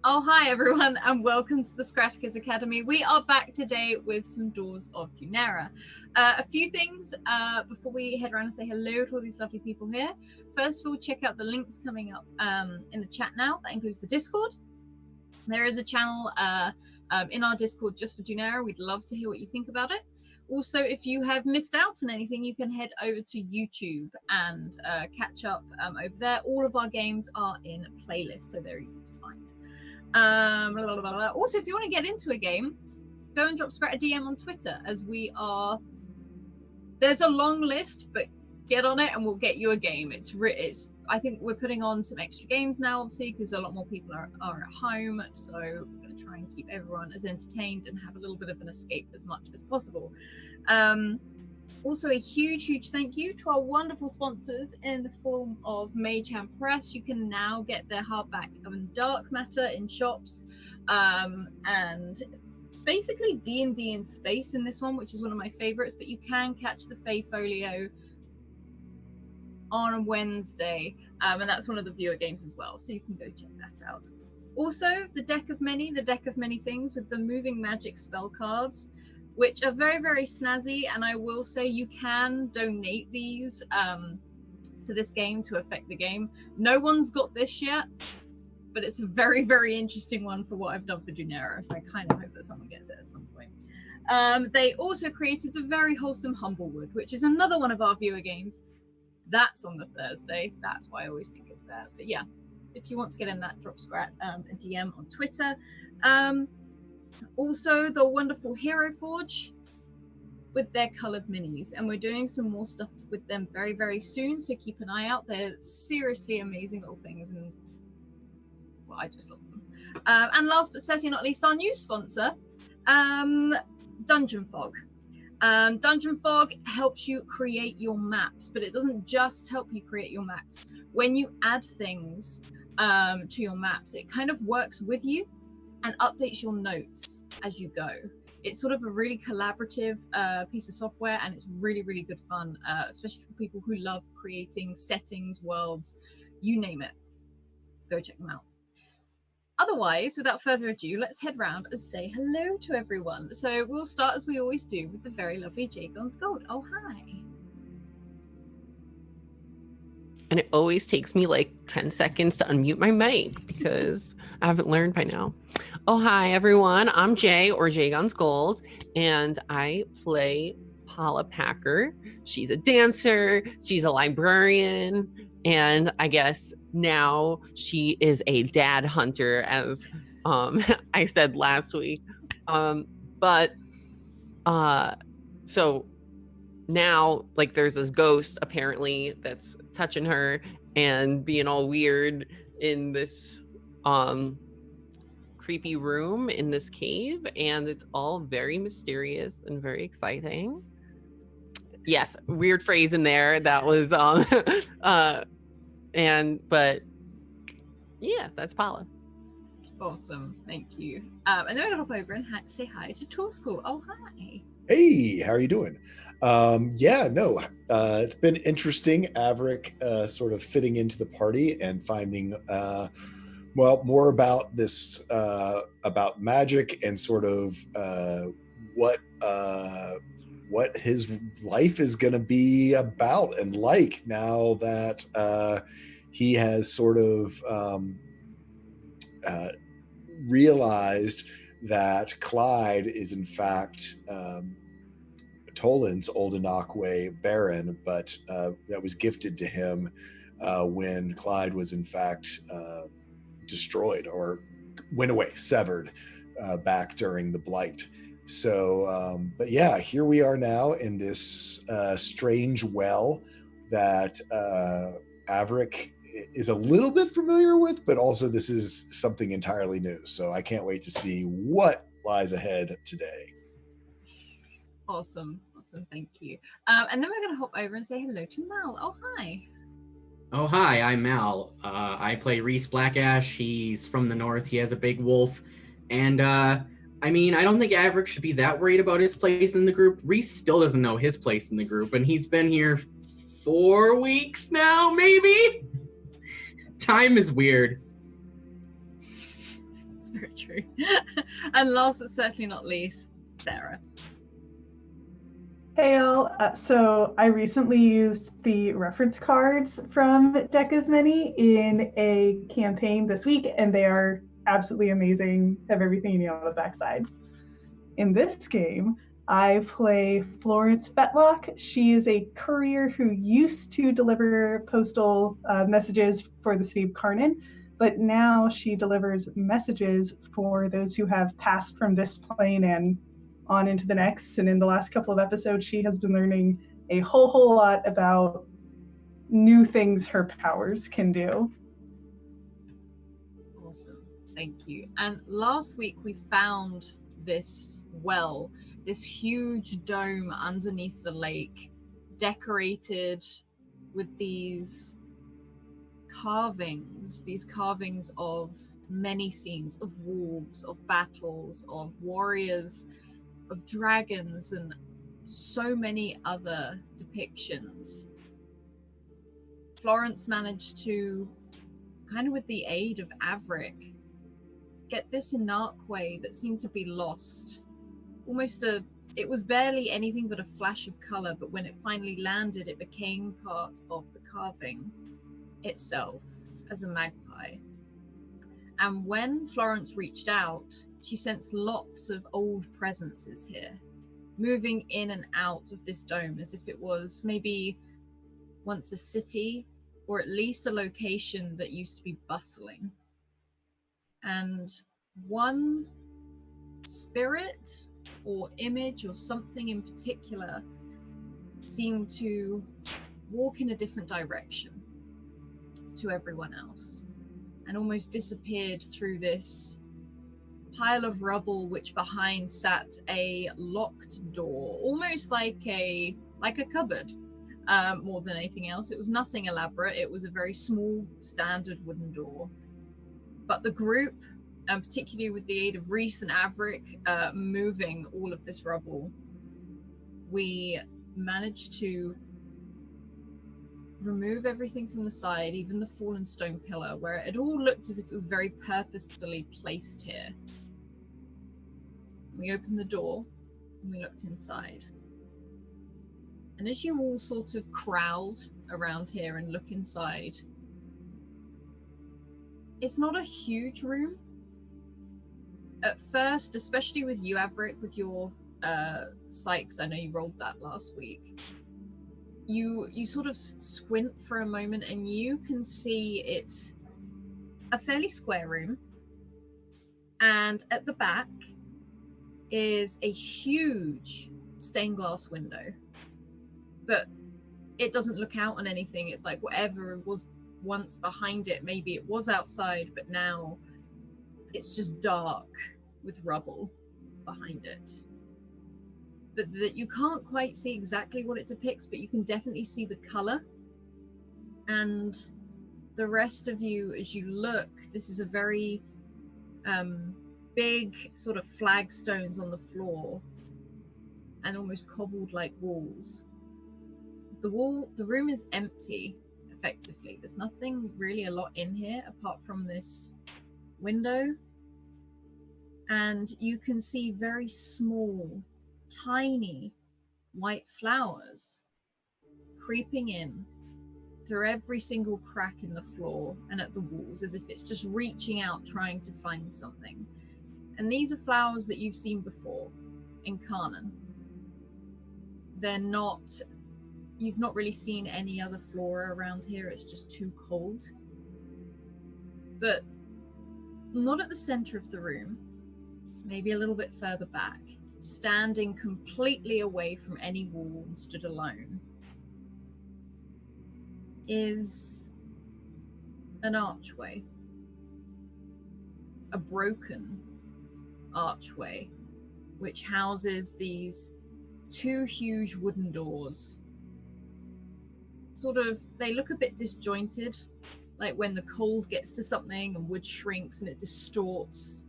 Oh, hi everyone, and welcome to the Scratchkers Academy. We are back today with some Doors of Dunera. A few things before we head around and say hello to all these lovely people here. First of all, check out the links coming up in the chat now. That includes the Discord. There is a channel in our Discord just for Dunera. We'd love to hear what you think about it. Also, if you have missed out on anything, you can head over to YouTube and catch up over there. All of our games are in playlists, so they're easy to find. Also, if you want to get into a game, go and drop Scrat a DM on Twitter, as there's a long list, but get on it and we'll get you a game. I think we're putting on some extra games now, obviously, because a lot more people are at home, so we're going to try and keep everyone as entertained and have a little bit of an escape as much as possible. Also, a huge thank you to our wonderful sponsors in the form of Mayhem Press. You can now get their hardback of Dark Matter in shops, and basically D&D in space in this one, which is one of my favorites, but you can catch the Fae Folio on a Wednesday, and that's one of the viewer games as well, so you can go check that out. Also, the Deck of Many Things with the moving magic spell cards, which are very snazzy, and I will say you can donate these to this game to affect the game. No one's got this yet, but it's a very interesting one for what I've done for Dunera, so I kind of hope that someone gets it at some point. They also created the very wholesome Humblewood, which is another one of our viewer games. That's on the Thursday. That's why I always think it's there. But yeah, if you want to get in that, drop Scrat a DM on Twitter. Also, the wonderful Hero Forge with their coloured minis, and we're doing some more stuff with them very soon, so keep an eye out. They're seriously amazing little things, and well, I just love them. And last but certainly not least, our new sponsor, Dungeon Fog. Dungeon Fog helps you create your maps, but it doesn't just help you create your maps. When you add things to your maps, it kind of works with you and updates your notes as you go. It's sort of a really collaborative piece of software, and it's really good fun, especially for people who love creating settings, worlds, you name it. Go check them out. Otherwise, without further ado, let's head round and say hello to everyone. So we'll start, as we always do, with the very lovely Jagon's Gold. Oh, hi. And it always takes me like 10 seconds to unmute my mic because I haven't learned by now. Oh, hi, everyone. I'm Jay, or Jagon's Gold, and I play Paula Packer. She's a dancer, she's a librarian, and I guess now she is a dad hunter, as I said last week. So now, like, there's this ghost apparently that's touching her and being all weird in this creepy room in this cave, and it's all very mysterious and very exciting. Yes, weird phrase in there. That was but yeah, that's Paula. Awesome, thank you. And then we're gonna hop over and say hi to Tour School. Oh, hi. Hey, how are you doing? It's been interesting, Averick sort of fitting into the party and finding more about this about magic and sort of what his life is going to be about and like now that he has sort of realized that Clyde is in fact Toland's Oldenakwe Baron, but that was gifted to him when Clyde was in fact destroyed or went away, severed back during the Blight. So, but yeah, here we are now in this strange well that Averick is a little bit familiar with, but also this is something entirely new. So I can't wait to see what lies ahead today. Awesome, thank you. And then we're going to hop over and say hello to Mal. Oh, hi. Oh, hi, I'm Mal. I play Reese Blackash. He's from the north. He has a big wolf. And, I don't think Averick should be that worried about his place in the group. Reese still doesn't know his place in the group, and he's been here 4 weeks now, maybe? Time is weird. very true. And last but certainly not least, Sarah. Hey all, so I recently used the reference cards from Deck of Many in a campaign this week, and they are absolutely amazing, have everything you need on the backside. In this game, I play Florence Fetlock. She is a courier who used to deliver postal messages for the city of Karnan, but now she delivers messages for those who have passed from this plane and on into the next. And in the last couple of episodes, she has been learning a whole lot about new things her powers can do. Awesome, thank you. And last week we found this well, this huge dome underneath the lake, decorated with these carvings of many scenes, of wolves, of battles, of warriors, of dragons, and so many other depictions. Florence managed to, kind of with the aid of Averick, get this Inarquay that seemed to be lost. It was barely anything but a flash of color, but when it finally landed, it became part of the carving itself as a magpie. And when Florence reached out, she sensed lots of old presences here, moving in and out of this dome as if it was maybe once a city, or at least a location that used to be bustling. And one spirit or image or something in particular seemed to walk in a different direction to everyone else and almost disappeared through this pile of rubble, which behind sat a locked door, almost like a cupboard. More than anything else, it was nothing elaborate. It was a very small, standard wooden door. But the group, and particularly with the aid of Reese and Averick, moving all of this rubble, we managed to remove everything from the side, even the fallen stone pillar, where it all looked as if it was very purposefully placed here. We opened the door and we looked inside. And as you all sort of crowd around here and look inside, it's not a huge room. At first, especially with you, Averick, with your psychs, I know you rolled that last week, you sort of squint for a moment and you can see it's a fairly square room, and at the back is a huge stained glass window, but it doesn't look out on anything. It's like whatever was once behind it, maybe it was outside, but now it's just dark with rubble behind it. But that you can't quite see exactly what it depicts, but you can definitely see the color. And the rest of you, as you look, this is a very big sort of flagstones on the floor and almost cobbled like walls. The room is empty, effectively. There's nothing really a lot in here apart from this window. And you can see very small, tiny white flowers creeping in through every single crack in the floor and at the walls, as if it's just reaching out, trying to find something. And these are flowers that you've seen before in Karnan. You've not really seen any other flora around here. It's just too cold. But not at the center of the room, maybe a little bit further back, standing completely away from any wall and stood alone, is an archway. A broken archway, which houses these two huge wooden doors. Sort of, they look a bit disjointed, like when the cold gets to something and wood shrinks and it distorts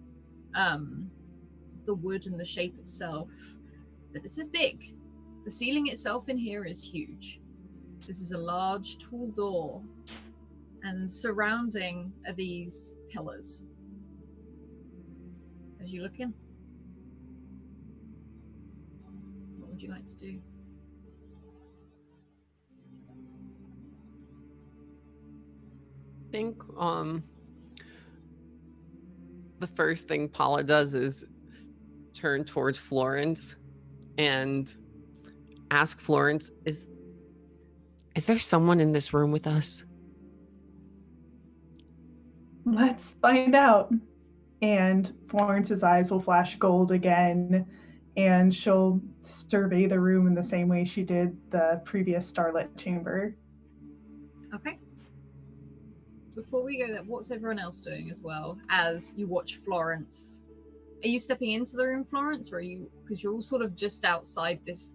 the wood and the shape itself. But this is big. The ceiling itself in here is huge. This is a large, tall door, and surrounding are these pillars. as you look in? What would you like to do? I think the first thing Paula does is turn towards Florence and ask Florence, is there someone in this room with us? Let's find out. And Florence's eyes will flash gold again, and she'll survey the room in the same way she did the previous starlit chamber. Okay. Before we go there, what's everyone else doing as well as you watch Florence? Are you stepping into the room, Florence, or are you, because you're all sort of just outside this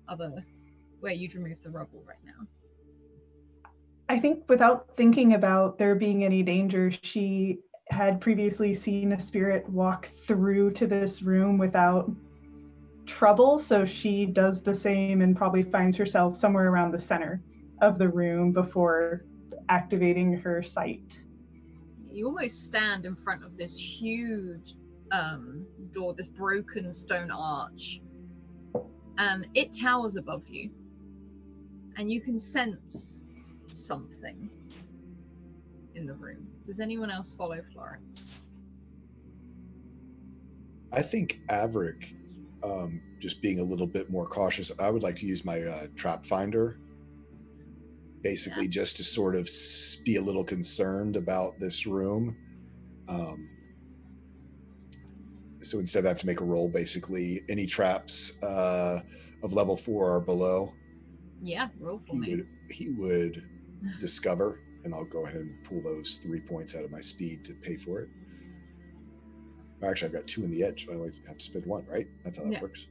other, where you'd remove the rubble right now? I think without thinking about there being any danger, she had previously seen a spirit walk through to this room without trouble, so she does the same and probably finds herself somewhere around the center of the room before activating her sight. You almost stand in front of this huge door, this broken stone arch, and it towers above you, and you can sense something in the room. Does anyone else follow Florence? I think Averick, just being a little bit more cautious, I would like to use my trap finder, basically just to sort of be a little concerned about this room. So instead I have to make a roll, basically any traps of level 4 or below. Yeah, roll for me. He would discover, and I'll go ahead and pull those 3 points out of my speed to pay for it. Actually, I've got 2 in the edge, so I only have to spend 1, right? That's how that works.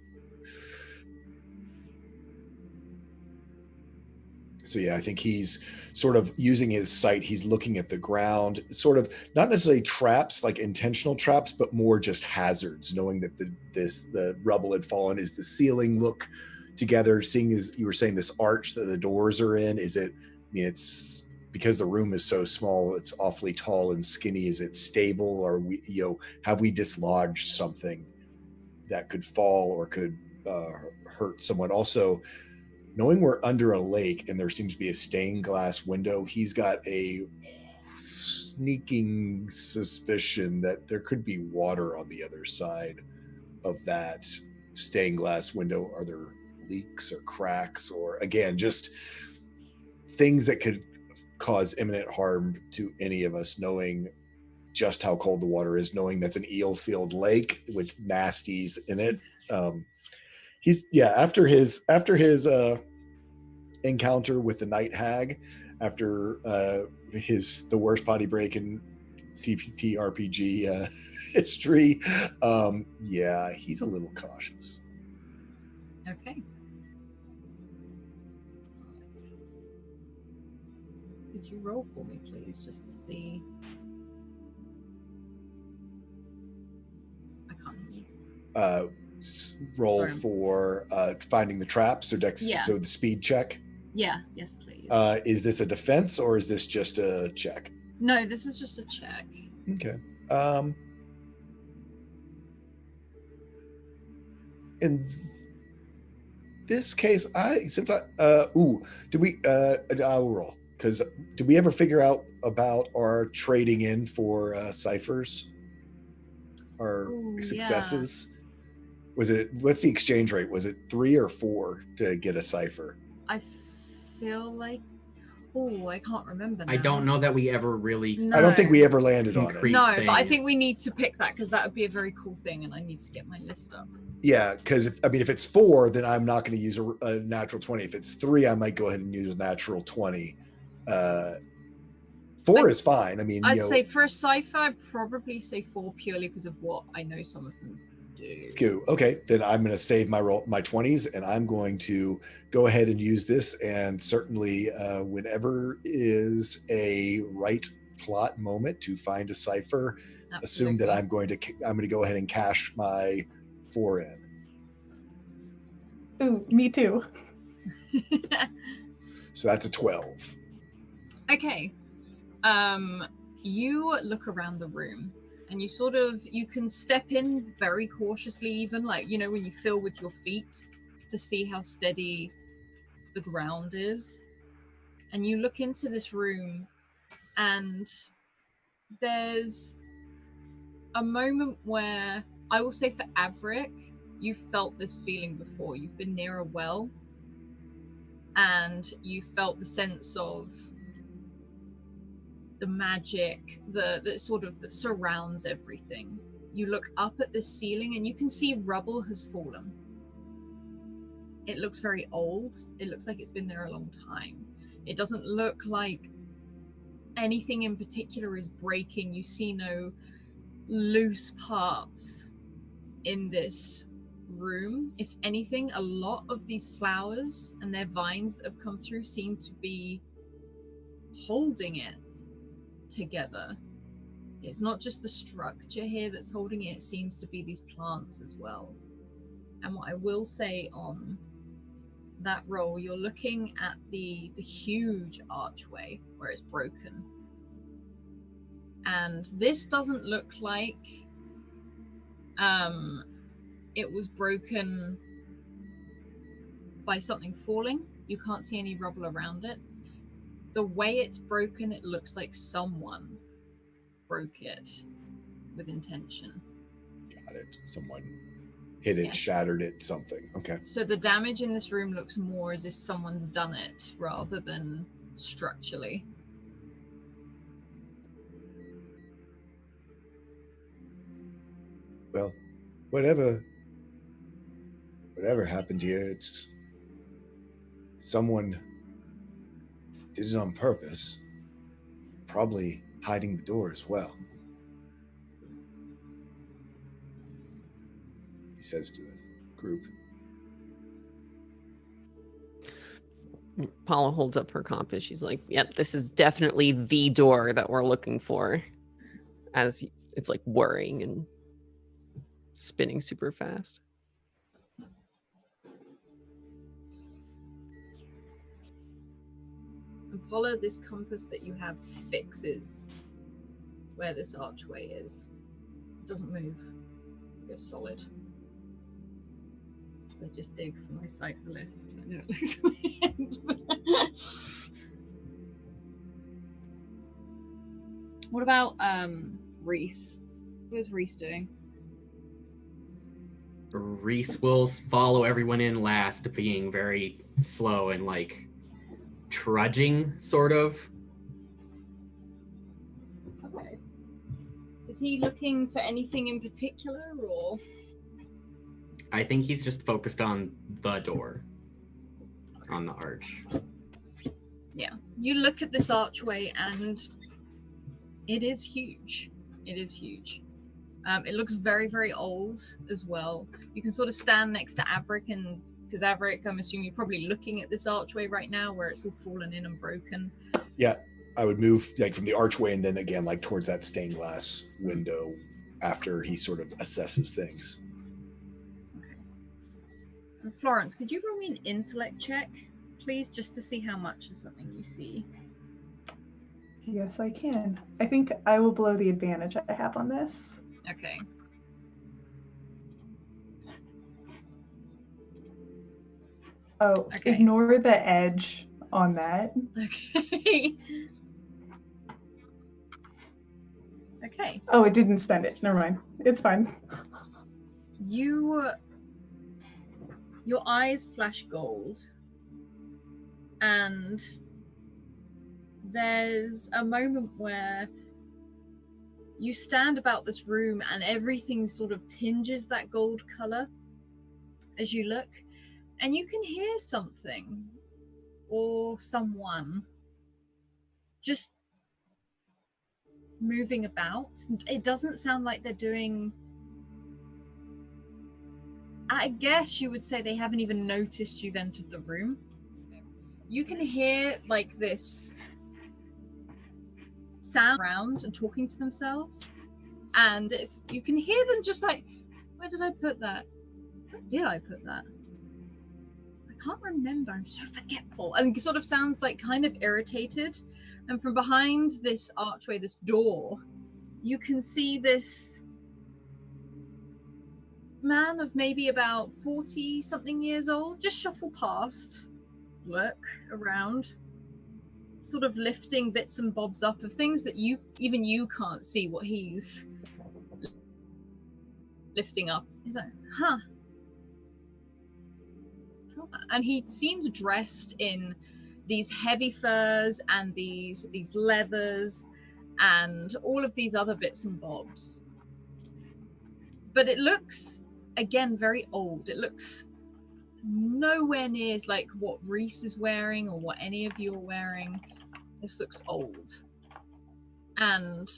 So yeah, I think he's sort of using his sight. He's looking at the ground, sort of not necessarily traps, like intentional traps, but more just hazards, knowing that the rubble had fallen. Is the ceiling look together, seeing, as you were saying, this arch that the doors are in? Is it, I mean, it's because the room is so small, it's awfully tall and skinny. Is it stable, or have we dislodged something that could fall or could hurt someone? Also, knowing we're under a lake and there seems to be a stained glass window, he's got a sneaking suspicion that there could be water on the other side of that stained glass window. Are there leaks or cracks, or again, just things that could cause imminent harm to any of us, knowing just how cold the water is, knowing that's an eel-filled lake with nasties in it. He's after his encounter with the night hag, after the worst potty break in TPT RPG history, he's a little cautious. Okay. Could you roll for me, please, just to see? I can't hear you. Roll for finding the traps, or dex, so the speed check. Yeah, yes, please. Is this a defense or is this just a check? No, this is just a check. Okay. In this case, I will roll, because did we ever figure out about our trading in for ciphers or successes? Was it, what's the exchange rate? Was it 3 or 4 to get a cipher? I feel like, I can't remember now. I don't know that we ever really... No. I don't think we ever landed on it. No, but I think we need to pick that, because that would be a very cool thing, and I need to get my list up. Yeah, because if it's 4, then I'm not going to use a natural 20. If it's 3, I might go ahead and use a natural 20. 4 is fine. I mean, I'd say for a cipher, I'd probably say 4, purely because of what I know some of them do. Okay, then I'm going to save my 20s, and I'm going to go ahead and use this. And certainly, whenever is a right plot moment to find a cipher, assume that I'm going to go ahead and cash my 4 in. Ooh, me too. So that's a 12. Okay. You look around the room, and you can step in very cautiously, even like, you know, when you feel with your feet to see how steady the ground is. And you look into this room, and there's a moment where I will say for Averick, you felt this feeling before. You've been near a well, and you felt the sense of the magic, that surrounds everything. You look up at the ceiling and you can see rubble has fallen. It looks very old. It looks like it's been there a long time. It doesn't look like anything in particular is breaking. You see no loose parts in this room. If anything, a lot of these flowers and their vines that have come through seem to be holding it together. It's not just the structure here that's holding it, it seems to be these plants as well. And what I will say on that roll, you're looking at the huge archway where it's broken. And this doesn't look like it was broken by something falling. You can't see any rubble around it. The way it's broken, it looks like someone broke it with intention. Got it. Someone hit it, yes. Shattered it, something. Okay. So the damage in this room looks more as if someone's done it rather than structurally. Well, whatever happened here, it's someone did it on purpose, probably hiding the door as well. He says to the group. Paula holds up her compass. She's like, yep, this is definitely the door that we're looking for. As it's like whirring and spinning super fast. And Paula, this compass that you have fixes where this archway is. It doesn't move. It goes solid. So I just dig for my cipher list. I know it looks weird. What about Reese? What is Reese doing? Reese will follow everyone in last, being very slow and like trudging, sort of. Okay. Is he looking for anything in particular, or? I think he's just focused on the door, on the arch. Yeah. You look at this archway and it is huge. It is huge. It looks very, very old as well. You can sort of stand next to Averick, and because Averick, I'm assuming you're probably looking at this archway right now where it's all fallen in and broken. Yeah, I would move like from the archway and then again like towards that stained glass window after he sort of assesses things. Okay. And Florence, could you roll me an intellect check, please, just to see how much of something you see? Yes, I can. I think I will blow the advantage I have on this. Okay. Oh, okay. Ignore the edge on that. Okay. Okay. Oh, it didn't spend it. Never mind. It's fine. Your eyes flash gold, and there's a moment where you stand about this room and everything sort of tinges that gold color as you look, and you can hear something or someone just moving about. It doesn't sound like they're doing... I guess you would say they haven't even noticed you've entered the room. You can hear like this sound around and talking to themselves, and you can hear them just like, where did I put that? Where did I put that? I can't remember, I'm so forgetful. And it sort of sounds like kind of irritated. And from behind this archway, this door, you can see this man of maybe about 40 something years old just shuffle past, look around, sort of lifting bits and bobs up of things that even you can't see what he's lifting up. He's like, huh. And he seems dressed in these heavy furs and these leathers and all of these other bits and bobs. But it looks, again, very old. It looks nowhere near like what Reese is wearing or what any of you are wearing. This looks old. And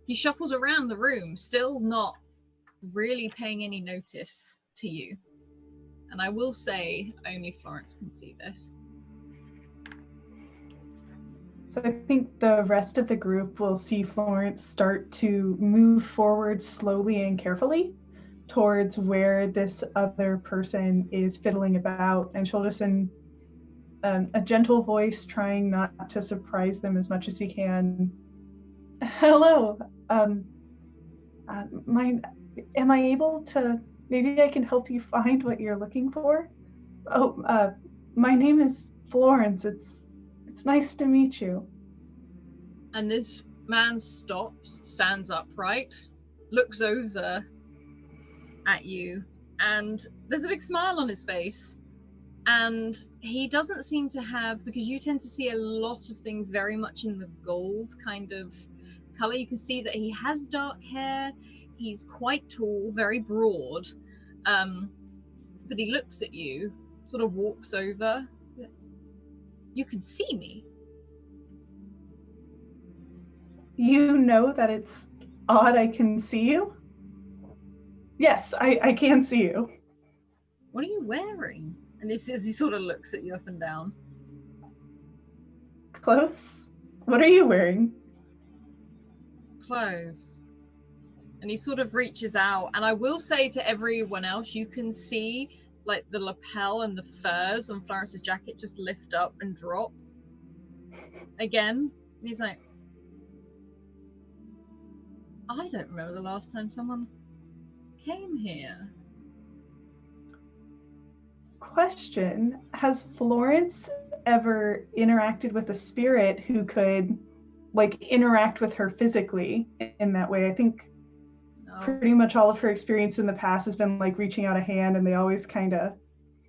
he shuffles around the room, still not really paying any notice to you. And I will say, only Florence can see this. So I think the rest of the group will see Florence start to move forward slowly and carefully towards where this other person is fiddling about, and she'll just in a gentle voice, trying not to surprise them as much as he can. Hello, am I able to, maybe I can help you find what you're looking for? Oh, my name is Florence. It's nice to meet you. And this man stops, stands upright, looks over at you, and there's a big smile on his face. And he doesn't seem to have, because you tend to see a lot of things very much in the gold kind of color. You can see that he has dark hair. He's quite tall, very broad. But he looks at you, sort of walks over. You can see me. You know that it's odd I can see you? Yes, I can see you. What are you wearing? And this is, he sort of looks at you up and down. Close? What are you wearing? Clothes. And he sort of reaches out, and I will say to everyone else, you can see like the lapel and the furs on Florence's jacket just lift up and drop again. And he's like, I don't remember the last time someone came here. Question, has Florence ever interacted with a spirit who could like interact with her physically in that way? I think pretty much all of her experience in the past has been like reaching out a hand, and they always kind of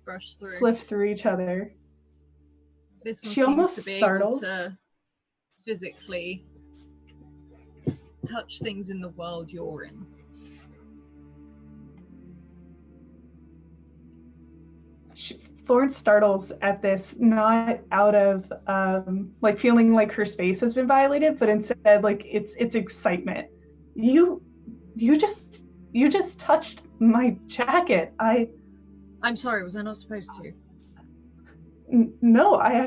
brush through, slip through each other. This one she seems almost to be startles. able to physically touch things in the world you're in. Florence startles at this, not out of like feeling like her space has been violated, but instead like it's excitement. You just touched my jacket. I'm sorry, was I not supposed to? No, I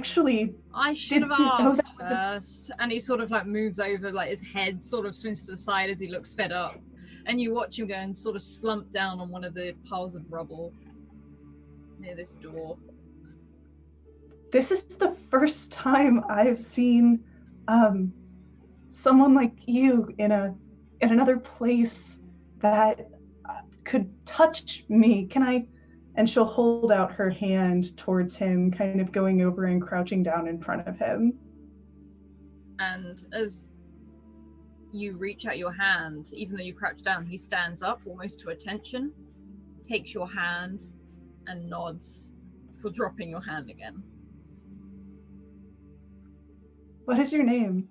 should have asked first. And he sort of like moves over, like his head sort of swings to the side as he looks fed up. And you watch him go and sort of slump down on one of the piles of rubble near this door. This is the first time I've seen someone like you in another place that could touch me. Can I? And she'll hold out her hand towards him, kind of going over and crouching down in front of him. And as you reach out your hand, even though you crouch down, he stands up almost to attention, takes your hand, and nods for dropping your hand again. What is your name?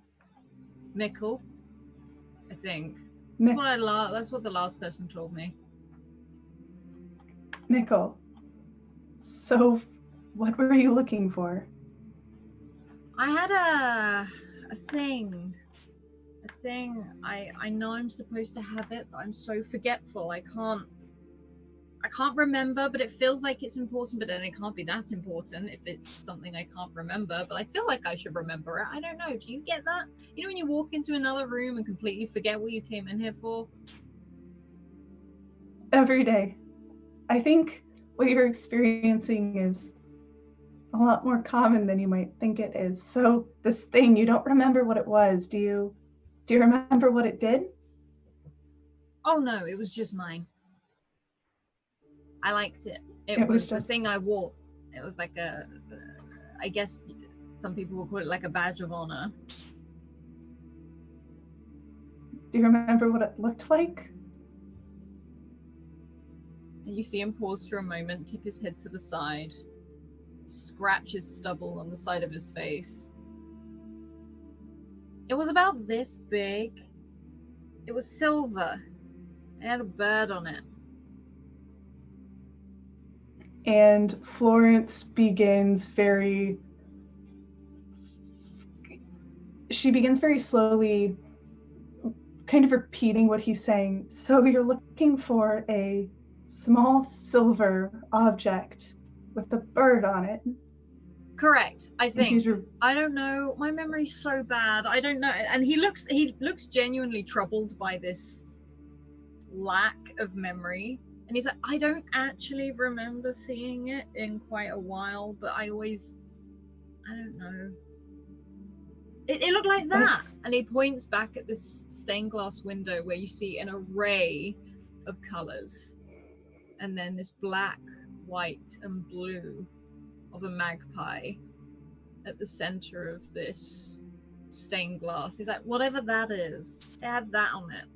Mikkel, I think. That's what the last person told me. Mikkel. So, what were you looking for? I had a thing. I know I'm supposed to have it, but I'm so forgetful. I can't remember, but it feels like it's important, but then it can't be that important if it's something I can't remember, but I feel like I should remember it. I don't know. Do you get that? You know when you walk into another room and completely forget what you came in here for? Every day. I think what you're experiencing is a lot more common than you might think it is. So this thing, you don't remember what it was, do you? Do you remember what it did? Oh no, it was just mine. I liked it. It was was the just... thing I wore. It was like a, I guess some people will call it like a badge of honor. Do you remember what it looked like? And you see him pause for a moment, tip his head to the side, scratch his stubble on the side of his face. It was about this big. It was silver. It had a bird on it. And Florence begins very slowly kind of repeating what he's saying. So you're looking for a small silver object with a bird on it. Correct, I think. I don't know. My memory's so bad. I don't know. And he looks genuinely troubled by this lack of memory. And he's like, I don't actually remember seeing it in quite a while, but I don't know. It looked like that. And he points back at this stained glass window where you see an array of colors. And then this black, white, and blue of a magpie at the center of this stained glass. He's like, whatever that is, it had that on it.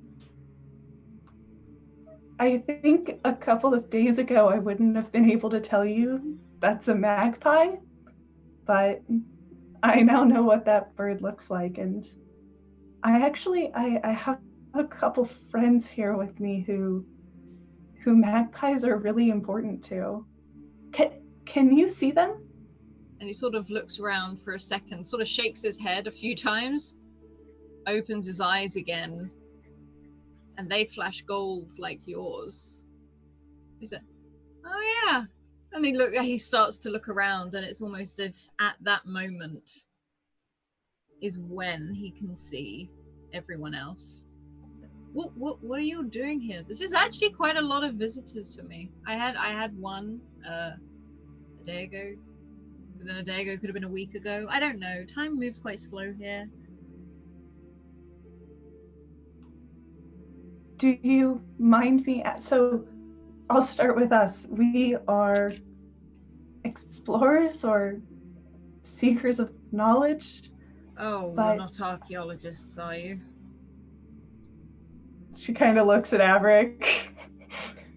I think a couple of days ago I wouldn't have been able to tell you that's a magpie, but I now know what that bird looks like. And I have a couple friends here with me who magpies are really important to. Can you see them? And he sort of looks around for a second, sort of shakes his head a few times, opens his eyes again, and they flash gold like yours. He said, oh yeah. And he starts to look around, and it's almost as if at that moment is when he can see everyone else. What are you doing here? This is actually quite a lot of visitors for me. I had one a day ago. But then a day ago could have been a week ago. I don't know. Time moves quite slow here. Do you mind me? So I'll start with us. We are explorers or seekers of knowledge. Oh, you're not archaeologists, are you? She kind of looks at Averick,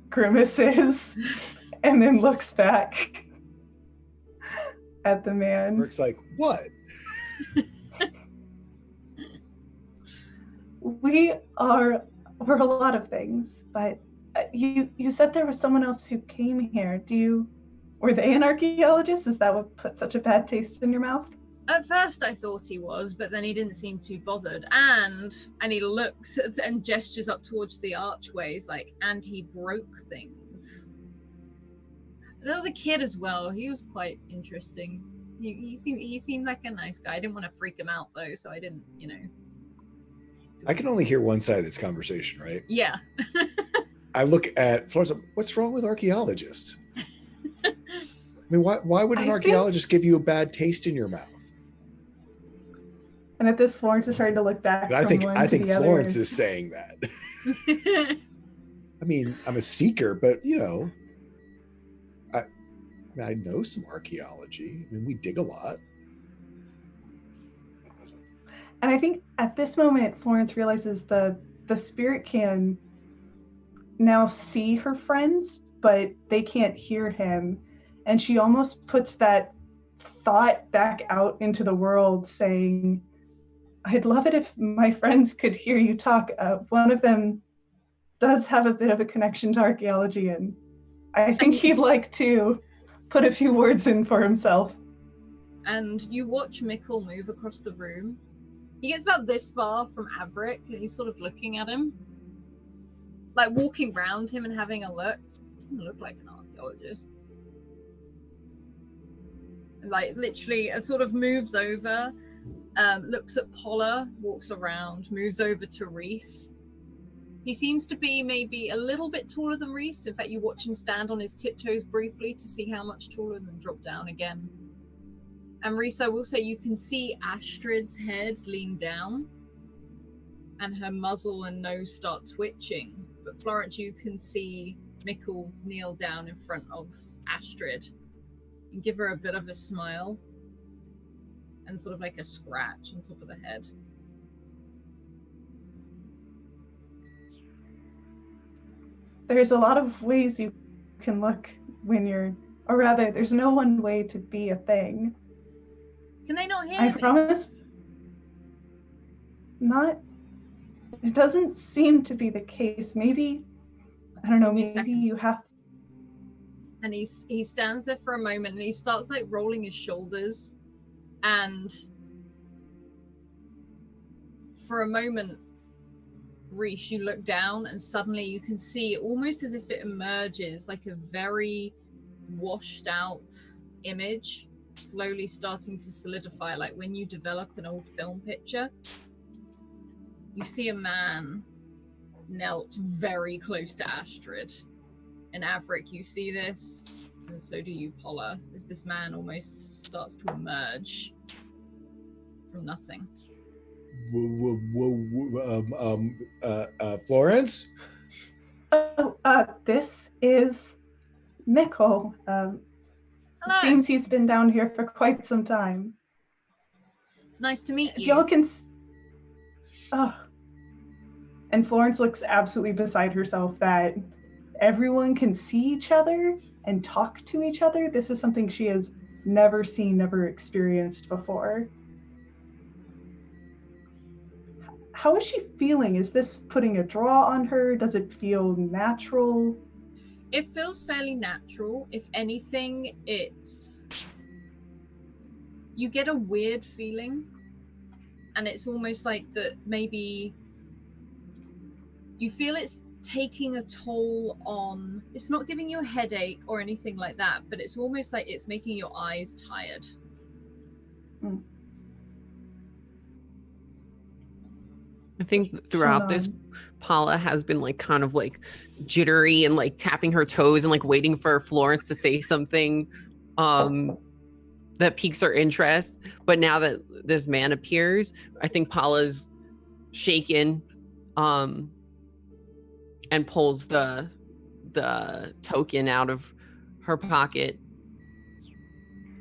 grimaces, and then looks back at the man. Rick's like, what? We're a lot of things, but you said there was someone else who came here. Were they an archaeologist? Is that what put such a bad taste in your mouth? At first I thought he was, but then he didn't seem too bothered. And he looks and gestures up towards the archways, and he broke things. There was a kid as well. He was quite interesting. He seemed like a nice guy. I didn't want to freak him out though, so I didn't, I can only hear one side of this conversation, right? Yeah. I look at Florence. What's wrong with archaeologists? I mean, why would an archaeologist give you a bad taste in your mouth? And at this, Florence is starting to look back. I think Florence is saying that. I mean, I'm a seeker, but I know some archaeology. I mean, we dig a lot. And I think at this moment, Florence realizes the spirit can now see her friends, but they can't hear him. And she almost puts that thought back out into the world, saying, I'd love it if my friends could hear you talk. One of them does have a bit of a connection to archaeology, and I think he'd like to put a few words in for himself. And you watch Mikkel move across the room. He gets about this far from Averick, and he's sort of looking at him. Like walking around him and having a look. Doesn't look like an archaeologist. Like literally, it sort of moves over, looks at Paula, walks around, moves over to Reese. He seems to be maybe a little bit taller than Reese. In fact, you watch him stand on his tiptoes briefly to see how much taller and then drop down again. And Reese, I will say you can see Astrid's head lean down. and her muzzle and nose start twitching. But Florence, you can see Mikkel kneel down in front of Astrid and give her a bit of a smile and sort of like a scratch on top of the head. There's a lot of ways you can look when you're, or rather, there's no one way to be a thing. Can they not hear I me? promise. Not. It doesn't seem to be the case. Maybe, I don't know, Give me a maybe second. you have. And he stands there for a moment and he starts like rolling his shoulders, and for a moment, Reese, you look down and suddenly you can see, almost as if it emerges, like a very washed out image slowly starting to solidify, like when you develop an old film picture. You see a man knelt very close to Astrid. And Averick, you see this, and so do you, Paula, as this man almost starts to emerge from nothing. Florence? Oh, this is Mikkel. Hello. It seems he's been down here for quite some time. It's nice to meet If you. y'all can. Oh. And Florence looks absolutely beside herself that everyone can see each other and talk to each other. This is something she has never seen, never experienced before. How is she feeling? Is this putting a draw on her? Does it feel natural? It feels fairly natural. If anything, you get a weird feeling, and it's almost like that maybe you feel it's taking a toll on, it's not giving you a headache or anything like that, but it's almost like it's making your eyes tired. I think throughout this, Paula has been like kind of like jittery and like tapping her toes and like waiting for Florence to say something that piques her interest. But now that this man appears, I think Paula's shaken and pulls the token out of her pocket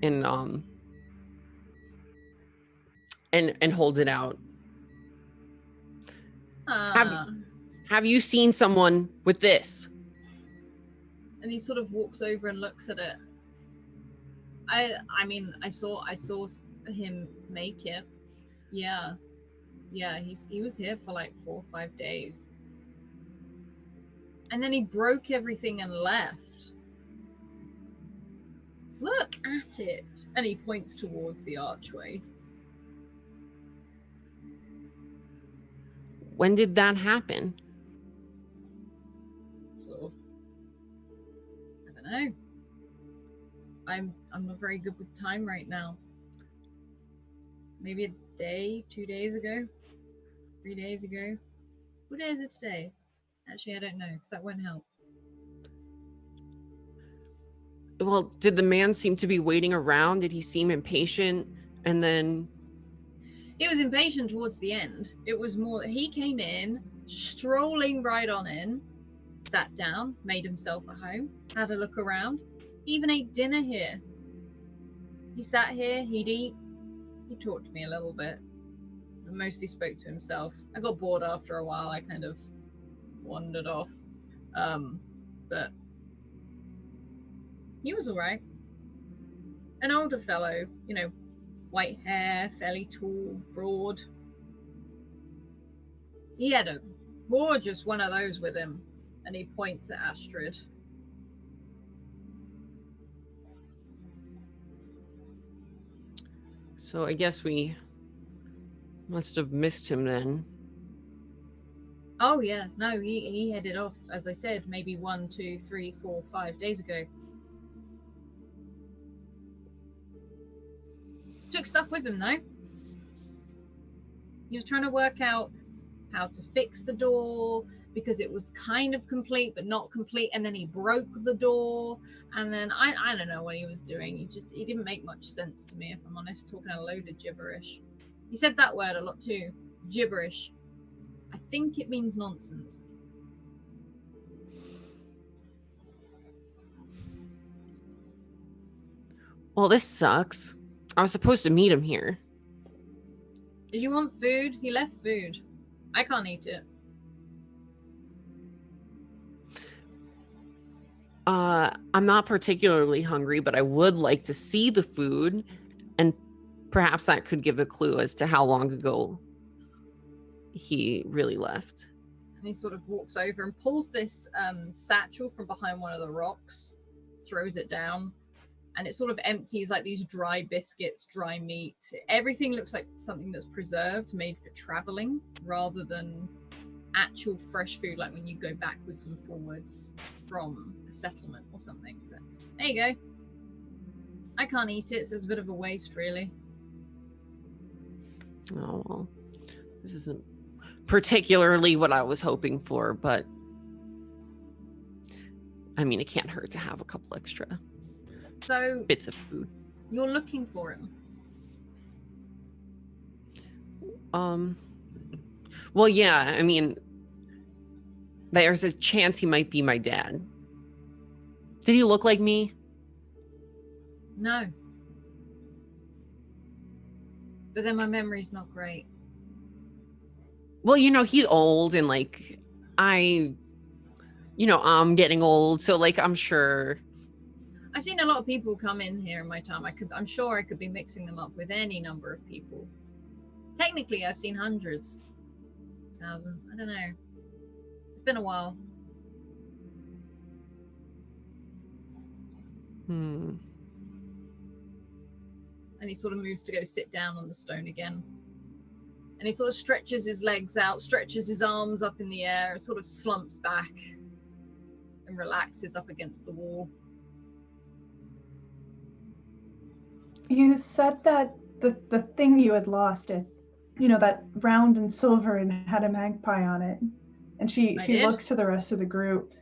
and holds it out. Have you seen someone with this? And he sort of walks over and looks at it. I mean, I saw him make it. Yeah, he was here for like 4 or 5 days, and then he broke everything and left. Look at it, and he points towards the archway. When did that happen? Sort of. I don't know. I'm not very good with time right now. Maybe a day, 2 days ago, 3 days ago. What day is it today? Actually, I don't know, because that won't help. Well, did the man seem to be waiting around? Did he seem impatient? And then... He was impatient towards the end. It was more, he came in, strolling right on in, sat down, made himself at home, had a look around. He even ate dinner here. He sat here, he'd eat. He talked to me a little bit. But mostly spoke to himself. I got bored after a while. I kind of wandered off. But he was all right. An older fellow, you know, white hair, fairly tall, broad. He had a gorgeous one of those with him, and he points at Astrid. So I guess we must have missed him then. Oh yeah, no, he headed off, as I said, maybe 1, 2, 3, 4, 5 days ago. Took stuff with him though. He was trying to work out how to fix the door because it was kind of complete but not complete, and then he broke the door, and then I don't know what he was doing. He didn't make much sense to me, if I'm honest, talking a load of gibberish. He said that word a lot too, gibberish. I think it means nonsense. Well, this sucks. I was supposed to meet him here. Did you want food? He left food. I can't eat it. I'm not particularly hungry, but I would like to see the food, and perhaps that could give a clue as to how long ago he really left. And he sort of walks over and pulls this satchel from behind one of the rocks, throws it down, and it sort of empties like these dry biscuits, dry meat. Everything looks like something that's preserved, made for traveling, rather than actual fresh food, like when you go backwards and forwards from a settlement or something. So, there you go. I can't eat it, so it's a bit of a waste, really. Oh, well, this isn't particularly what I was hoping for, but I mean, it can't hurt to have a couple extra bits of food. You're looking for him? Well, yeah, I mean, there's a chance he might be my dad. Did he look like me? No. But then my memory's not great. Well, he's old, and like I'm getting old, so like I'm sure. I've seen a lot of people come in here in my time. I'm sure I could be mixing them up with any number of people. Technically, I've seen hundreds. 1,000. I don't know. It's been a while. And he sort of moves to go sit down on the stone again. And he sort of stretches his legs out, stretches his arms up in the air, and sort of slumps back and relaxes up against the wall. You said that the thing you had lost, that round and silver and had a magpie on it. And she looks to the rest of the group.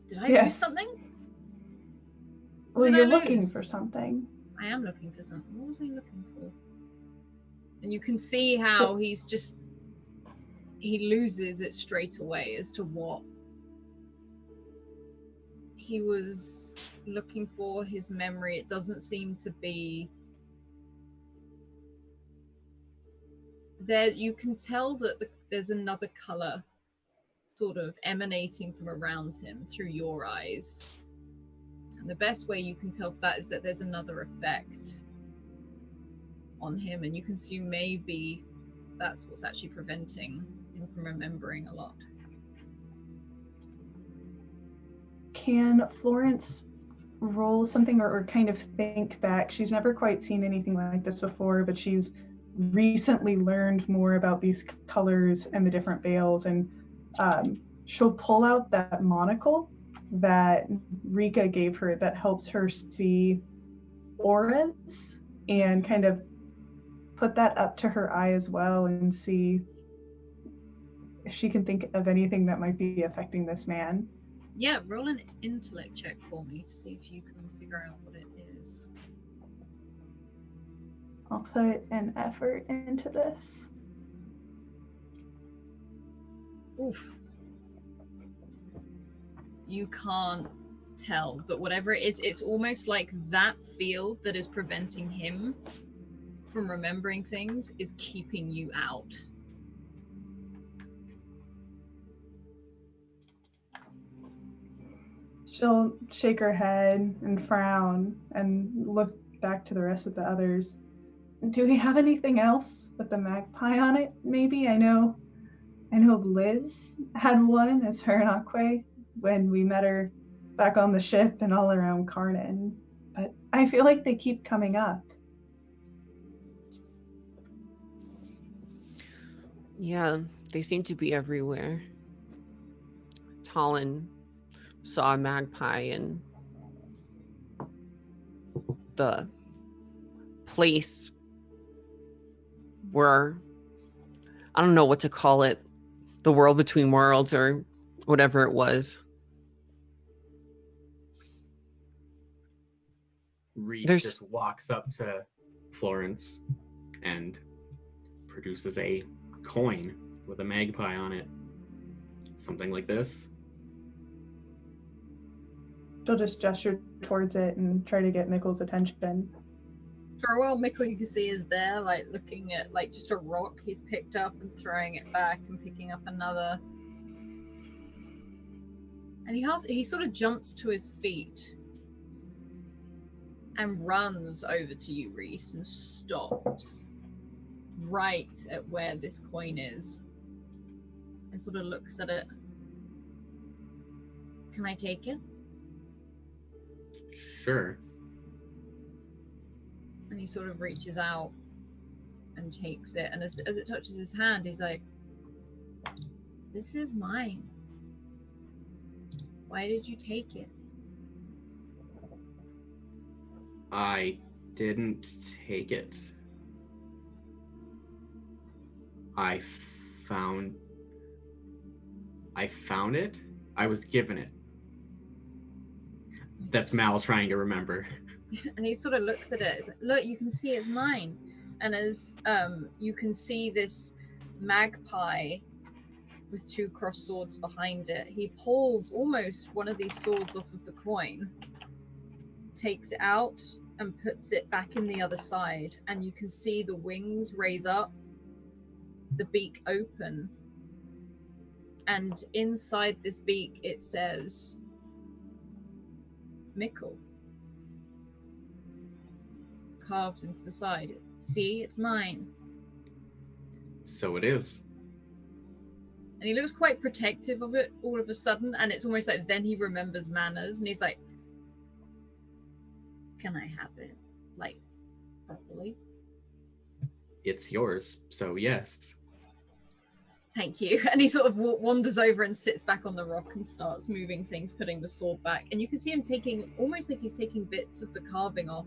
Did I lose something? Well, you're looking for something. I am looking for something. What was I looking for? And you can see how he loses it straight away as to what he was looking for. His memory, it doesn't seem to be there. You can tell that there's another color sort of emanating from around him through your eyes. And the best way you can tell for that is that there's another effect on him, and you can assume maybe that's what's actually preventing him from remembering a lot. Can Florence roll something or kind of think back? She's never quite seen anything like this before, but she's recently learned more about these colors and the different veils, and she'll pull out that monocle that Rika gave her that helps her see auras, and kind of put that up to her eye as well and see if she can think of anything that might be affecting this man. Yeah, roll an intellect check for me to see if you can figure out what it is. I'll put an effort into this. Oof. You can't tell, but whatever it is, it's almost like that field that is preventing him from remembering things is keeping you out. She'll shake her head and frown and look back to the rest of the others. Do we have anything else with the magpie on it? Maybe. I know Liz had one as her and Aquay when we met her back on the ship and all around Karnan, but I feel like they keep coming up. Yeah, they seem to be everywhere. Talon saw a magpie in the place where, I don't know what to call it, the world between worlds or whatever it was. Reese just walks up to Florence and produces a coin with a magpie on it. Something like this. She'll just gesture towards it and try to get Mickle's attention. For a while, Mickle, you can see, is there, like, looking at, like, just a rock he's picked up and throwing it back and picking up another. And he sort of jumps to his feet and runs over to you, Reese, and stops right at where this coin is and sort of looks at it. Can I take it? Sure. And he sort of reaches out and takes it, and as it touches his hand, he's like, this is mine. Why did you take it? I didn't take it. I found it. I was given it. That's Mal trying to remember. And he sort of looks at it. He's like, look, you can see it's mine. And as you can see this magpie with two crossed swords behind it, he pulls almost one of these swords off of the coin, takes it out and puts it back in the other side, and you can see the wings raise up, the beak open, and inside this beak it says Mickle, carved into the side. See, it's mine. So it is. And he looks quite protective of it all of a sudden, and it's almost like then he remembers manners, and he's like, can I have it, like, properly? It's yours, so yes. Thank you. And he sort of wanders over and sits back on the rock and starts moving things, putting the sword back. And you can see him taking, almost like he's taking bits of the carving off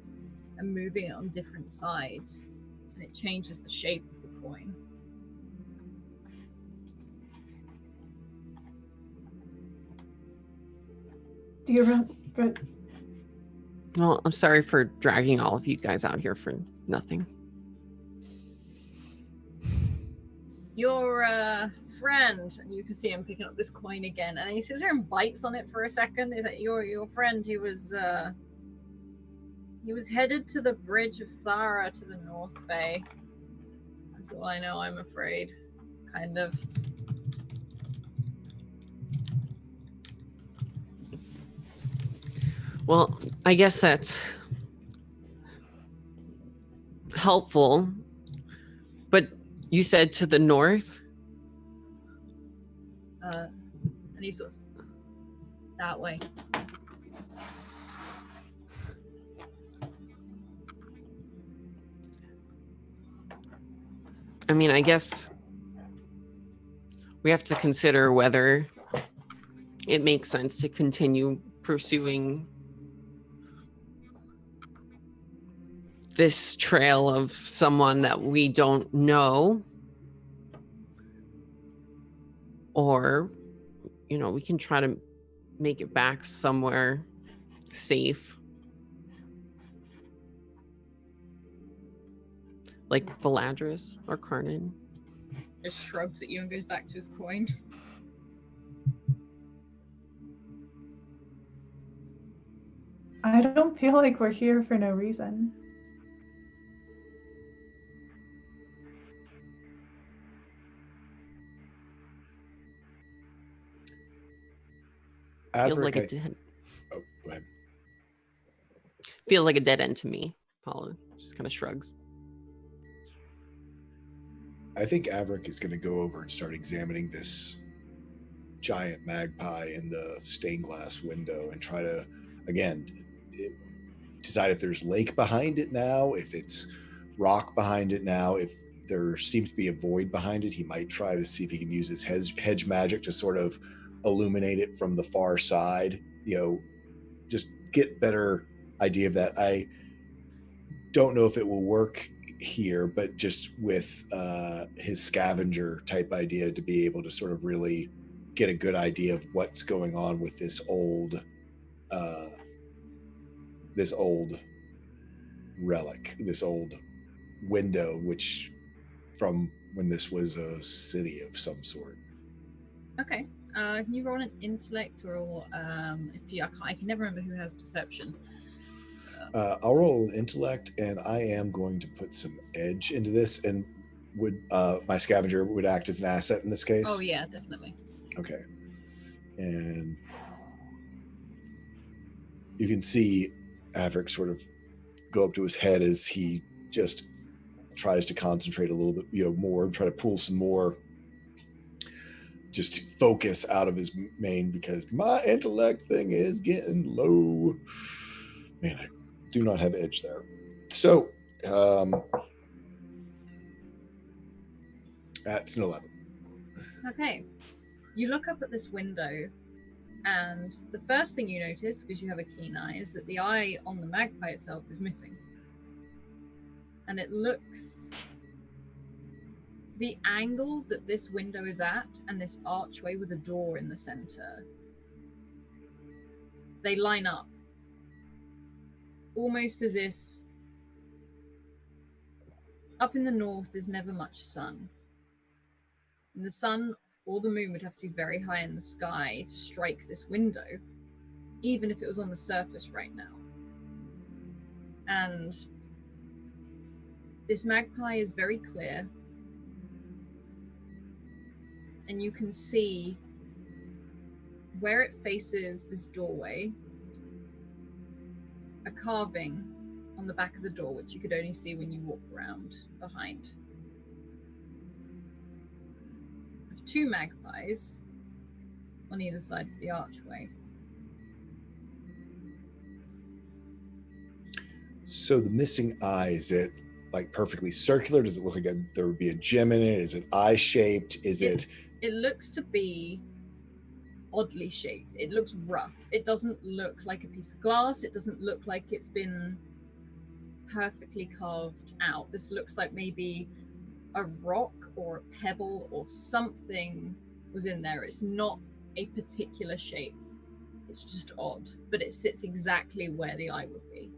and moving it on different sides. And it changes the shape of the coin. Do you remember? Good. Well, I'm sorry for dragging all of you guys out here for nothing. Your friend, and you can see him picking up this coin again, and he sits there and bites on it for a second. Is that your friend? He was headed to the bridge of Thara to the North Bay. That's all I know, I'm afraid. Kind of. Well, I guess that's helpful, but you said to the north? And he sort of, that way. I mean, I guess we have to consider whether it makes sense to continue pursuing this trail of someone that we don't know, or, you know, we can try to make it back somewhere safe, like Valadris or Karnan. Just shrugs at you and goes back to his coin. I don't feel like we're here for no reason. Feels like a dead. Oh, go ahead. Feels like a dead end to me. Paula just kind of shrugs. I think Averick is going to go over and start examining this giant magpie in the stained glass window and try to, again, decide if there's lake behind it now, if it's rock behind it now, if there seems to be a void behind it. He might try to see if he can use his hedge magic to sort of illuminate it from the far side, you know, just get better idea of that. I don't know if it will work here, but just with his scavenger type idea to be able to sort of really get a good idea of what's going on with this old relic, this old window, which from when this was a city of some sort. Okay. Can you roll an intellect or if you? I can never remember who has perception. I'll roll an intellect, and I am going to put some edge into this. And would my scavenger would act as an asset in this case? Oh yeah, definitely. Okay. And you can see Averick sort of go up to his head as he just tries to concentrate a little bit, more, try to pull some more just focus out of his mane, because my intellect thing is getting low. Man, I do not have edge there. So, that's an 11. Okay. You look up at this window, and the first thing you notice, because you have a keen eye, is that the eye on the magpie itself is missing. And it looks... The angle that this window is at, and this archway with a door in the center, they line up. Almost as if up in the north there's never much sun. And the sun or the moon would have to be very high in the sky to strike this window, even if it was on the surface right now. And this magpie is very clear, and you can see where it faces this doorway, a carving on the back of the door, which you could only see when you walk around behind, of two magpies on either side of the archway. So the missing eye, is it like perfectly circular? Does it look like there would be a gem in it? Is it eye-shaped? It looks to be oddly shaped. It looks rough. It doesn't look like a piece of glass. It doesn't look like it's been perfectly carved out. This looks like maybe a rock or a pebble or something was in there. It's not a particular shape. It's just odd, but it sits exactly where the eye would be.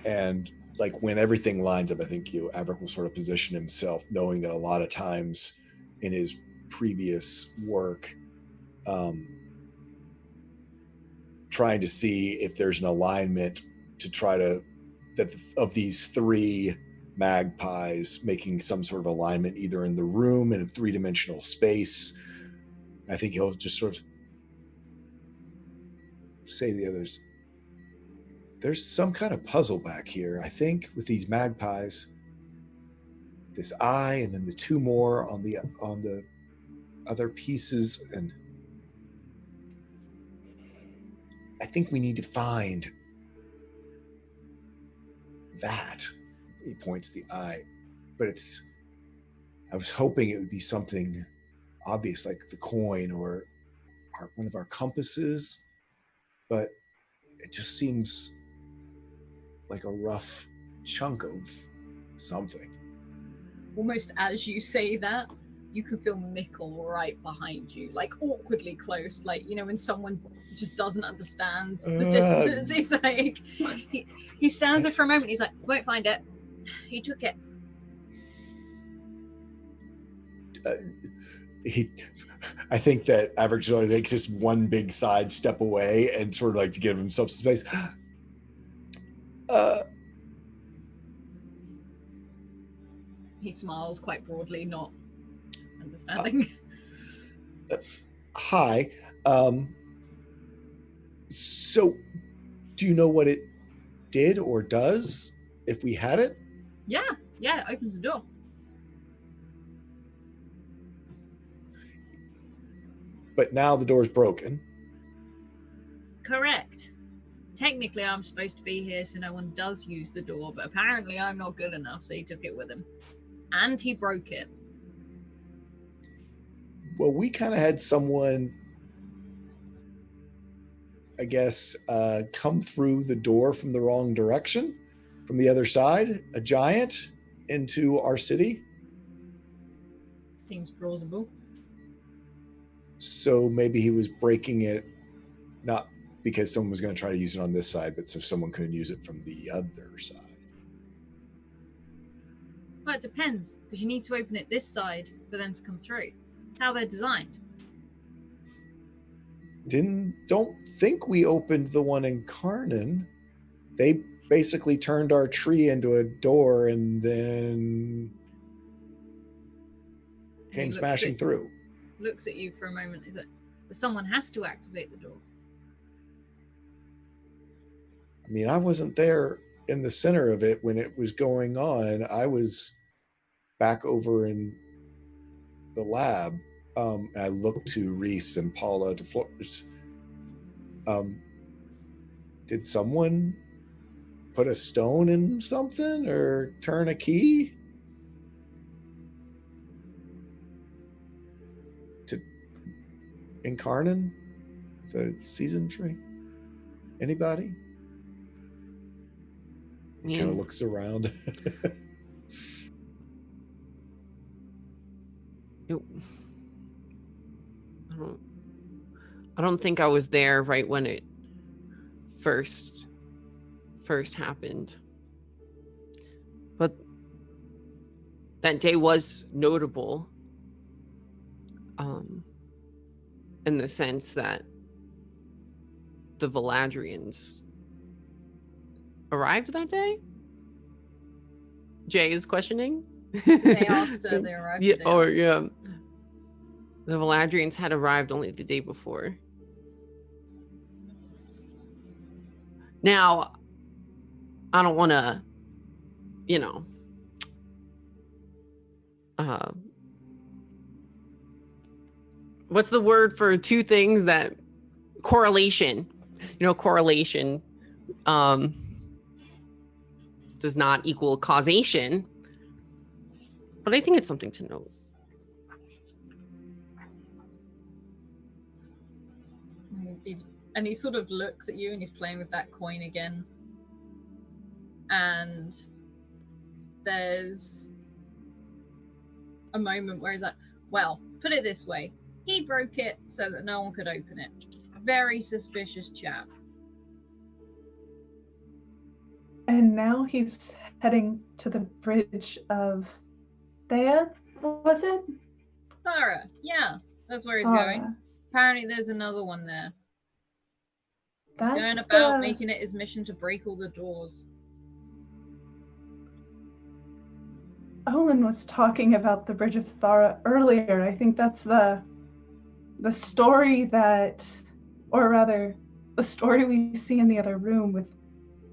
And like when everything lines up, I think Averick will sort of position himself, knowing that a lot of times in his previous work, trying to see if there's an alignment to try to, that of these three magpies, making some sort of alignment either in the room, in a three-dimensional space. I think he'll just sort of say to the others, there's some kind of puzzle back here, I think, with these magpies. This eye, and then the two more on the other pieces, and I think we need to find that. He points the eye, but I was hoping it would be something obvious, like the coin or one of our compasses, but it just seems like a rough chunk of something. Almost as you say that, you can feel Mickle right behind you, like awkwardly close, like, when someone just doesn't understand the distance. He's like, he stands there for a moment, he's like, won't find it. He took it. I think that Average only takes just one big side step away and sort of like to give himself some space. He smiles quite broadly, not understanding. Hi. So, do you know what it did or does if we had it? Yeah, it opens the door. But now the door's broken. Correct. Technically, I'm supposed to be here so no one does use the door, but apparently I'm not good enough, so he took it with him. And he broke it. Well, we kind of had someone, I guess, come through the door from the wrong direction, from the other side, a giant, into our city. Seems plausible. So maybe he was breaking it, not because someone was going to try to use it on this side, but so someone couldn't use it from the other side. Well, it depends, because you need to open it this side for them to come through. It's how they're designed. Don't think we opened the one in Karnan. They basically turned our tree into a door and then came smashing through. Looks at you for a moment. Is it? But someone has to activate the door. I mean, I wasn't there in the center of it when it was going on. I was back over in the lab. I looked to Reese and Paula to Flores. Did someone put a stone in something or turn a key to Incarnan, the season tree? Anybody? He kind of looks around. I don't think I was there right when it first happened. But that day was notable. In the sense that the Valadrians arrived that day? Jay is questioning. The day after they arrived. Yeah, yeah. The Valadrians had arrived only the day before. Now, I don't want to, what's the word for two things that correlation? Correlation does not equal causation, but I think it's something to note. And he sort of looks at you and he's playing with that coin again. And there's a moment where he's like, well, put it this way. He broke it so that no one could open it. Very suspicious chap. And now he's heading to the bridge of Thea, was it? Thara, yeah. That's where he's going. Apparently there's another one there. He's going about making it his mission to break all the doors. Olin was talking about the Bridge of Thara earlier. I think that's the story that, or rather, the story we see in the other room with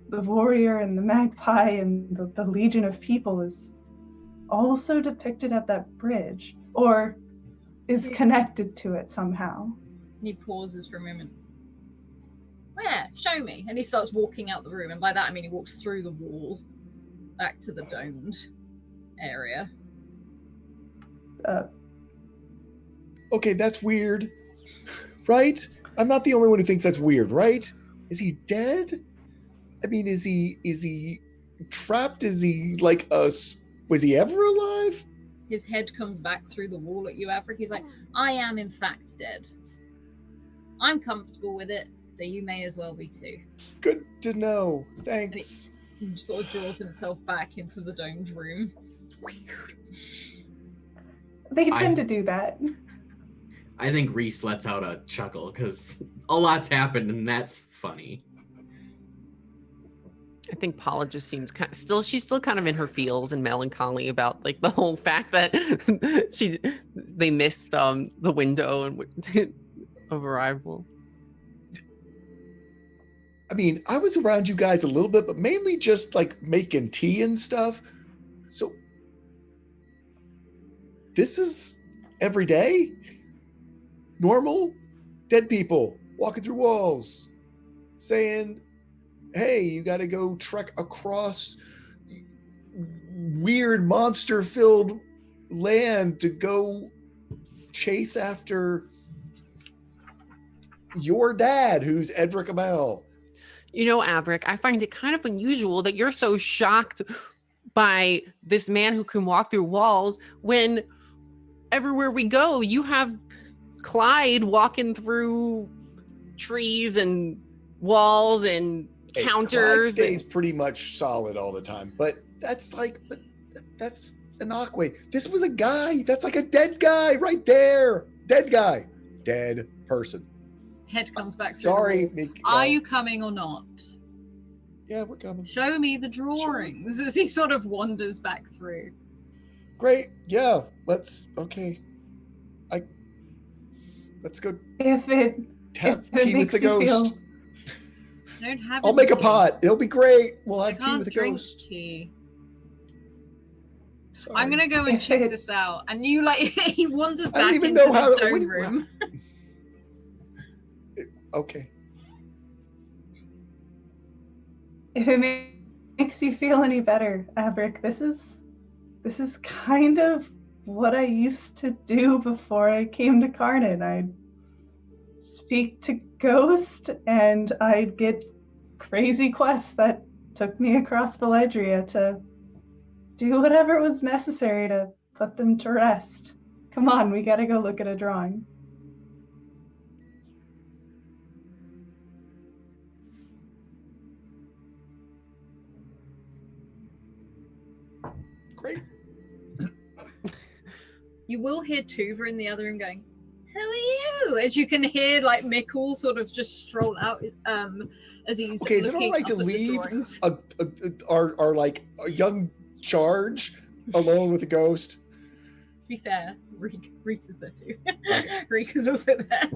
the warrior and the magpie and the legion of people is also depicted at that bridge, or is connected to it somehow. He pauses for a moment. Where? Show me. And he starts walking out the room, and by that I mean he walks through the wall back to the domed area. Okay, that's weird, right? I'm not the only one who thinks that's weird, right? Is he dead? I mean, is he trapped? Is he was he ever alive? His head comes back through the wall at you, Averick. He's like, I am in fact dead. I'm comfortable with it, so you may as well be too. Good to know. Thanks. He sort of draws himself back into the domed room. Weird. They tend to do that. I think Reese lets out a chuckle because a lot's happened and that's funny. I think Paula just seems she's still kind of in her feels and melancholy about the whole fact that they missed the window of arrival. I mean, I was around you guys a little bit, but mainly just making tea and stuff. So this is every day? Normal? Dead people walking through walls saying, hey, you got to go trek across weird monster-filled land to go chase after your dad, who's Edric Amel. Averick, I find it kind of unusual that you're so shocked by this man who can walk through walls when everywhere we go, you have Clyde walking through trees and walls and counters. Clyde stays pretty much solid all the time, but that's Inakwe. This was a guy. That's like a dead guy right there. Dead guy. Dead person. Head comes back through Sorry, the wall. Are you coming or not? Yeah, we're coming. Show me the drawings as he sort of wanders back through. Great. Yeah. Let's go. If it Tea with makes the you ghost. feel- I don't have I'll any make a tea. pot. It'll be great. We'll I have tea can't with the drink ghost. tea. Sorry. I'm gonna go and If check it- this out. And you he wanders I don't back even into know how this to- dome room. Okay. If it makes you feel any better, Averick, this is kind of what I used to do before I came to Karnan. I'd speak to Ghost, and I'd get crazy quests that took me across Valedria to do whatever was necessary to put them to rest. Come on, we gotta go look at a drawing. Great. You will hear Tuva in the other room going, "Who are you?" As you can hear, like Mickle sort of just stroll out as he's Okay, is it all looking right up to at the leave drawings. our like a young charge alone with a ghost? To be fair, Rita's there too. Okay. Rita's also there.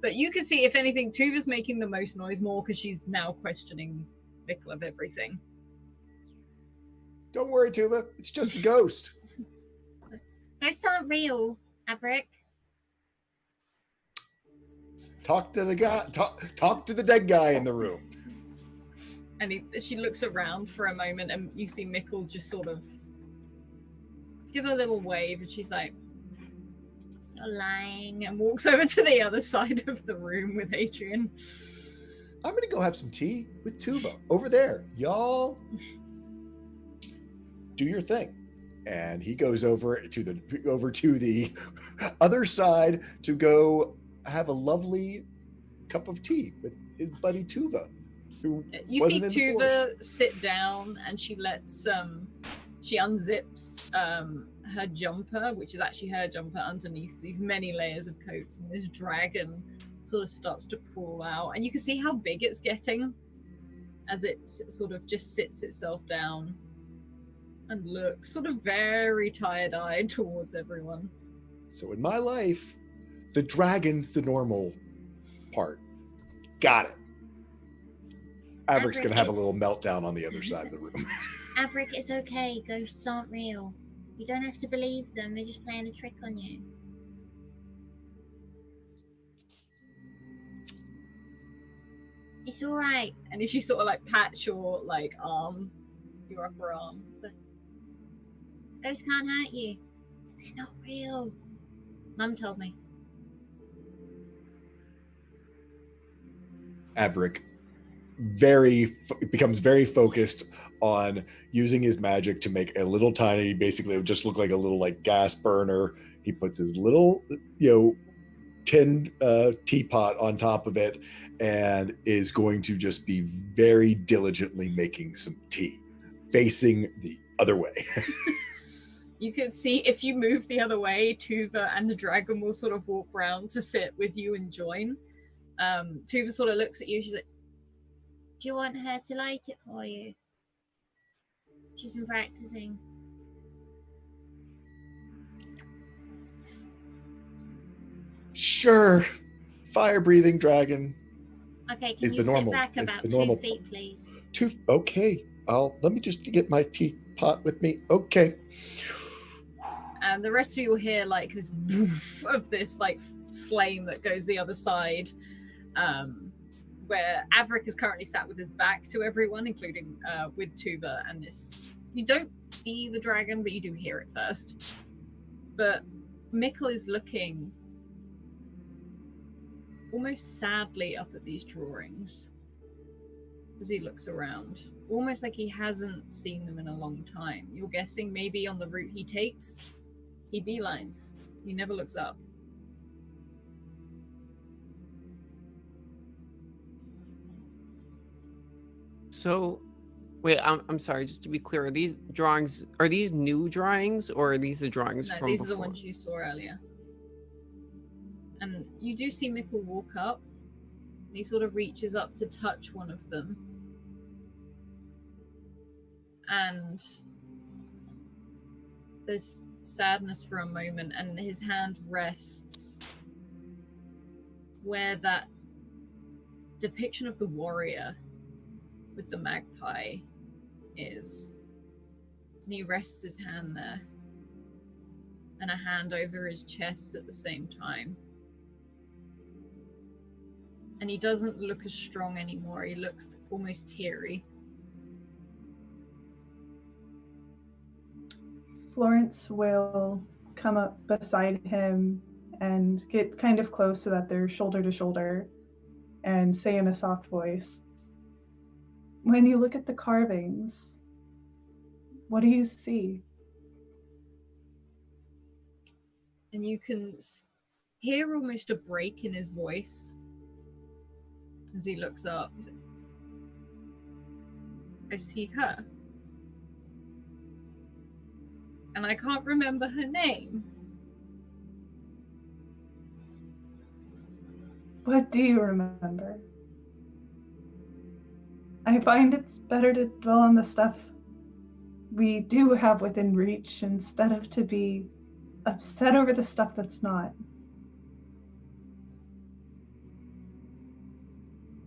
But you can see, if anything, Tuva's making the most noise more because she's now questioning Mickle of everything. Don't worry, Tuva. It's just a ghost. Ghosts aren't real, Averick. Talk to the guy. Talk to the dead guy in the room. And she looks around for a moment, and you see Mickle just sort of give a little wave, and she's like, "You're lying," and walks over to the other side of the room with Adrian. I'm gonna go have some tea with Tuva over there. Y'all do your thing. And he goes over to the other side to go have a lovely cup of tea with his buddy Tuva, who You see wasn't in the forest. Tuva sit down, and she lets she unzips her jumper, which is actually her jumper, underneath these many layers of coats, and this dragon sort of starts to crawl out, and you can see how big it's getting as it sort of just sits itself down and looks sort of very tired-eyed towards everyone. So in my life, the dragon's the normal part. Got it. Averick's gonna have a little meltdown on the other side of the room. Averick, it's okay. Ghosts aren't real. You don't have to believe them. They're just playing a trick on you. It's all right. And if you sort of like pat your like arm, your upper arm, so Ghosts can't hurt you. They're not real. Mum told me. Averick becomes very focused on using his magic to make a little tiny, basically it would just look like a little like gas burner. He puts his little, tin teapot on top of it and is going to just be very diligently making some tea, facing the other way. you can see if you move the other way, Tuva and the dragon will sort of walk round to sit with you and join. Tuva sort of looks at you. She's like, Do you want her to light it for you? She's been practicing. Sure. Fire-breathing dragon. Okay, can Is you the normal- sit back is about the 2 normal- feet, please? Okay. Let me just get my teapot with me. Okay. and the rest of you will hear like this woof of this like flame that goes the other side, where Averick is currently sat with his back to everyone, including with Tuba and this. You don't see the dragon, but you do hear it first. But Mickle is looking almost sadly up at these drawings as he looks around, almost like he hasn't seen them in a long time. You're guessing maybe on the route he takes, he beelines. He never looks up. So Wait, I'm sorry. Just to be clear, are these drawings new drawings, or are these the drawings No, from these before? are the ones you saw earlier. And you do see Mickle walk up, and he sort of reaches up to touch one of them. And there's sadness for a moment, and his hand rests where that depiction of the warrior with the magpie is. And he rests his hand there, and a hand over his chest at the same time. And he doesn't look as strong anymore. He looks almost teary. Florence will come up beside him and get kind of close so that they're shoulder to shoulder and say in a soft voice, "When you look at the carvings, what do you see?" And you can hear almost a break in his voice as he looks up. He's like, I see her. And I can't remember her name. What do you remember? I find it's better to dwell on the stuff we do have within reach instead of to be upset over the stuff that's not.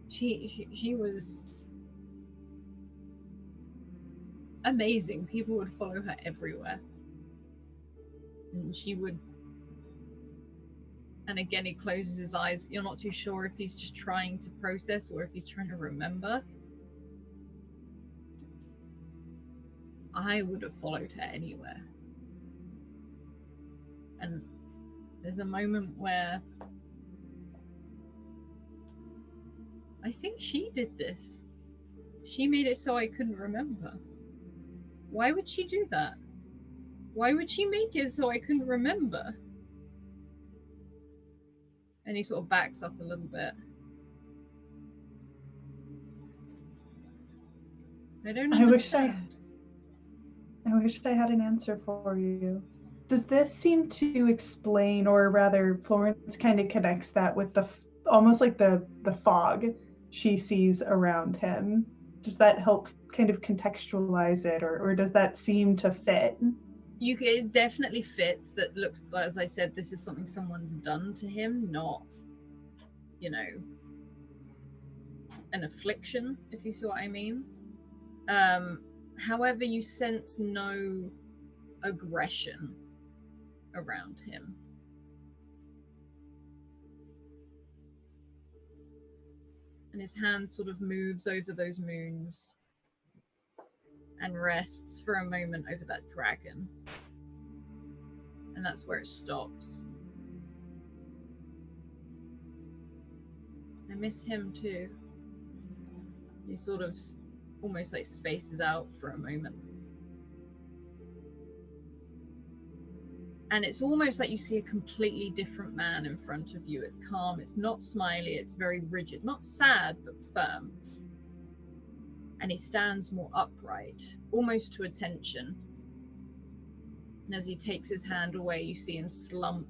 She was amazing. People would follow her everywhere. And she would... And again, he closes his eyes. You're not too sure if he's just trying to process or if he's trying to remember. I would have followed her anywhere. And there's a moment where I think she did this. She made it so I couldn't remember. Why would she do that? Why would she make it so I couldn't remember? And he sort of backs up a little bit. I don't understand. I wish I had an answer for you. Does this seem to explain, or rather Florence kind of connects that with the almost like the fog she sees around him? Does that help kind of contextualize it, or does that seem to fit? It definitely fits. That looks, as I said, this is something someone's done to him, not, an affliction, if you see what I mean. However, you sense no aggression around him. And his hand sort of moves over those moons and rests for a moment over that dragon. And that's where it stops. I miss him too. He sort of almost like spaces out for a moment. And it's almost like you see a completely different man in front of you. It's calm, it's not smiley, it's very rigid. Not sad, but firm. And he stands more upright, almost to attention. And as he takes his hand away, you see him slump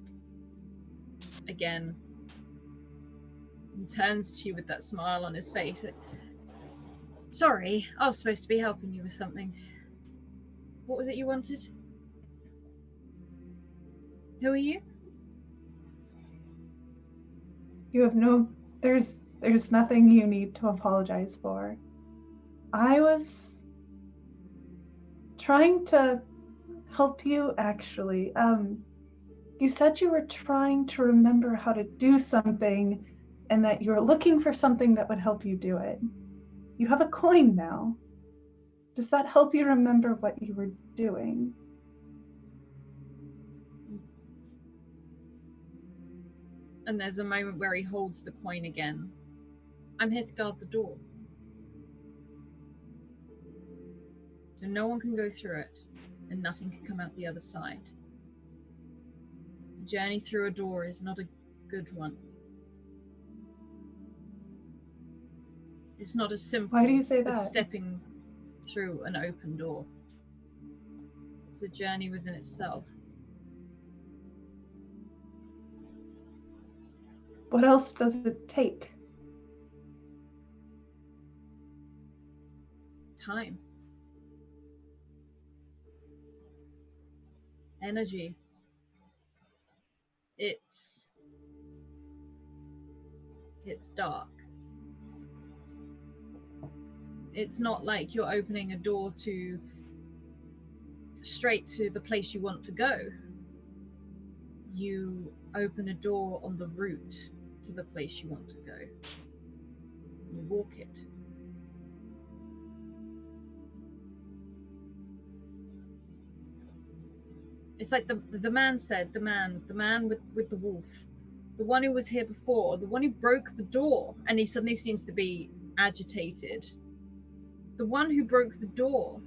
again. And turns to you with that smile on his face. Sorry, I was supposed to be helping you with something. What was it you wanted? Who are you? You have there's nothing you need to apologize for. I was trying to help you, actually. You said you were trying to remember how to do something and that you were looking for something that would help you do it. You have a coin now. Does that help you remember what you were doing? And there's a moment where he holds the coin again. I'm here to guard the door. So no one can go through it, and nothing can come out the other side. The journey through a door is not a good one. It's not as simple Why do you say as that? stepping through an open door. It's a journey within itself. What else does it take? Time. Energy. It's dark. It's not like you're opening a door straight to the place you want to go. You open a door on the route to the place you want to go. You walk it. It's like the man said, the man with the wolf, the one who was here before, the one who broke the door, and he suddenly seems to be agitated. The one who broke the door,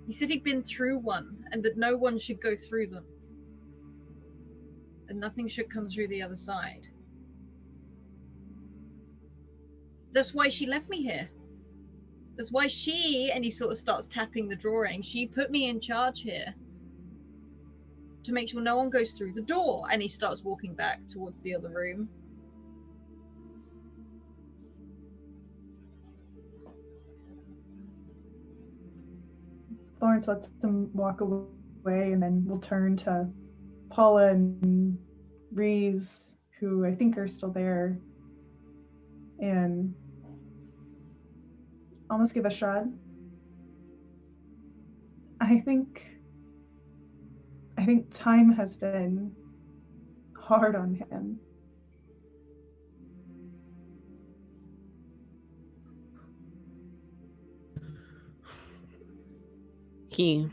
he said he'd been through one and that no one should go through them. And nothing should come through the other side. That's why she left me here. That's why and he sort of starts tapping the drawing, she put me in charge here to make sure no one goes through the door. And he starts walking back towards the other room. Florence lets them walk away, and then we'll turn to Paula and Reese, who I think are still there, and almost give a shrug. I think time has been hard on him. He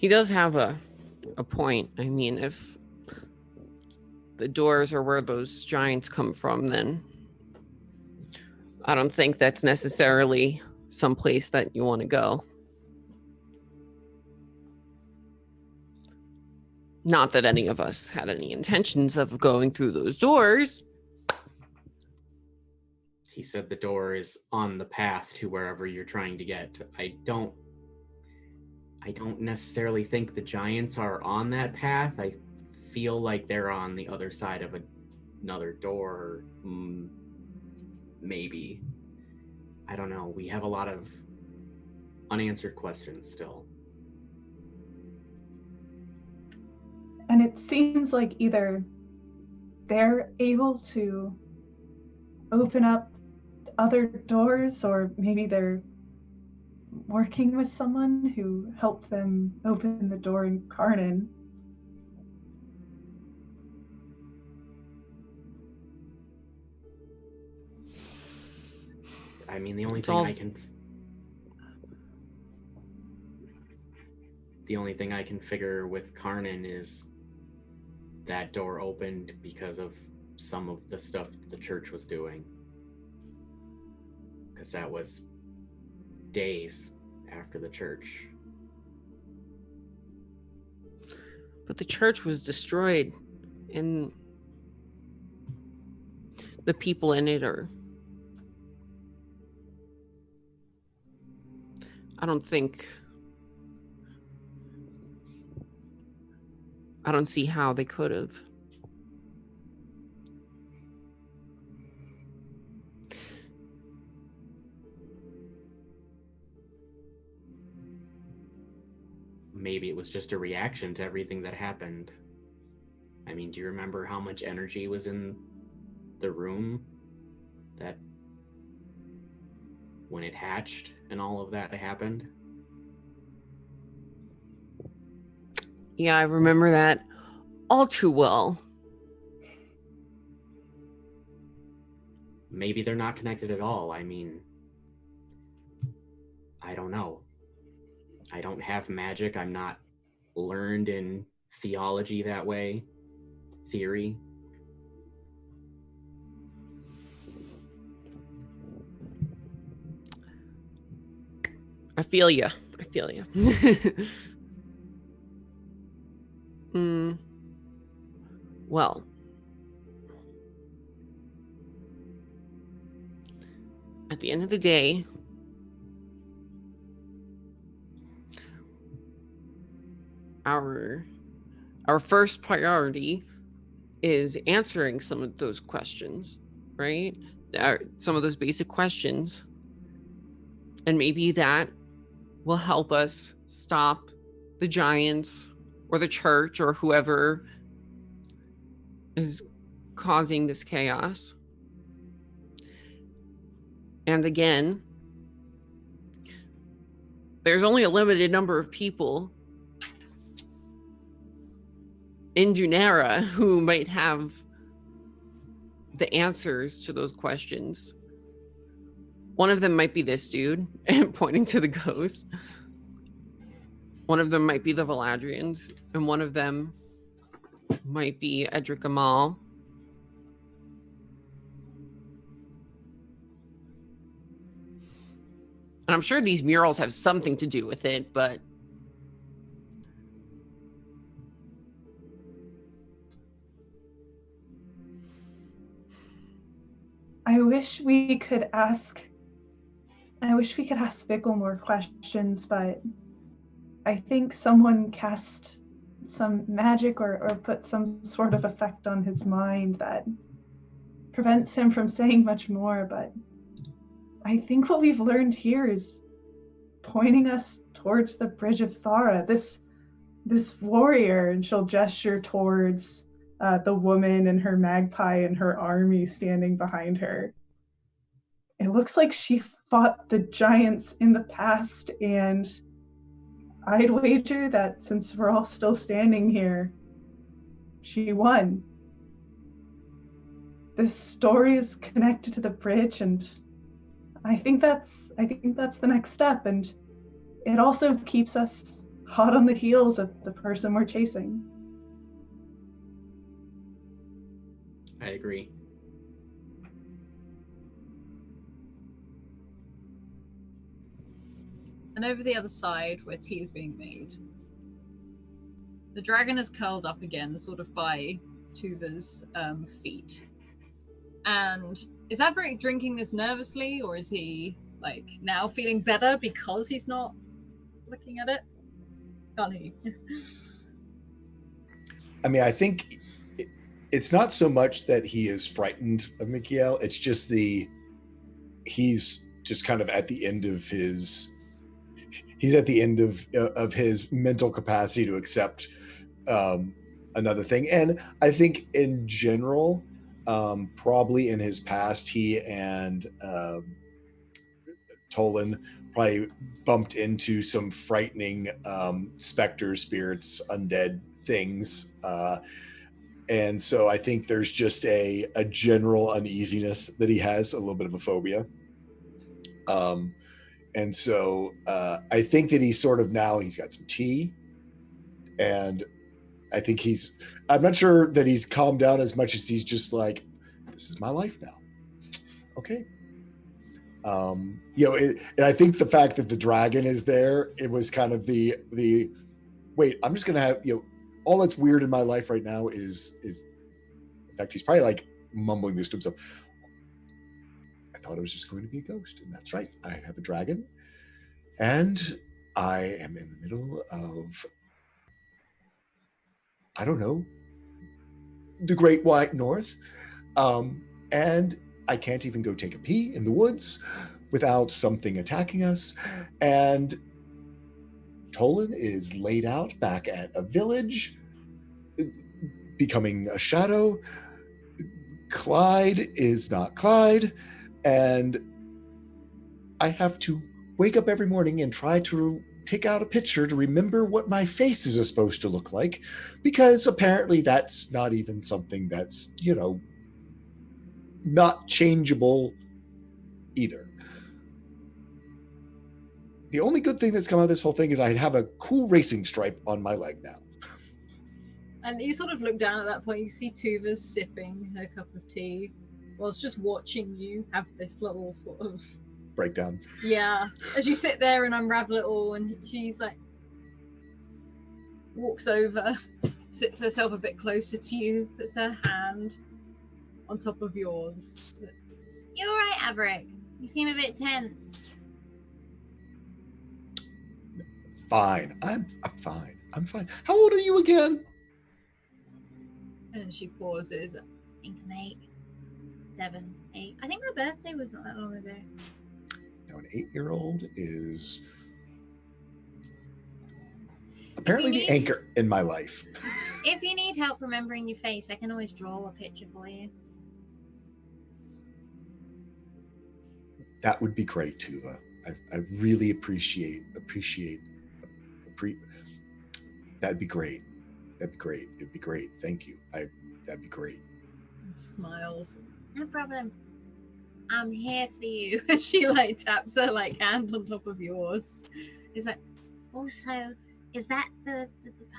does have a point. I mean, if the doors are where those giants come from, then I don't think that's necessarily someplace that you want to go. Not that any of us had any intentions of going through those doors. He said the door is on the path to wherever you're trying to get. I don't necessarily think the giants are on that path. I feel like they're on the other side of another door. Maybe. I don't know. We have a lot of unanswered questions still. And it seems like either they're able to open up other doors, or maybe they're working with someone who helped them open the door in Karnan. I mean, the only thing I can figure with Karnan is that door opened because of some of the stuff the church was doing. Because that was days after the church. But the church was destroyed, and the people in it are... I don't see how they could have. Maybe it was just a reaction to everything that happened. I mean, do you remember how much energy was in the room that when it hatched and all of that happened? Yeah, I remember that all too well. Maybe they're not connected at all. I mean, I don't know. I don't have magic. I'm not learned in theology that way. Theory. I feel you. Well, at the end of the day, our first priority is answering some of those questions, right? Some of those basic questions. And maybe that will help us stop the giants or the church or whoever is causing this chaos. And again, there's only a limited number of people in Dunera who might have the answers to those questions. One of them might be this dude, and pointing to the ghost. One of them might be the Valadrians, and one of them might be Edric Amal. And I'm sure these murals have something to do with it, but I wish we could ask Bickle more questions, but I think someone cast some magic or put some sort of effect on his mind that prevents him from saying much more. But I think what we've learned here is pointing us towards the Bridge of Thara. This warrior, and she'll gesture towards the woman and her magpie and her army standing behind her. It looks like she fought the giants in the past, and I'd wager that since we're all still standing here, she won. This story is connected to the bridge, and I think that's the next step, and it also keeps us hot on the heels of the person we're chasing. I agree. And over the other side, where tea is being made, the dragon is curled up again, sort of by Tuva's feet. And is Averick drinking this nervously, or is he like now feeling better because he's not looking at it? Can't he? I mean, I think it's not so much that he is frightened of Mikiel. It's just he's just kind of at the end of his mental capacity to accept another thing. And I think in general, probably in his past, he and Tolan probably bumped into some frightening specters, spirits, undead things. And so I think there's just a general uneasiness that he has, a little bit of a phobia. And so I think that he's sort of now, he's got some tea, and I think I'm not sure that he's calmed down as much as he's just like, this is my life now. Okay. And I think the fact that the dragon is there, it was kind of the wait, I'm just going to have, all that's weird in my life right now is in fact, he's probably like mumbling this to himself. I thought it was just going to be a ghost. And that's right. I have a dragon, and I am in the middle of, I don't know, the Great White North. And I can't even go take a pee in the woods without something attacking us. And Tolan is laid out back at a village, becoming a shadow. Clyde is not Clyde. And I have to wake up every morning and try to take out a picture to remember what my face is supposed to look like, because apparently that's not even something that's, not changeable either. The only good thing that's come out of this whole thing is I have a cool racing stripe on my leg now. And you sort of look down at that point, you see Tuva sipping her cup of tea whilst just watching you have this little sort of breakdown. Yeah. As you sit there and unravel it all, and she's like, walks over, sits herself a bit closer to you, puts her hand on top of yours. You all right, Averick? You seem a bit tense. Fine. I'm fine. I'm fine. How old are you again? And she pauses. I think I'm 8. 7, 8. I think my birthday was not that long ago. Now, an 8-year-old is apparently the anchor in my life. If you need help remembering your face, I can always draw a picture for you. That would be great, Tuva. I really appreciate. That'd be great. That'd be great. Thank you. That'd be great. Smiles. No problem. I'm here for you. She like taps her like hand on top of yours. It's like, Also, is that the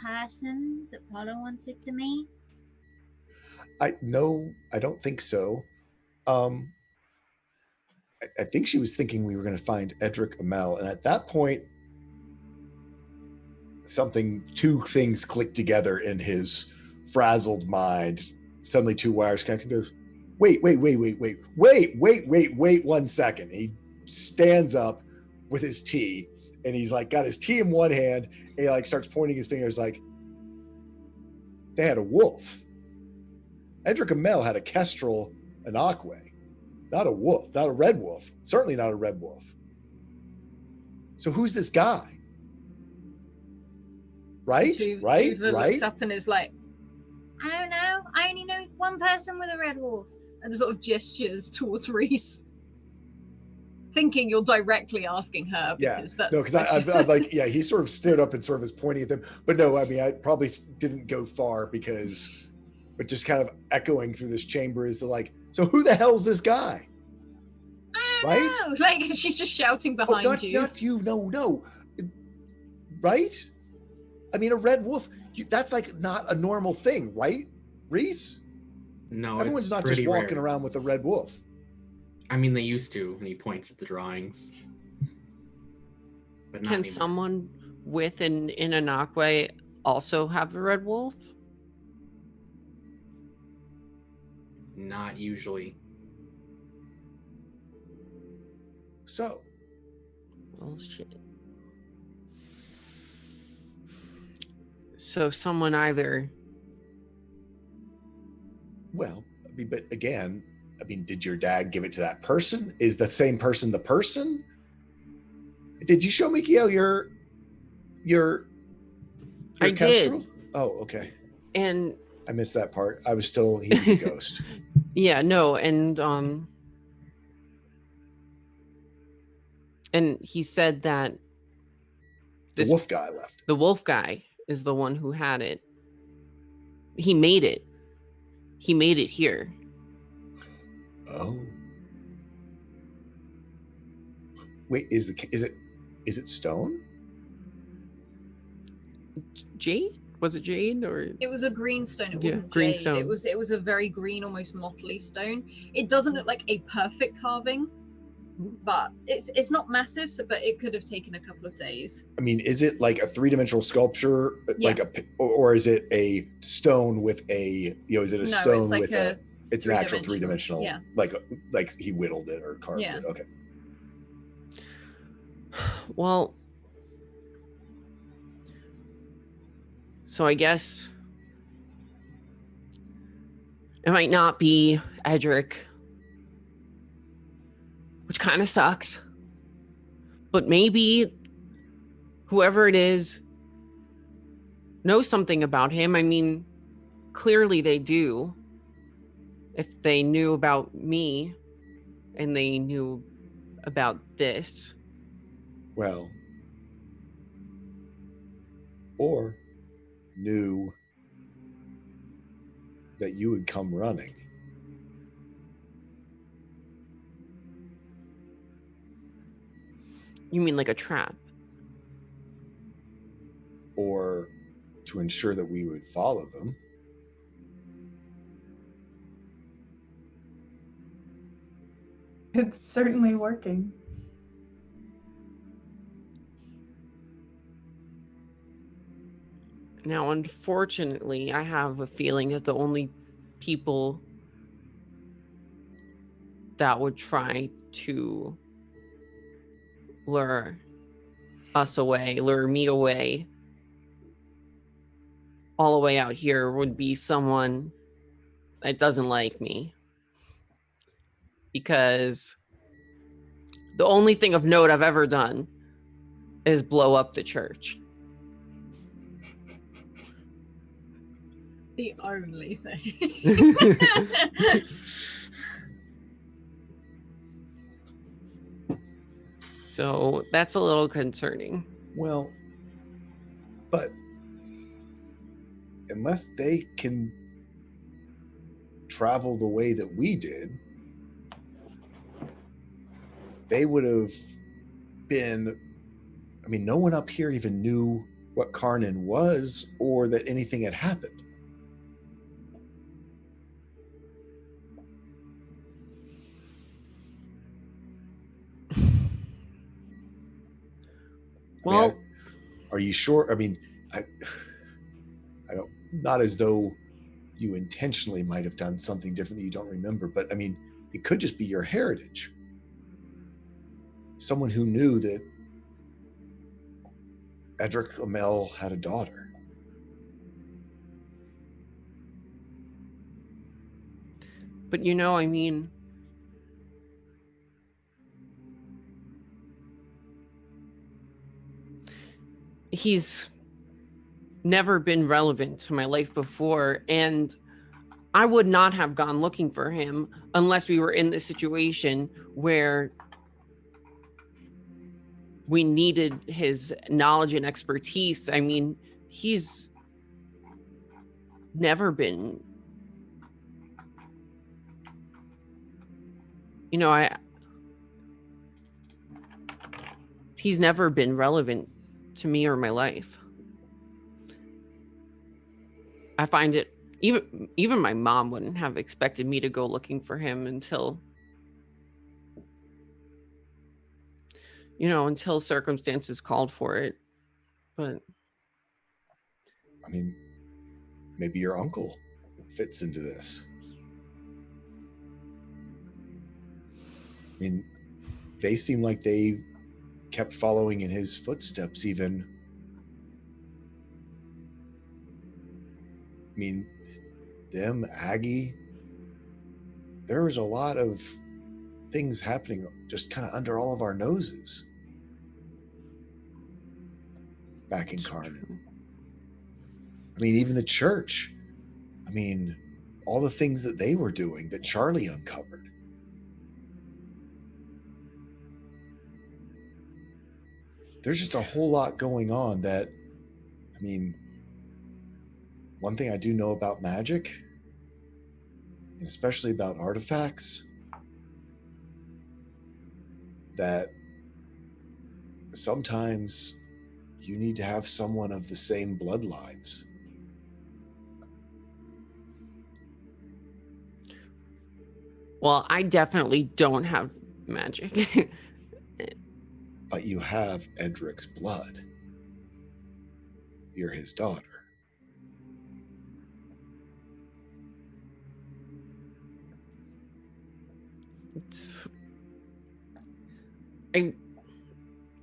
person that Paula wanted to meet? No, I don't think so. I think she was thinking we were going to find Edric Amel, and at that point, two things clicked together in his frazzled mind. Suddenly, two wires connected. Goes, wait 1 second. He stands up with his tea, and he's like got his tea in one hand, and he like starts pointing his fingers like they had a wolf. Edric Amel had a kestrel Anakwe. Not a wolf, not a red wolf. Certainly not a red wolf. So who's this guy? Right? Right? Looks up and is like, I don't know. I only know one person with a red wolf. And sort of gestures towards Reese. Thinking you're directly asking her. Because that's no, because I'm like, he sort of stood up and sort of is pointing at them. But no, I mean, I probably didn't go far but just kind of echoing through this chamber is like, so who the hell's this guy? I don't know. Like she's just shouting behind you. Not you. No. Right? I mean, a red wolf. That's like not a normal thing, right, Reese? No, everyone's not just walking around with a red wolf. I mean, they used to, and he points at the drawings. But not Can anymore. someone with an Anakwe also have a red wolf? Not usually. So. Well, shit. So someone either. Well, I mean, but again, did your dad give it to that person? Is the same person the person? Did you show Mikhail your I kestrel? did. Oh, okay. And I missed that part. He was a ghost. Yeah, no, and he said that the wolf guy left. The wolf guy is the one who had it. He made it. He made it here. Oh. Wait, is it stone? Jade? Was it jade or? It was a green stone. It wasn't green jade. stone. It was a very green, almost motley stone. It doesn't look like a perfect carving, but it's not massive. But it could have taken a couple of days. I mean, is it like a 3-dimensional sculpture, Yeah. or is it a stone with a? Is it a stone it's like with a? It's an actual 3-dimensional. 3-dimensional. Yeah. Like he whittled it or carved it. Okay. Well, so I guess it might not be Edric, which kind of sucks, but maybe whoever it is knows something about him. I mean, clearly they do. If they knew about me and they knew about this. Well, or knew that you would come running. You mean like a trap? Or to ensure that we would follow them. It's certainly working. Now, unfortunately, I have a feeling that the only people that would try to lure me away, all the way out here would be someone that doesn't like me. Because the only thing of note I've ever done is blow up the church. The only thing. So that's a little concerning. Well, but unless they can travel the way that we did, they would have been, I mean, no one up here even knew what Karnan was or that anything had happened. Well, are you sure? I mean, I don't, not as though you intentionally might have done something different that you don't remember, but I mean, it could just be your heritage. Someone who knew that Edric Amel had a daughter. but you know, I mean, he's never been relevant to my life before, and I would not have gone looking for him unless we were in this situation where we needed his knowledge and expertise. I mean, he's never been, you know, he's never been relevant to me or my life. I find it, even my mom wouldn't have expected me to go looking for him until, you know, until circumstances called for it. But I mean, maybe your uncle fits into this. I mean, they seem like they kept following in his footsteps even. I mean, them, Aggie, there was a lot of things happening just kind of under all of our noses back in Karnan. I mean, even the church. I mean, all the things that they were doing that Charlie uncovered. There's just a whole lot going on that, I mean, one thing I do know about magic, and especially about artifacts, that sometimes you need to have someone of the same bloodlines. Well, I definitely don't have magic. But you have Edric's blood. You're his daughter.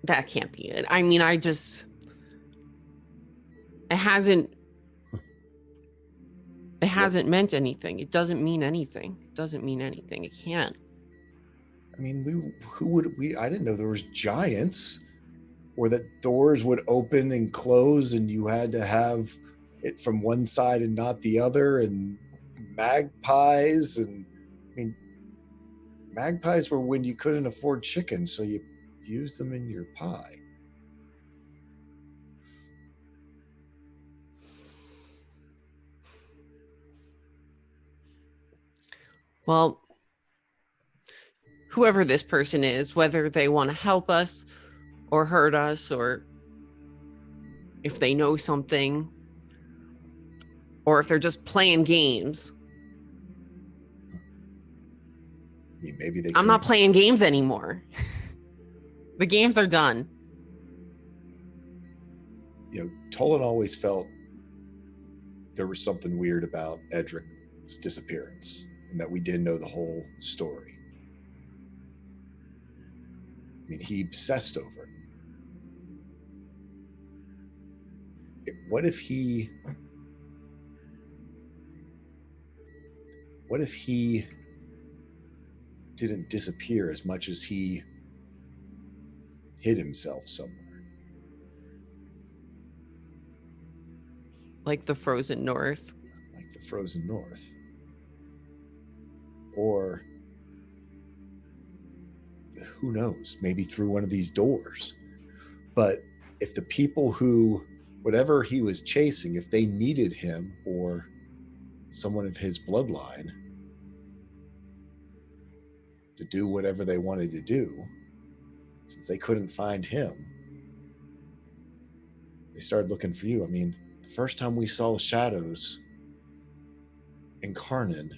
That can't be it. I mean, it hasn't meant anything. It doesn't mean anything. It doesn't mean anything. It can't. I mean, I didn't know there was giants, or that doors would open and close and you had to have it from one side and not the other, and magpies. And I mean, magpies were when you couldn't afford chicken, so you used them in your pie. Well, whoever this person is, whether they want to help us or hurt us, or if they know something, or if they're just playing games. I mean, maybe they. I'm not playing games anymore. The games are done. You know, Tolan always felt there was something weird about Edric's disappearance, and that we didn't know the whole story. I mean, he obsessed over it. What if he what if he didn't disappear as much as he hid himself somewhere? Like the frozen north. Like the frozen north. Or who knows, maybe through one of these doors. But if the people who, whatever he was chasing, if they needed him or someone of his bloodline to do whatever they wanted to do, since they couldn't find him, they started looking for you. I mean, the first time we saw shadows in Karnan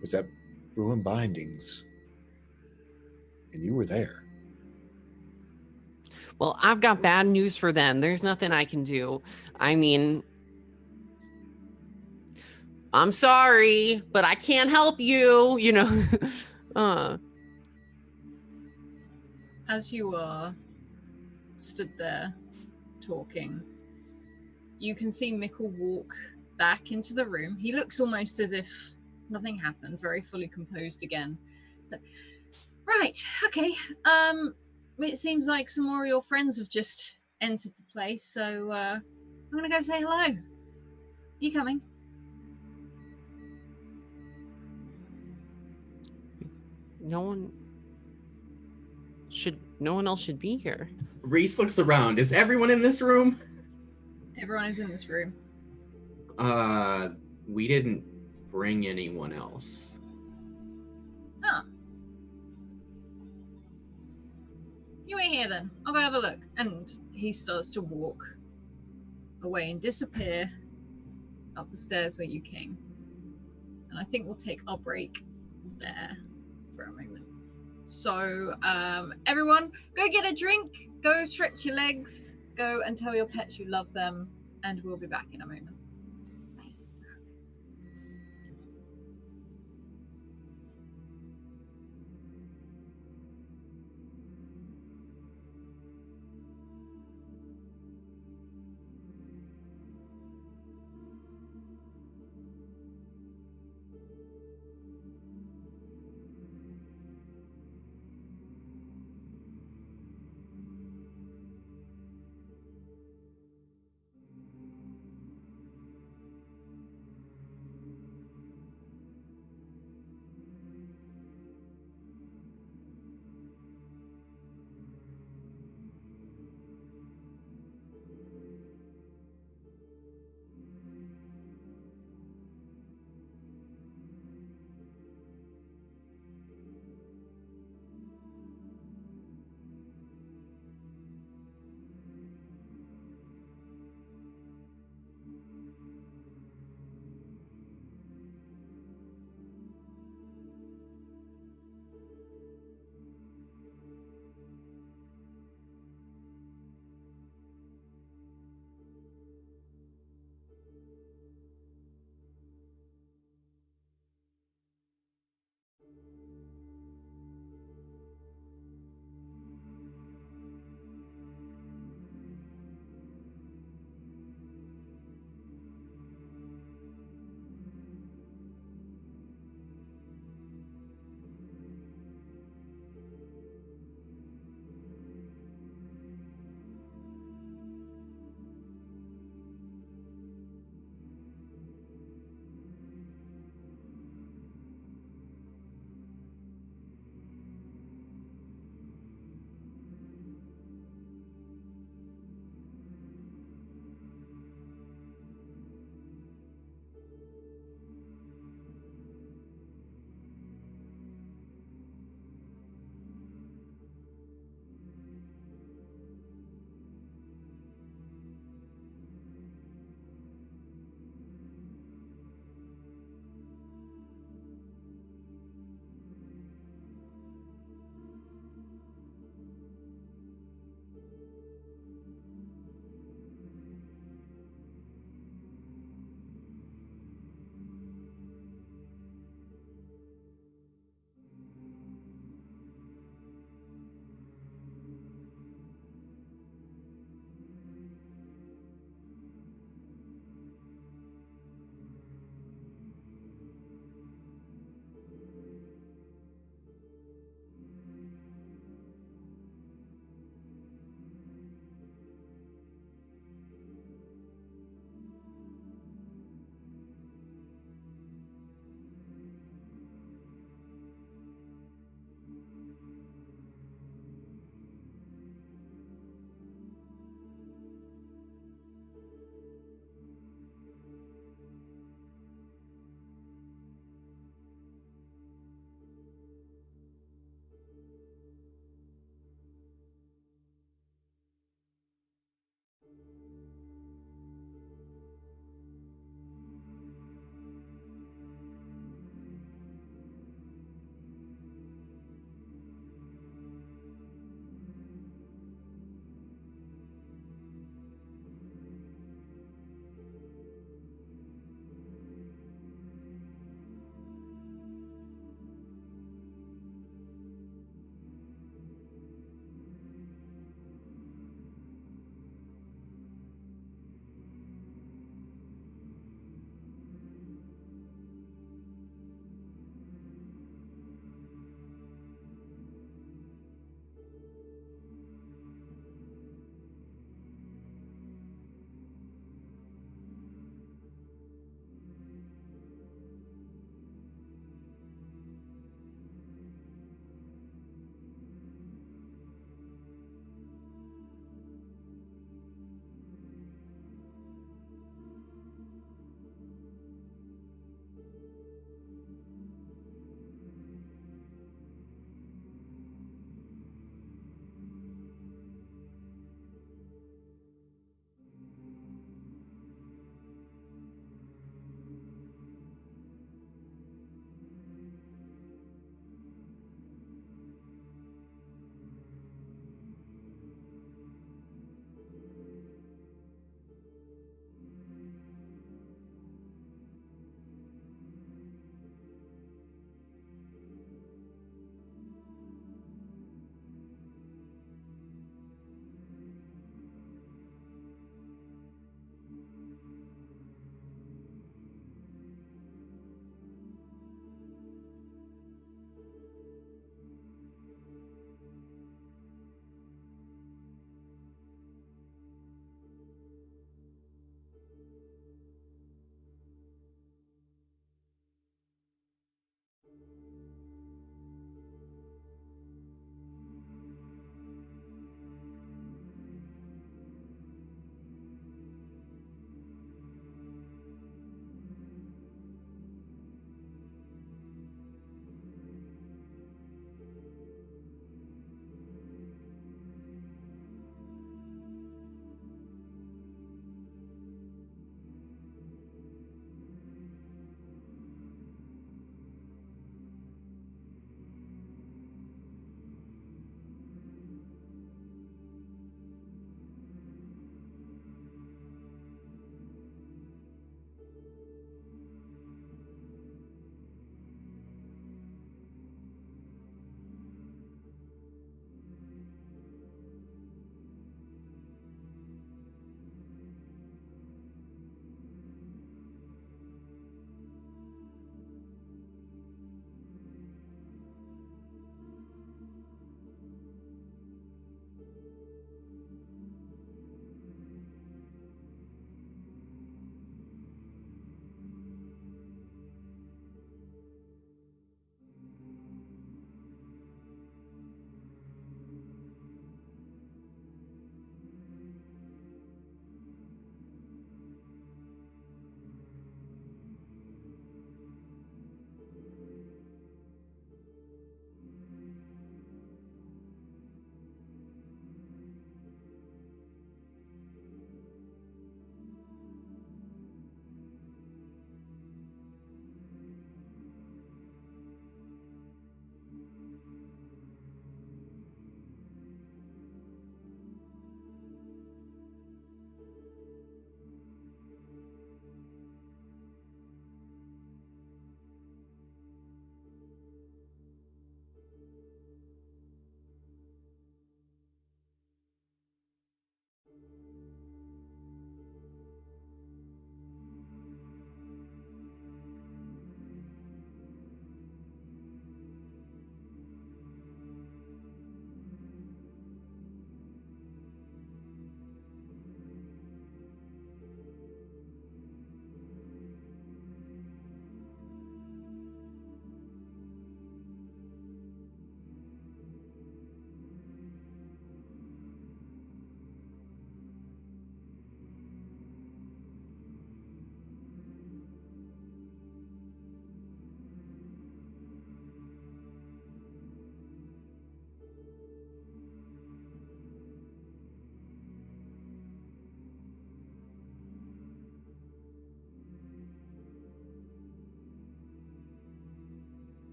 was at Bruin Bindings, and you were there. Well, I've got bad news for them. There's nothing I can do. I mean, I'm sorry, but I can't help you, you know. As you are stood there talking, you can see Mickle walk back into the room. He looks almost as if nothing happened, very fully composed again. Right, okay. It seems like some more of your friends have just entered the place, so I'm gonna go say hello. You coming? No one else should be here. Reese looks around. Is everyone in this room? Everyone is in this room. We didn't bring anyone else. Oh. You ain't here then. I'll go have a look. And he starts to walk away and disappear up the stairs where you came. And I think we'll take our break there for a moment. So, everyone, go get a drink, go stretch your legs, go and tell your pets you love them, and we'll be back in a moment. Bye.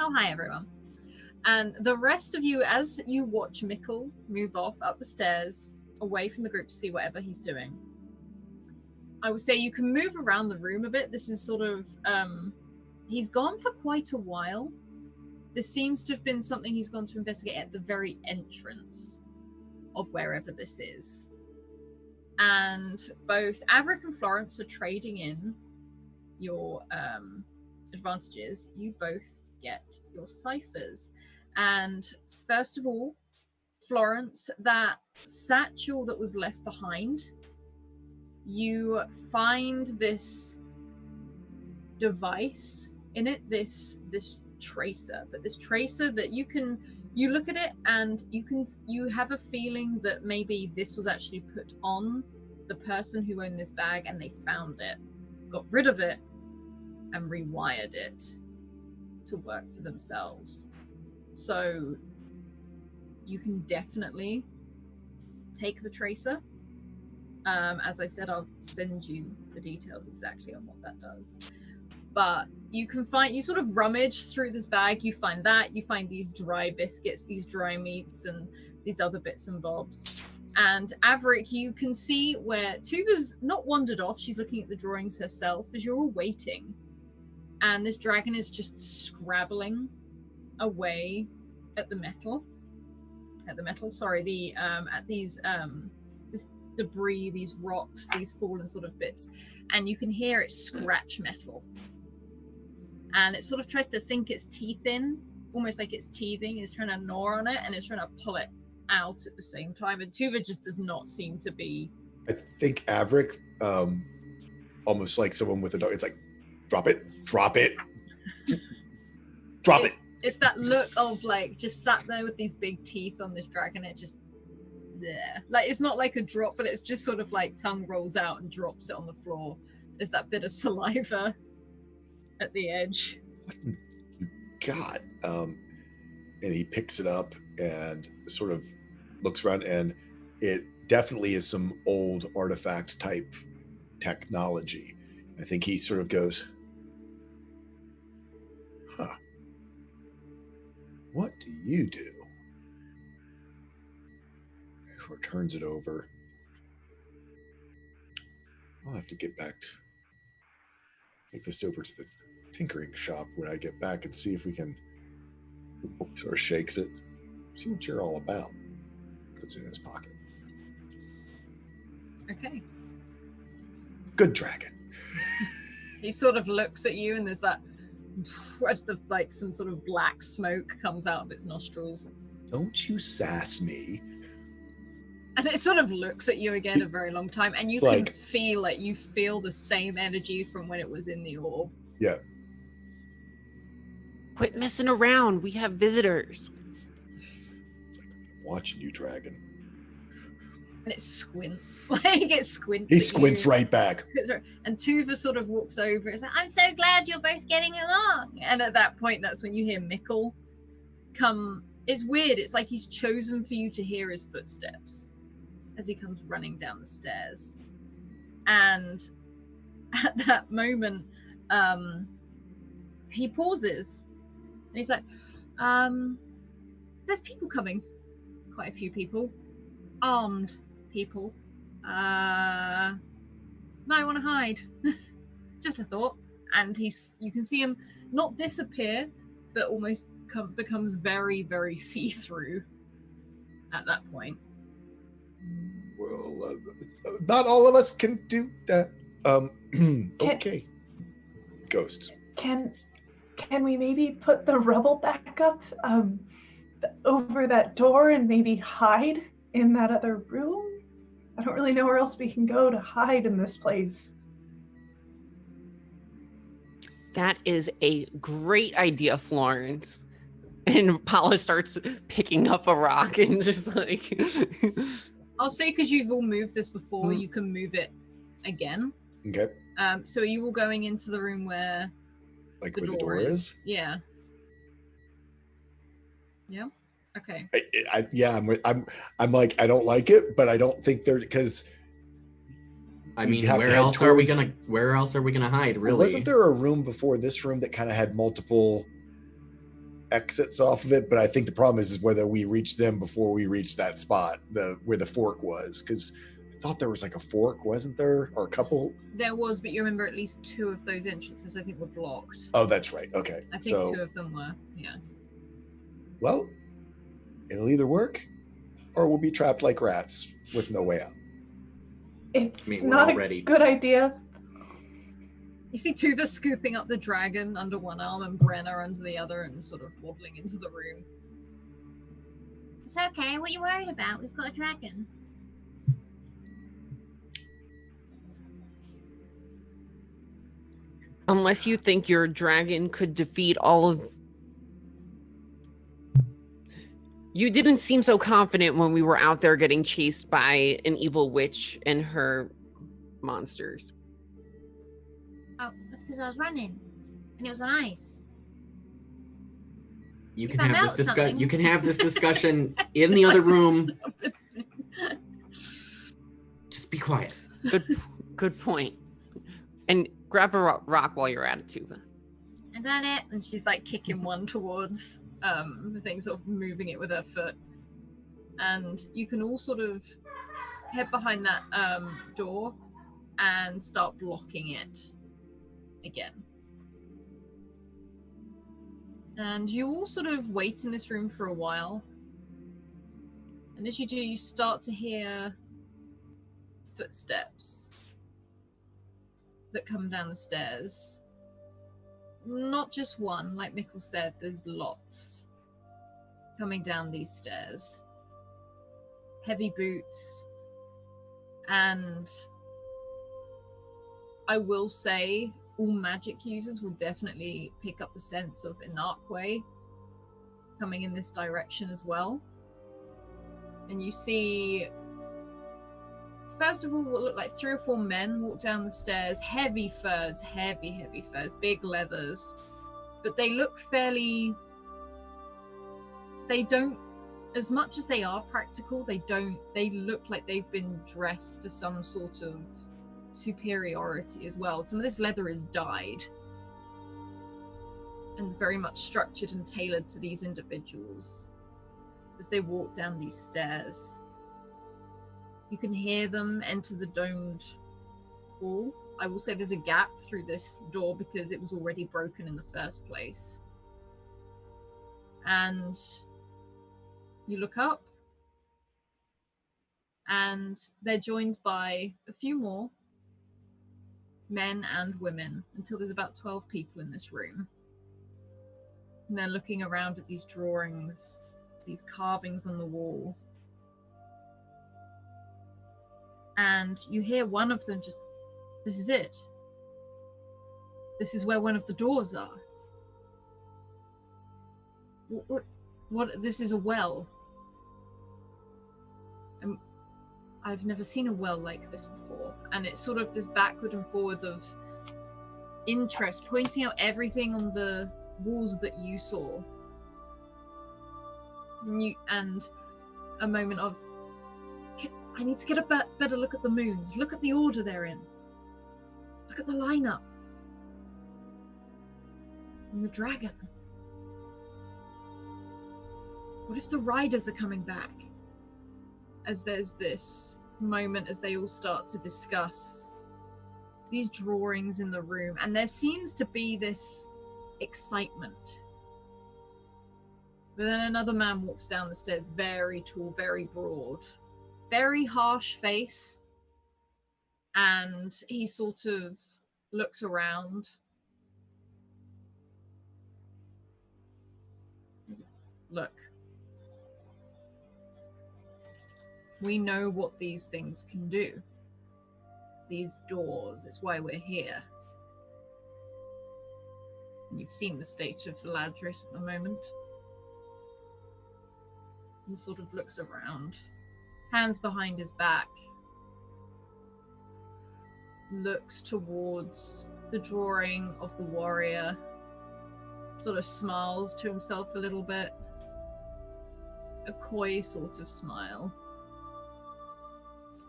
Oh, hi, everyone. And the rest of you, as you watch Mikkel move off up the stairs, away from the group to see whatever he's doing, I would say you can move around the room a bit. This is sort of, he's gone for quite a while. This seems to have been something he's gone to investigate at the very entrance of wherever this is. And both Averick and Florence are trading in your advantages. You both get your ciphers. And first of all, Florence, that satchel that was left behind, you find this device in it, this tracer, but this tracer that you look at it and you have a feeling that maybe this was actually put on the person who owned this bag, and they found it, got rid of it, and rewired it to work for themselves. So you can definitely take the tracer. As I said, I'll send you the details exactly on what that does. But you sort of rummage through this bag, you find these dry biscuits, these dry meats, and these other bits and bobs. And Averick, you can see where Tuva's not wandered off, she's looking at the drawings herself as you're all waiting. And this dragon is just scrabbling away at the metal. At these this debris, these rocks, these fallen sort of bits. And you can hear it scratch metal. And it sort of tries to sink its teeth in, almost like it's teething. It's trying to gnaw on it, and it's trying to pull it out at the same time. And Tuva just does not seem to be. I think Averick, almost like someone with a dog, it's like, drop it, drop it, drop it. It's that look of like just sat there with these big teeth on this dragon. It just there, like it's not like a drop, but it's just sort of like tongue rolls out and drops it on the floor. There's that bit of saliva at the edge. What you got? And he picks it up and sort of looks around, and it definitely is some old artifact type technology. I think he sort of goes, huh, what do you do? Or turns it over. I'll have to get back to take this over to the tinkering shop when I get back and see if we can. Sort of shakes it, see what you're all about. Puts it in his pocket. Okay. Good dragon. He sort of looks at you, and there's that as the like some sort of black smoke comes out of its nostrils. Don't you sass me. And it sort of looks at you again a very long time, and you It's can like, feel it. You feel the same energy from when it was in the orb. Yeah. Quit messing around. We have visitors. It's like, I'm watching you, dragon. And it squints. Like it squints. He at squints you. right back. And Tuva sort of walks over. It's like, I'm so glad you're both getting along. And at that point, that's when you hear Mikkel come. It's weird. It's like he's chosen for you to hear his footsteps as he comes running down the stairs. And at that moment, he pauses. And he's like, there's people coming. Quite a few people. Armed people. Might want to hide. Just a thought. And you can see him not disappear, but almost becomes very, very see-through at that point. Well, not all of us can do that. Okay. Ghosts. Can we maybe put the rubble back up over that door and maybe hide in that other room? I don't really know where else we can go to hide in this place. That is a great idea, Florence. And Paula starts picking up a rock and just like... I'll say because you've all moved this before, you can move it again. Okay. So are you all going into the room where Like the where the door door is? Yeah. Yeah. Okay. I'm like, I don't like it, but I don't think they're because. I mean, where else are we gonna hide? Really? Wasn't there a room before this room that kind of had multiple exits off of it, but I think the problem is whether we reach them before we reach that spot, where the fork was, because I thought there was like a fork, wasn't there? Or a couple? There was, but you remember at least 2 of those entrances I think were blocked. Oh, that's right. Okay. I think 2 of them were, yeah. Well, it'll either work or we'll be trapped like rats with no way out. It's I mean, we're not a already- good idea. You see Tuva scooping up the dragon under one arm and Brenna under the other and sort of waddling into the room. It's okay. What are you worried about? We've got a dragon. Unless you think your dragon could defeat all of... You didn't seem so confident when we were out there getting chased by an evil witch and her monsters. Oh, that's because I was running, and it was on ice. You If can I have melt this discussion. something. You can have this discussion in the other room. Just be quiet. Good point. And grab a rock while you're at it, Tuva. I got it. And she's like kicking one towards the thing, sort of moving it with her foot. And you can all sort of head behind that door and start blocking it again. And you all sort of wait in this room for a while. And as you do, you start to hear footsteps that come down the stairs. Not just one, like Mikkel said, there's lots coming down these stairs. Heavy boots. And I will say, all magic users will definitely pick up the sense of Inarquay coming in this direction as well. And you see, first of all, what look like 3 or 4 men walk down the stairs, heavy furs, heavy furs, big leathers, but they look fairly, they don't, as much as they are practical, they look like they've been dressed for some sort of superiority as well. Some of this leather is dyed and very much structured and tailored to these individuals as they walk down these stairs. You can hear them enter the domed hall. I will say there's a gap through this door because it was already broken in the first place. And you look up and they're joined by a few more men and women until there's about 12 people in this room. And they're looking around at these drawings, these carvings on the wall. And you hear one of them just, this is it. This is where one of the doors are. What this is a well. I've never seen a well like this before. And it's sort of this backward and forward of interest, pointing out everything on the walls that you saw. And a moment of, I need to get a better look at the moons. Look at the order they're in. Look at the lineup. And the dragon. What if the riders are coming back? As there's this moment as they all start to discuss these drawings in the room, and there seems to be this excitement. But then another man walks down the stairs, very tall, very broad, very harsh face, and he sort of looks around. Look. We know what these things can do. These doors, it's why we're here. You've seen the state of Valadris at the moment. He sort of looks around, hands behind his back, looks towards the drawing of the warrior, sort of smiles to himself a little bit, a coy sort of smile.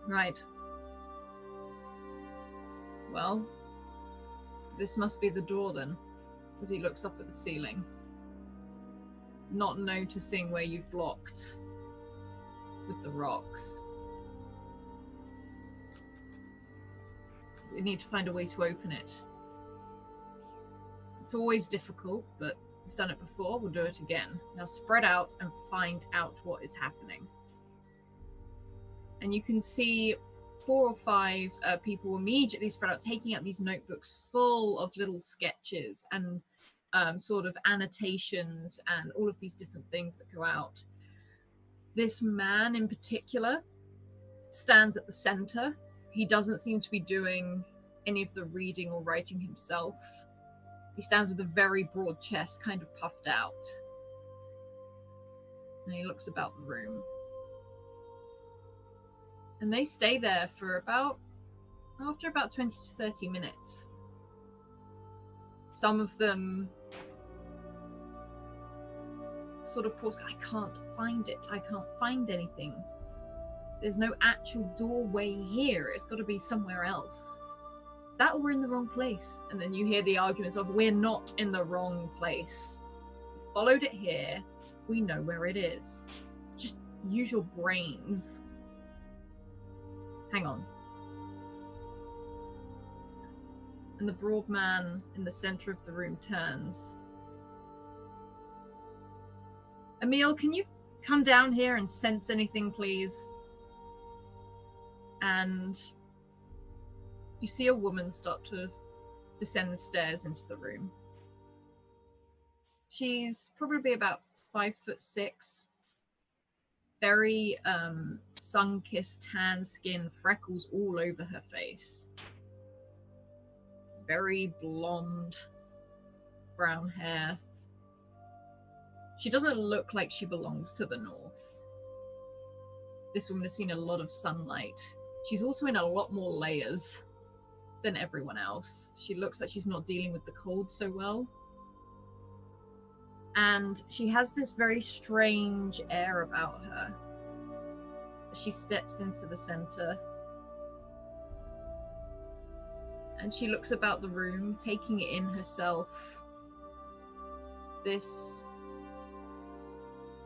Right. Well, this must be the door then, as he looks up at the ceiling. not noticing where you've blocked with the rocks. We need to find a way to open it. It's always difficult, but we've done it before, we'll do it again. Now spread out and find out what is happening. And you can see 4 or 5 people immediately spread out, taking out these notebooks full of little sketches and sort of annotations and all of these different things that go out. This man in particular stands at the center. He doesn't seem to be doing any of the reading or writing himself. He stands with a very broad chest, kind of puffed out. And he looks about the room. And they stay there for after about 20 to 30 minutes. Some of them sort of pause. I can't find it. I can't find anything. There's no actual doorway here. It's got to be somewhere else. That or we're in the wrong place. And then you hear the arguments of, we're not in the wrong place. We followed it here. We know where it is. Just use your brains. Hang on. And the broad man in the center of the room turns. Emil, can you come down here and sense anything, please? And you see a woman start to descend the stairs into the room. She's probably about 5'6". Very sun-kissed tan skin, freckles all over her face. Very blonde, brown hair. She doesn't look like she belongs to the north. This woman has seen a lot of sunlight. She's also in a lot more layers than everyone else. She looks like she's not dealing with the cold so well. And she has this very strange air about her. She steps into the center. And she looks about the room, taking it in herself. This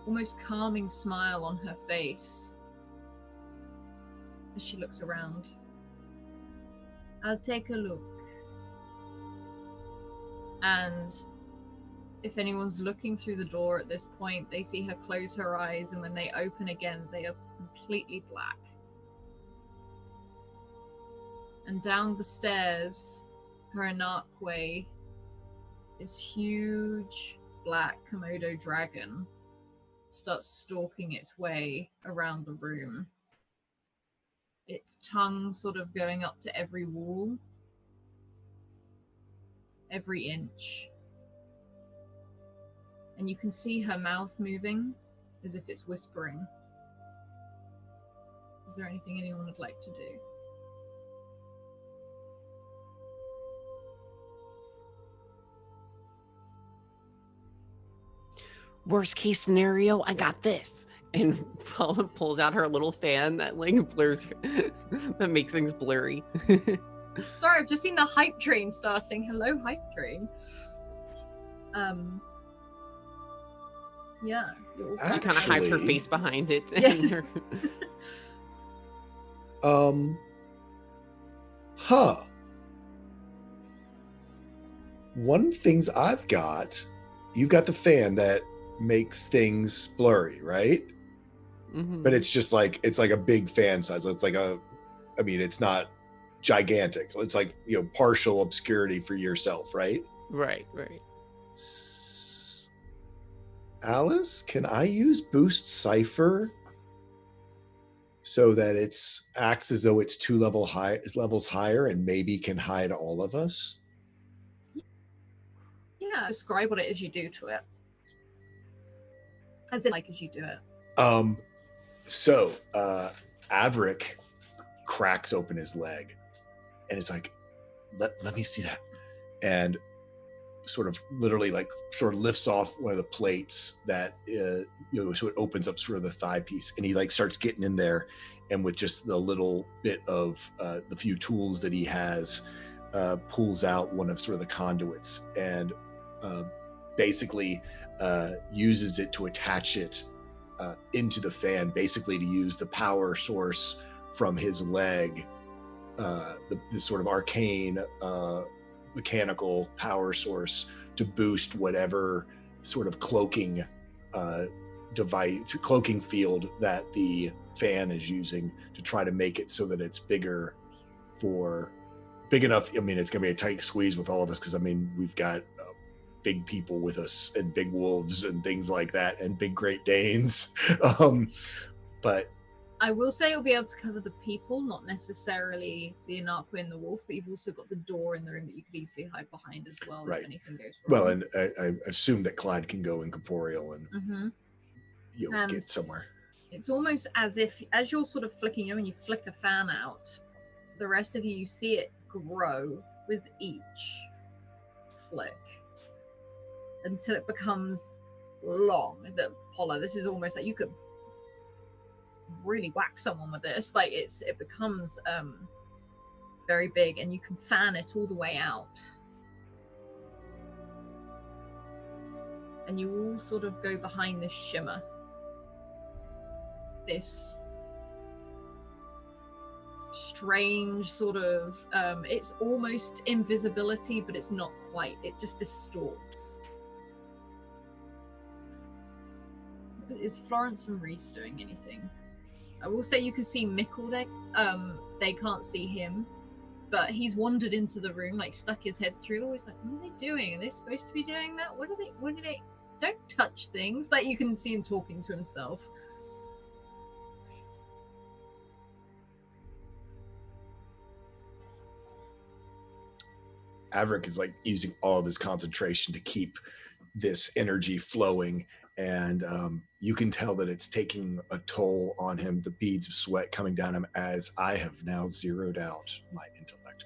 almost calming smile on her face as she looks around. I'll take a look. And if anyone's looking through the door at this point, they see her close her eyes, and when they open again, they are completely black. And down the stairs, her Anarchway, this huge black Komodo dragon starts stalking its way around the room. Its tongue sort of going up to every wall, every inch. And you can see her mouth moving as if it's whispering. Is there anything anyone would like to do? Worst case scenario, I got this. And Paula pulls out her little fan that like blurs, that makes things blurry. Sorry, I've just seen the hype train starting. Hello, hype train. Yeah. She kind of hides her face behind it. Yes. One of the things I've got, you've got the fan that makes things blurry, right? Mm-hmm. But it's just like, it's like a big fan size. It's like it's not gigantic. It's like, partial obscurity for yourself, right? Right. Alice, can I use Boost Cipher so that it acts as though it's 2 levels higher and maybe can hide all of us? Yeah, describe what it is you do to it. As in, like, as you do it. So Averick cracks open his leg and it's like, let me see that. And sort of literally lifts off one of the plates that, so it opens up sort of the thigh piece, and he like starts getting in there, and with just the little bit of the few tools that he has, pulls out one of sort of the conduits, and basically uses it to attach it into the fan, basically to use the power source from his leg, the sort of arcane mechanical power source, to boost whatever sort of cloaking device, cloaking field that the fan is using, to try to make it so that it's big enough. I mean, it's gonna be a tight squeeze with all of us, because I mean, we've got big people with us, and big wolves and things like that, and big Great Danes. But I will say you'll be able to cover the people, not necessarily the Anarqua and the wolf, but you've also got the door in the room that you could easily hide behind as well, right. if anything goes wrong. Well, and I assume that Clyde can go incorporeal and And get somewhere. It's almost as if, as you're sort of flicking, when you flick a fan out, the rest of you see it grow with each flick until it becomes long. That Paula, this is almost like you could really whack someone with this. Like it becomes very big, and you can fan it all the way out, and you all sort of go behind this shimmer, this strange sort of it's almost invisibility, but it's not quite. It just distorts. Is Florence and Reese doing anything? I will say you can see Mickle there. They can't see him, but he's wandered into the room, like stuck his head through. Always like, what are they doing? Are they supposed to be doing that? What are they? Don't touch things. Like you can see him talking to himself. Averick is like using all of his concentration to keep this energy flowing, and you can tell that it's taking a toll on him, the beads of sweat coming down him, as I have now zeroed out my intellect.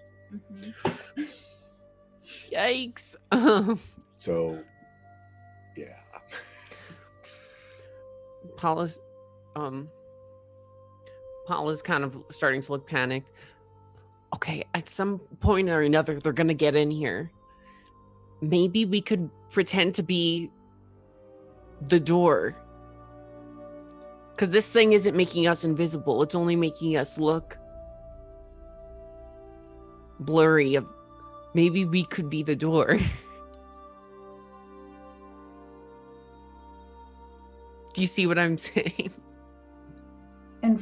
Yikes. So yeah. Paula's kind of starting to look panicked. Okay, at some point or another, they're gonna get in here. Maybe we could pretend to be the door. Because this thing isn't making us invisible. It's only making us look blurry. Maybe we could be the door. Do you see what I'm saying? And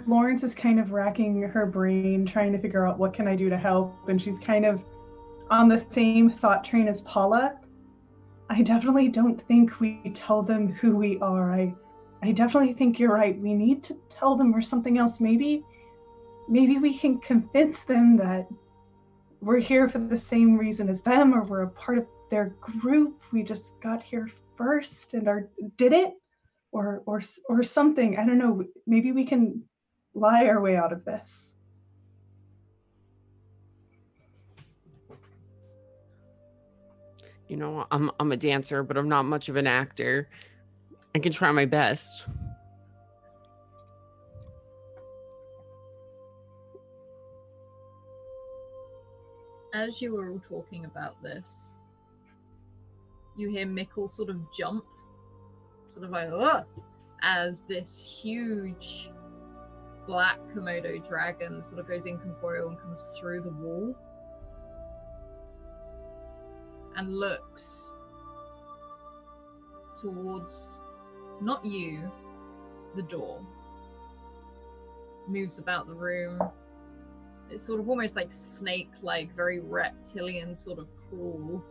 Florence is kind of racking her brain, trying to figure out what can I do to help. And she's kind of on the same thought train as Paula. I definitely don't think we tell them who we are. I definitely think you're right. We need to tell them or something else. Maybe we can convince them that we're here for the same reason as them, or we're a part of their group. We just got here first and did it, or something. I don't know. Maybe we can lie our way out of this. You know, I'm a dancer, but I'm not much of an actor. I can try my best. As you were all talking about this, you hear Mickle sort of jump, sort of like, ugh, as this huge black Komodo dragon sort of goes incorporeal and comes through the wall and looks towards, not you, the door. Moves about the room. It's sort of almost like snake-like, very reptilian sort of crawl.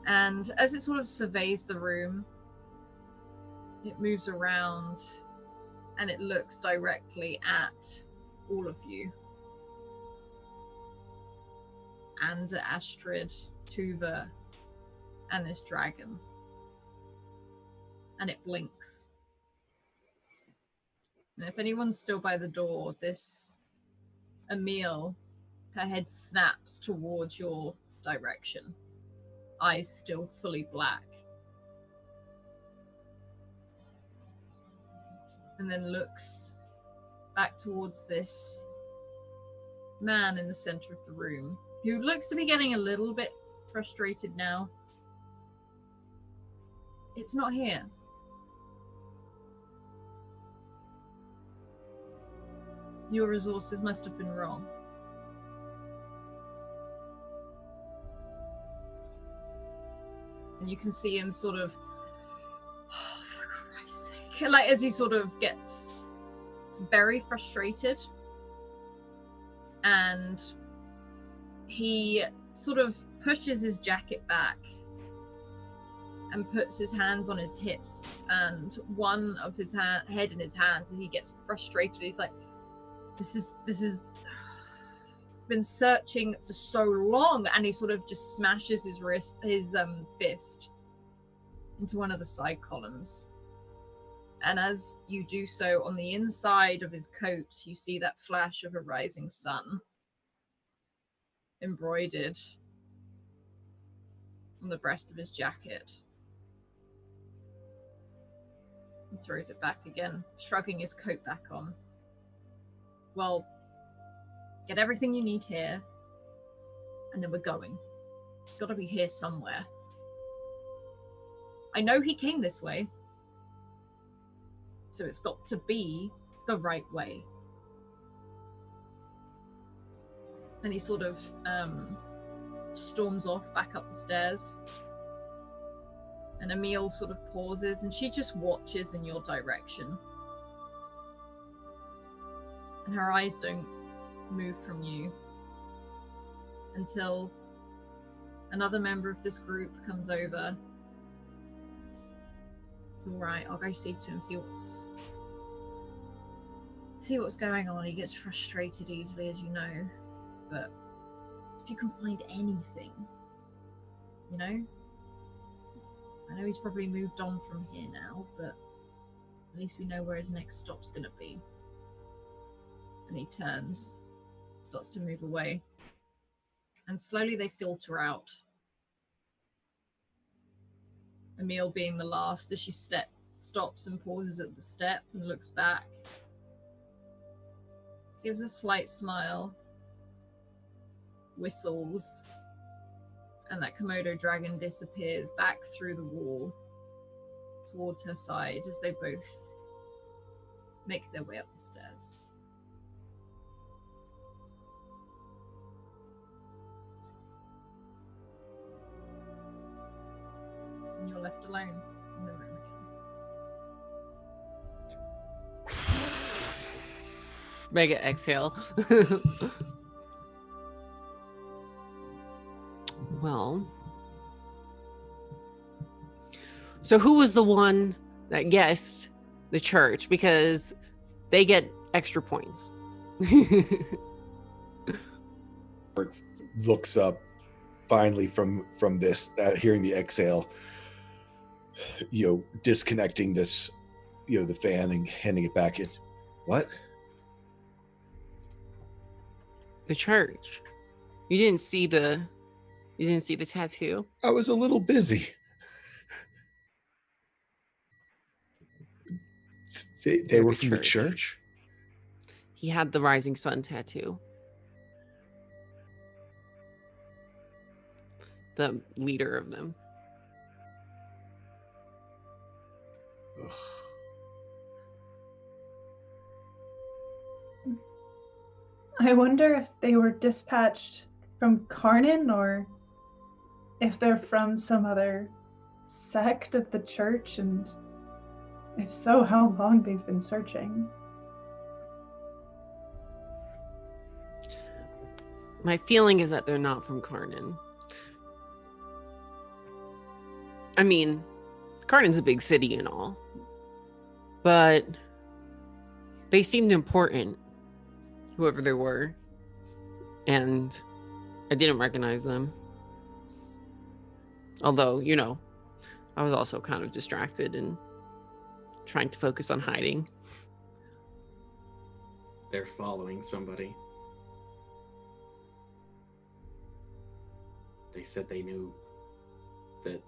And as it sort of surveys the room, it moves around and it looks directly at all of you. And Astrid, Tuva, and this dragon. And it blinks. And if anyone's still by the door, this Emil, her head snaps towards your direction. Eyes still fully black. And then looks back towards this man in the center of the room, who looks to be getting a little bit frustrated now. It's not here. Your resources must have been wrong. And you can see him sort of, oh, for Christ's sake, like as he sort of gets very frustrated, and he sort of pushes his jacket back and puts his hands on his hips, and one of his head in his hands as he gets frustrated. He's like, this is been searching for so long, and he sort of just smashes his fist into one of the side columns. And as you do so, on the inside of his coat, you see that flash of a rising sun embroidered on the breast of his jacket. He throws it back again, shrugging his coat back on. Well, get everything you need here, and then we're going. He's got to be here somewhere. I know he came this way, so it's got to be the right way. And he sort of storms off back up the stairs. And Emile sort of pauses, and she just watches in your direction. And her eyes don't move from you until another member of this group comes over. It's all right, I'll go speak to him, see what's going on. He gets frustrated easily, as you know, but if you can find anything, you know, I know he's probably moved on from here now, but at least we know where his next stop's gonna be. And he turns, starts to move away, and slowly they filter out. Emile being the last, as she stops and pauses at the step and looks back, gives a slight smile, whistles, and that Komodo dragon disappears back through the wall towards her side as they both make their way up the stairs. And you're left alone in the room again. Mega exhale. Well, so who was the one that guessed the church? Because they get extra points. Looks up finally from this, hearing the exhale, disconnecting this, the fan and handing it back in. What? The church. You didn't see the tattoo? I was a little busy. They were from the church? He had the rising sun tattoo. The leader of them. Ugh. I wonder if they were dispatched from Karnan, or if they're from some other sect of the church, and if so, how long they've been searching. My feeling is that they're not from Karnan. I mean, Karnan's a big city and all, but they seemed important, whoever they were, and I didn't recognize them. Although, I was also kind of distracted and trying to focus on hiding. They're following somebody. They said they knew that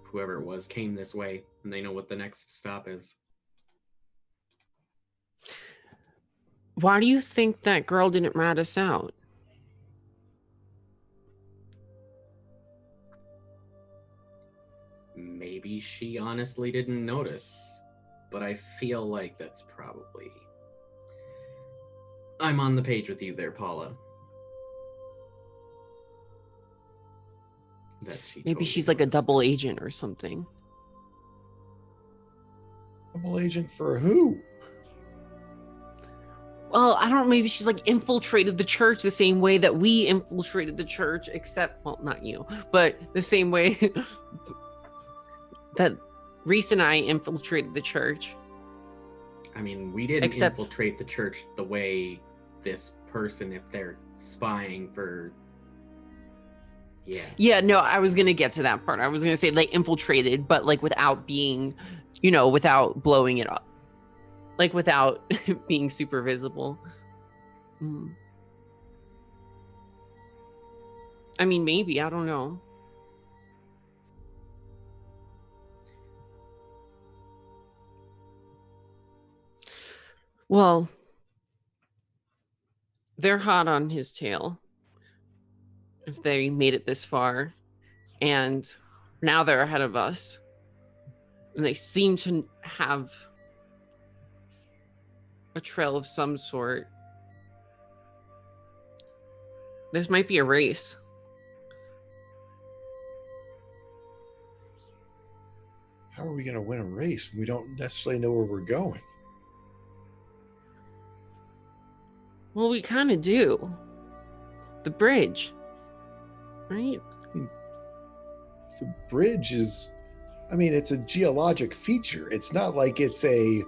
whoever it was came this way, and they know what the next stop is. Why do you think that girl didn't rat us out? Maybe maybe she honestly didn't notice. But I feel like that's probably... I'm on the page with you there, Paula. That she Maybe totally she's like a noticed. double agent or something. Double agent for who? Well, I don't know, maybe she's like infiltrated the church the same way that we infiltrated the church, except, well, not you, but the same way that Reese and I infiltrated the church. I mean, we didn't Except- infiltrate the church the way this person, if they're spying for... Yeah. Yeah, no, I was going to get to that part. I was going to say like infiltrated, but like without being, without blowing it up. Like without being super visible. I mean, maybe, I don't know. Well, they're hot on his tail. If they made it this far. And now they're ahead of us. And they seem to have a trail of some sort. This might be a race. How are we going to win a race when we don't necessarily know where we're going? Well, we kind of do. The bridge. Right? The bridge is, it's a geologic feature. It's not like it's a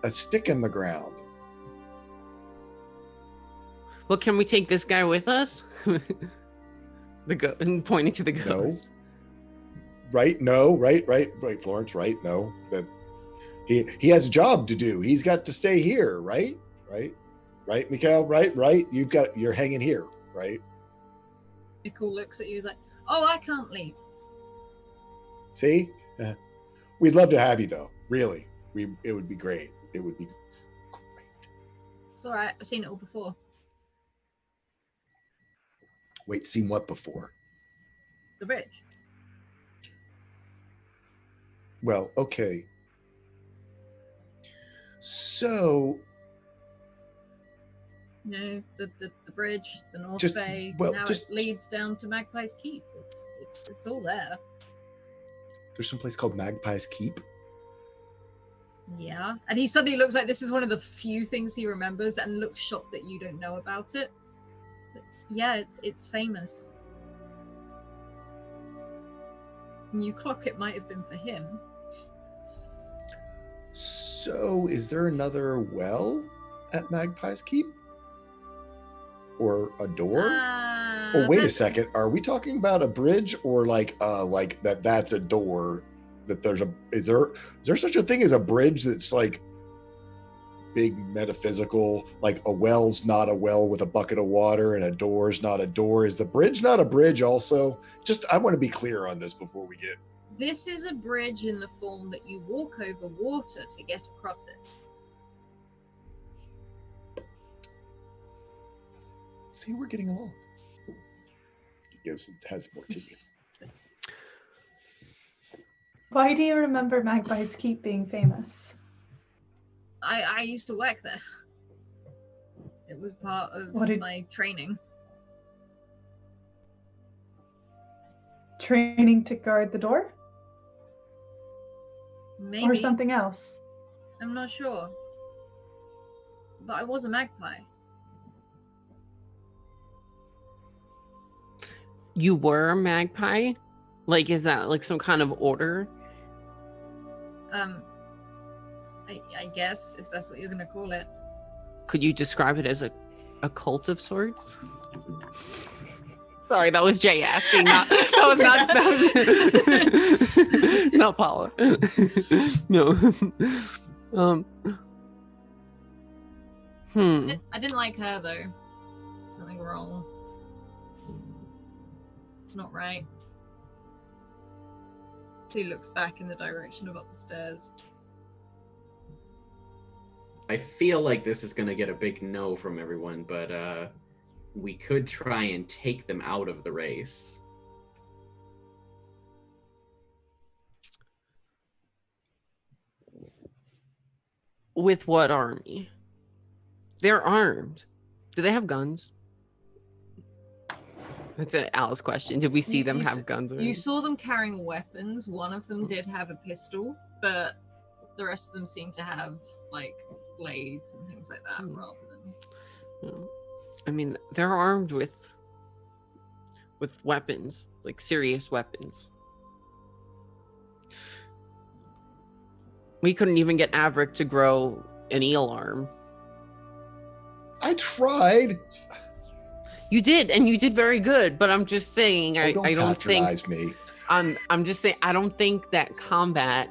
stick in the ground. Well, can we take this guy with us? Pointing to the ghost. No. Right? No. Right, Florence. Right? No. That he has a job to do. He's got to stay here. Right, Mikhail. Right. You're hanging here. Right. Nicole looks at you. He's like, "Oh, I can't leave." See, we'd love to have you though. Really, it would be great. It would be great. It's all right. I've seen it all before. Wait, seen what before? The bridge. Well, okay. So, The bridge, the North Just- Bay. well, Now just- it leads down to Magpie's Keep. It's all there. there's some place called Magpie's Keep. Yeah, and he suddenly looks like this is one of the few things he remembers, and looks shocked that you don't know about it. But yeah, it's famous. And you clock it might have been for him. So, is there another well at Magpie's Keep? Or a door? Oh, wait a There's- second. Are we talking about a bridge or like that's a door? That is there such a thing as a bridge that's like big metaphysical, like a well's not a well with a bucket of water and a door's not a door? Is the bridge not a bridge also? Just, I want to be clear on this before we get... This is a bridge in the form that you walk over water to get across it. See, we're getting along. It has more to you. Why do you remember Magpie's Keep being famous? I used to work there. It was part of my training. Training to guard the door? Maybe. Or something else? I'm not sure. But I was a magpie. You were a magpie? Like, is that like some kind of order? I guess, if that's what you're gonna call it. Could you describe it as a cult of sorts? Sorry, that was Jay asking. That was not Paula. No. I didn't like her though. Something wrong. Not right. She looks back in the direction of up the stairs. I feel like this is going to get a big no from everyone, but we could try and take them out of the race. with what army? They're armed. Do they have guns? That's an Alice question. Did we see them have guns? You saw them carrying weapons. One of them did have a pistol, but the rest of them seem to have like blades and things like that rather than. I mean, they're armed with weapons, like serious weapons. We couldn't even get Averick to grow an eel arm. I tried. You did, and you did very good. But I'm just saying, I don't think. Me. I'm just saying, I don't think that combat,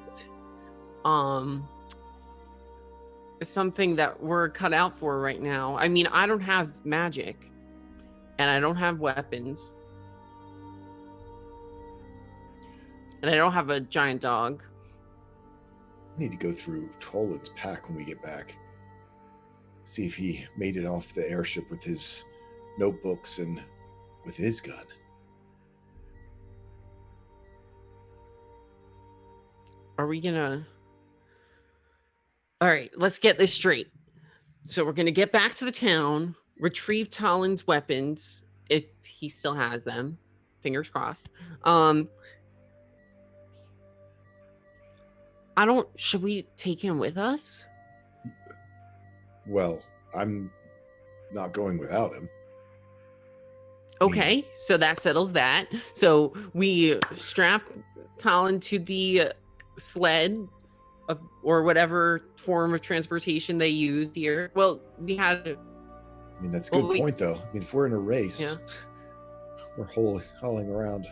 is something that we're cut out for right now. I mean, I don't have magic, and I don't have weapons, and I don't have a giant dog. I need to go through Toland's pack when we get back. See if he made it off the airship with his notebooks and with his gun. Are we gonna... All right, let's get this straight. So we're gonna get back to the town, retrieve Toland's weapons, if he still has them. Fingers crossed. Should we take him with us? Well, I'm not going without him. Okay, so that settles that. So we strap Talon to the sled or whatever form of transportation they used here. Well, we had... I mean, that's a good point, though. I mean, if we're in a race, we're hauling around.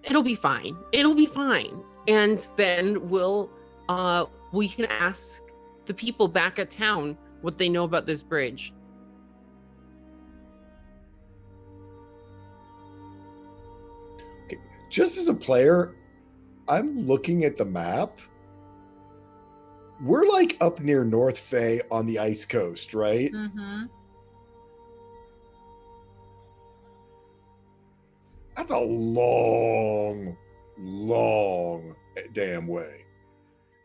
It'll be fine. It'll be fine. And then we can ask the people back at town what they know about this bridge. Okay. Just as a player, I'm looking at the map. We're like up near North Fay on the Ice Coast, right? Mm-hmm. That's a long damn way.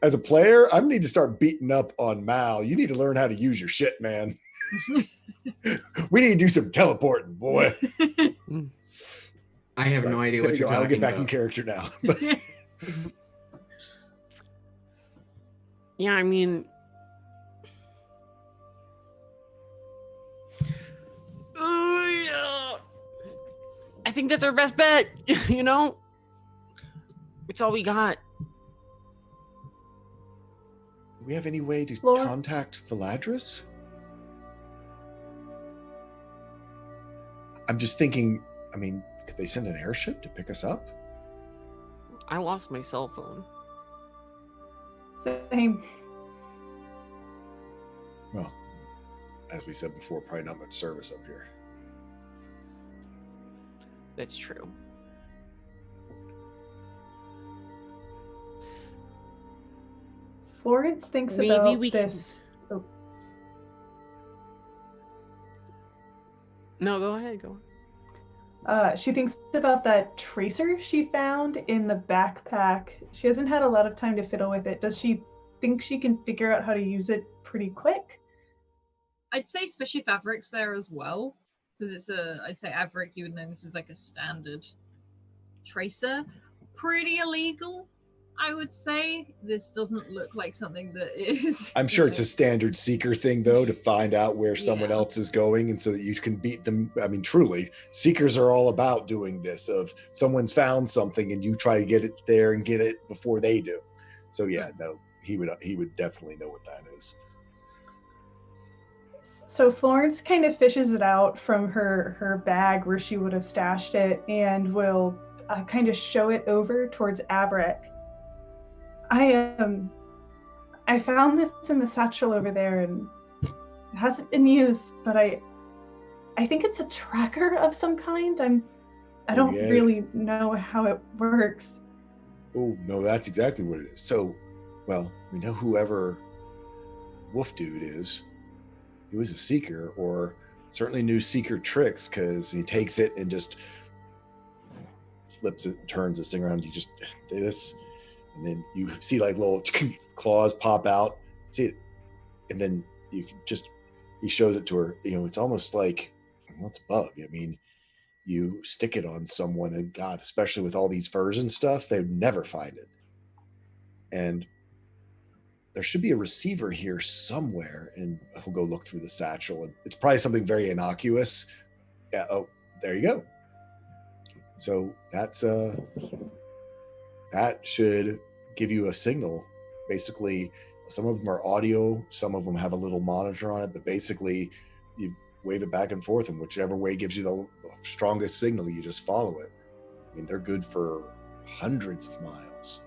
As a player, I need to start beating up on Mal. You need to learn how to use your shit, man. We need to do some teleporting, boy. I have no idea what you're talking about. I'll get back in character now. Yeah, I mean... I think that's our best bet, you know? It's all we got. Do we have any way to contact Valadris? I'm just thinking, I mean, could they send an airship to pick us up? I lost my cell phone. Same. Well, as we said before, probably not much service up here. That's true. Florence thinks about this. Oh. No, go ahead. Go on. She thinks about that tracer she found in the backpack. She hasn't had a lot of time to fiddle with it. Does she think she can figure out how to use it pretty quick? I'd say especially if Averick's there as well, because I'd say Averick, you would know this is like a standard tracer. Pretty illegal, I would say. This doesn't look like something that is... I'm sure it's a standard Seeker thing, though, to find out where someone else is going and so that you can beat them. I mean, truly, Seekers are all about doing this, of someone's found something and you try to get it there and get it before they do. So yeah, no, he would definitely know what that is. So Florence kind of fishes it out from her bag where she would have stashed it and will kind of show it over towards Averick. I found this in the satchel over there and it hasn't been used, but I think it's a tracker of some kind. I don't really know how it works. Oh no, that's exactly what it is. So, well, we know whoever Wolf Dude is. He was a Seeker, or certainly knew Seeker tricks, because he takes it and just flips it, turns this thing around. You just this. And then you see like little claws pop out. See it, and then you can just. He shows it to her. It's almost like, well, it's a bug. I mean, you stick it on someone, and God, especially with all these furs and stuff, they'd never find it. And there should be a receiver here somewhere, and he'll go look through the satchel, and it's probably something very innocuous. Yeah, oh, there you go. So that should give you a signal. Basically, some of them are audio, some of them have a little monitor on it, but basically you wave it back and forth, and whichever way gives you the strongest signal, you just follow it. I mean, they're good for hundreds of miles.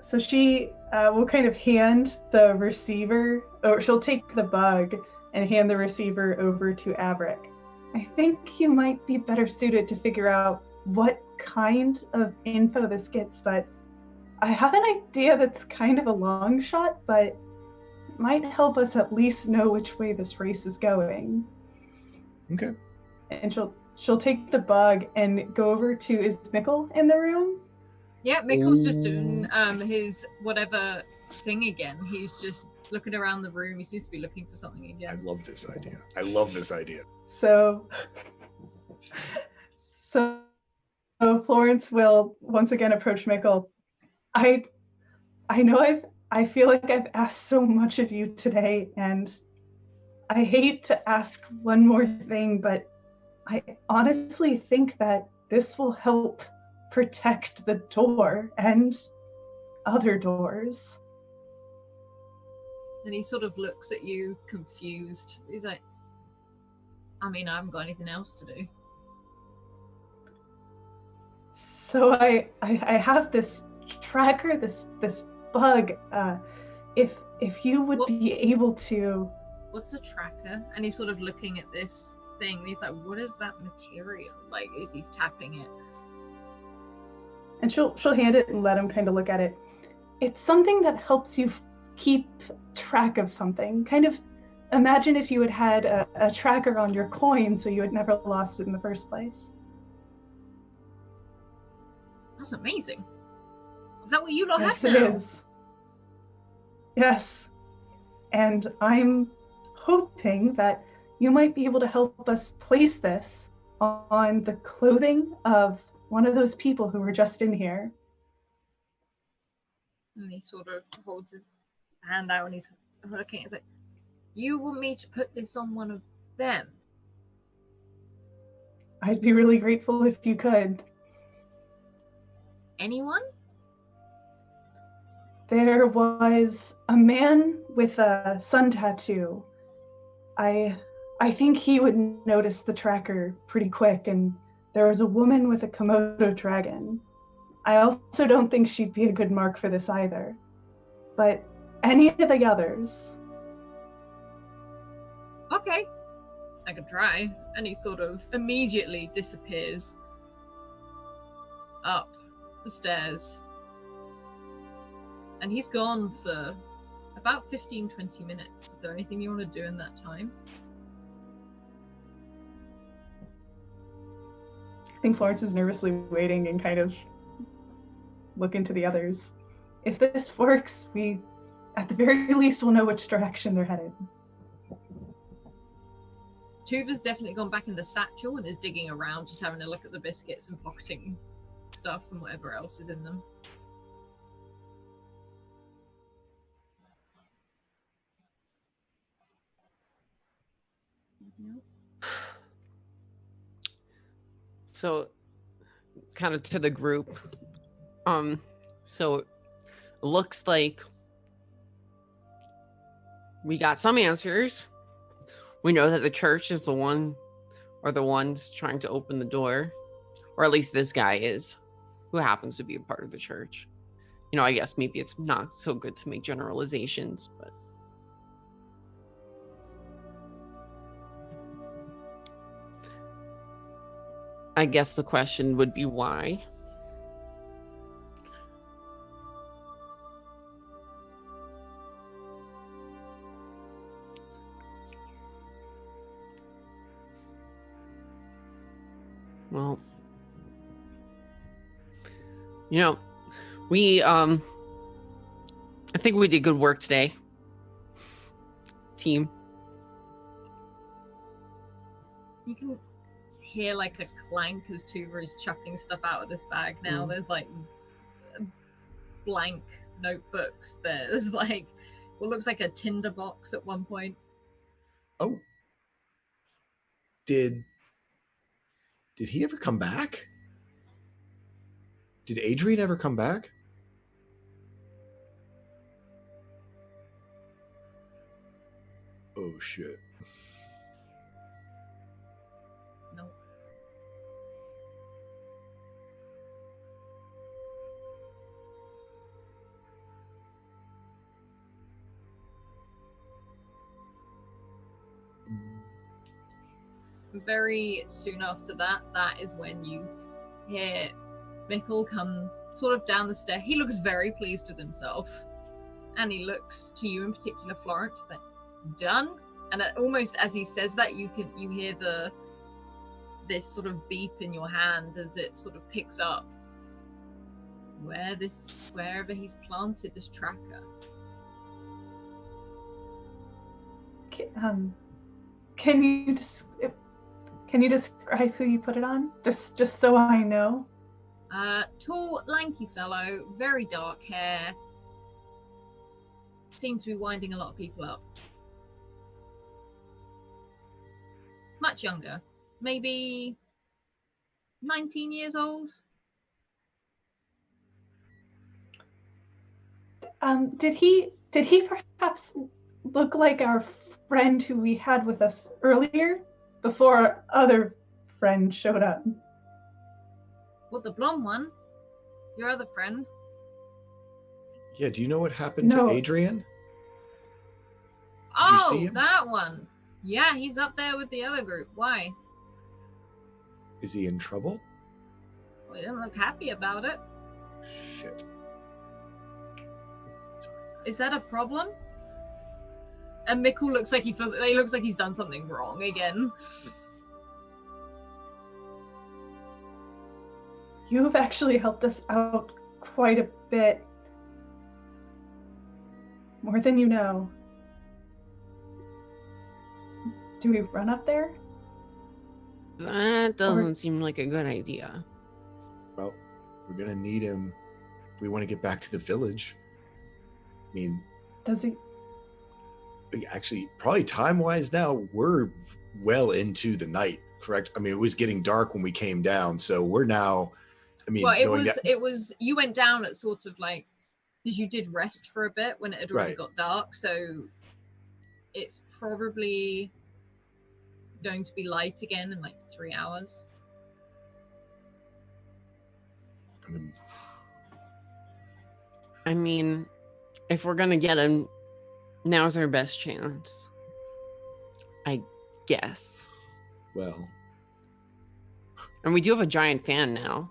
So she will kind of hand the receiver, or she'll take the bug and hand the receiver over to Averick. I think you might be better suited to figure out what kind of info this gets, but I have an idea that's kind of a long shot, but it might help us at least know which way this race is going. Okay. And she'll take the bug and go over to, is Mikkel in the room? Yeah, Mikkel's just doing his whatever thing again. He's just looking around the room. He seems to be looking for something again. I love this idea. So Florence will once again approach Mikkel. I know I feel like I've asked so much of you today, and I hate to ask one more thing, but I honestly think that this will help protect the door and other doors. And he sort of looks at you confused. He's like, I mean, I haven't got anything else to do. So I have this tracker, this bug. If you would be able to. What's a tracker? And he's sort of looking at this thing. And he's like, what is that material? Like, as he's tapping it. And she'll hand it and let him kind of look at it. It's something that helps you keep track of something. Kind of imagine if you had a tracker on your coin so you had never lost it in the first place. That's amazing. Is that what you lot Yes, have now? it is. Yes. And I'm hoping that you might be able to help us place this on the clothing of one of those people who were just in here. And he sort of holds his hand out and he's looking. He's like, you want me to put this on one of them? I'd be really grateful if you could. Anyone? There was a man with a sun tattoo. I think he would notice the tracker pretty quick, and there was a woman with a Komodo dragon. I also don't think she'd be a good mark for this either. But any of the others. Okay. I could try. And he sort of immediately disappears up the stairs. And he's gone for about 15-20 minutes. Is there anything you want to do in that time? I think Florence is nervously waiting and kind of looking to the others. If this works, we, at the very least, will know which direction they're headed. Tuva's definitely gone back in the satchel and is digging around, just having a look at the biscuits and pocketing stuff and whatever else is in them. So, kind of to the group. So it looks like we got some answers. We know that the church is the one or the ones trying to open the door, or at least this guy is, who happens to be a part of the church. You know, I guess maybe it's not so good to make generalizations, but I guess the question would be why. Well, You know, we I think we did good work today. Team. You can hear like a clank as Tuva is chucking stuff out of this bag now. There's like blank notebooks. There's like what looks like a tinder box at one point. Oh. Did he ever come back? Did Adrian ever come back? Oh shit. No. Very soon after that is when you hear Mickle come sort of down the stair. He looks very pleased with himself. And he looks to you in particular, Florence, that done. And almost as he says that, you hear this sort of beep in your hand as it sort of picks up wherever he's planted this tracker. Can you describe who you put it on? Just so I know. Tall, lanky fellow, very dark hair. Seemed to be winding a lot of people up. Much younger, maybe 19 years old. Did he perhaps look like our friend who we had with us earlier, before our other friend showed up? Well, the blonde one, your other friend. Yeah, do you know what happened to Adrian? Did you see him? That one. Yeah, he's up there with the other group. Why? Is he in trouble? Well, he doesn't look happy about it. Shit. Sorry. Is that a problem? And Mickle looks like he looks like he's done something wrong again. You have actually helped us out quite a bit. More than you know. Do we run up there? That doesn't seem like a good idea. Well, we're gonna need him if we want to get back to the village. I mean, does he? Actually, probably time-wise now, we're well into the night, correct? I mean, it was getting dark when we came down, so we're now. I mean, well, it was. You went down at sort of like because you did rest for a bit when it had already got dark, so it's probably going to be light again in like 3 hours. I mean, if we're gonna get him, now's our best chance, I guess. Well, and we do have a giant fan now.